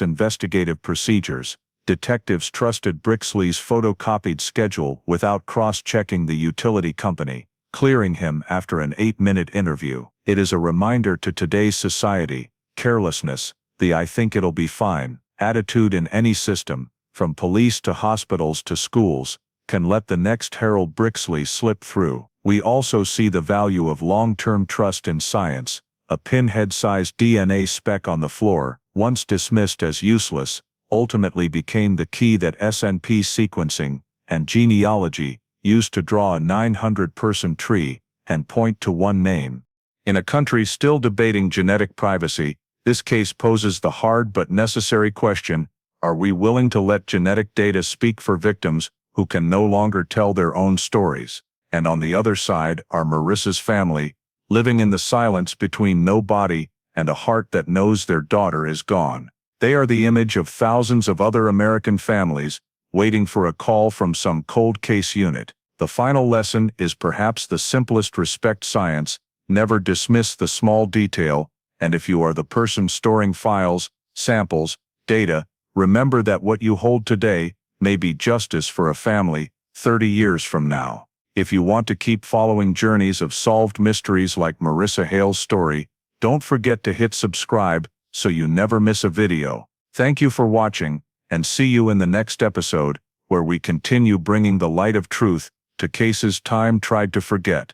investigative procedures. Detectives trusted Brixley's photocopied schedule without cross-checking the utility company, clearing him after an 8-minute interview. It is a reminder to today's society, carelessness, the "I think it'll be fine" attitude in any system, from police to hospitals to schools, can let the next Harold Brixley slip through. We also see the value of long-term trust in science. A pinhead-sized DNA speck on the floor, once dismissed as useless, ultimately became the key that SNP sequencing and genealogy used to draw a 900-person tree and point to one name. In a country still debating genetic privacy, this case poses the hard but necessary question: are we willing to let genetic data speak for victims who can no longer tell their own stories? And on the other side are Marissa's family, living in the silence between no body and a heart that knows their daughter is gone. They are the image of thousands of other American families waiting for a call from some cold case unit. The The final lesson is perhaps the simplest: respect science, never dismiss the small detail, and if you are the person storing files, samples, data, remember that what you hold today may be justice for a family 30 years from now. If you want to keep following journeys of solved mysteries like Marissa Hale's story, don't forget to hit subscribe so you never miss a video. Thank you for watching, and see you in the next episode, where we continue bringing the light of truth to cases time tried to forget.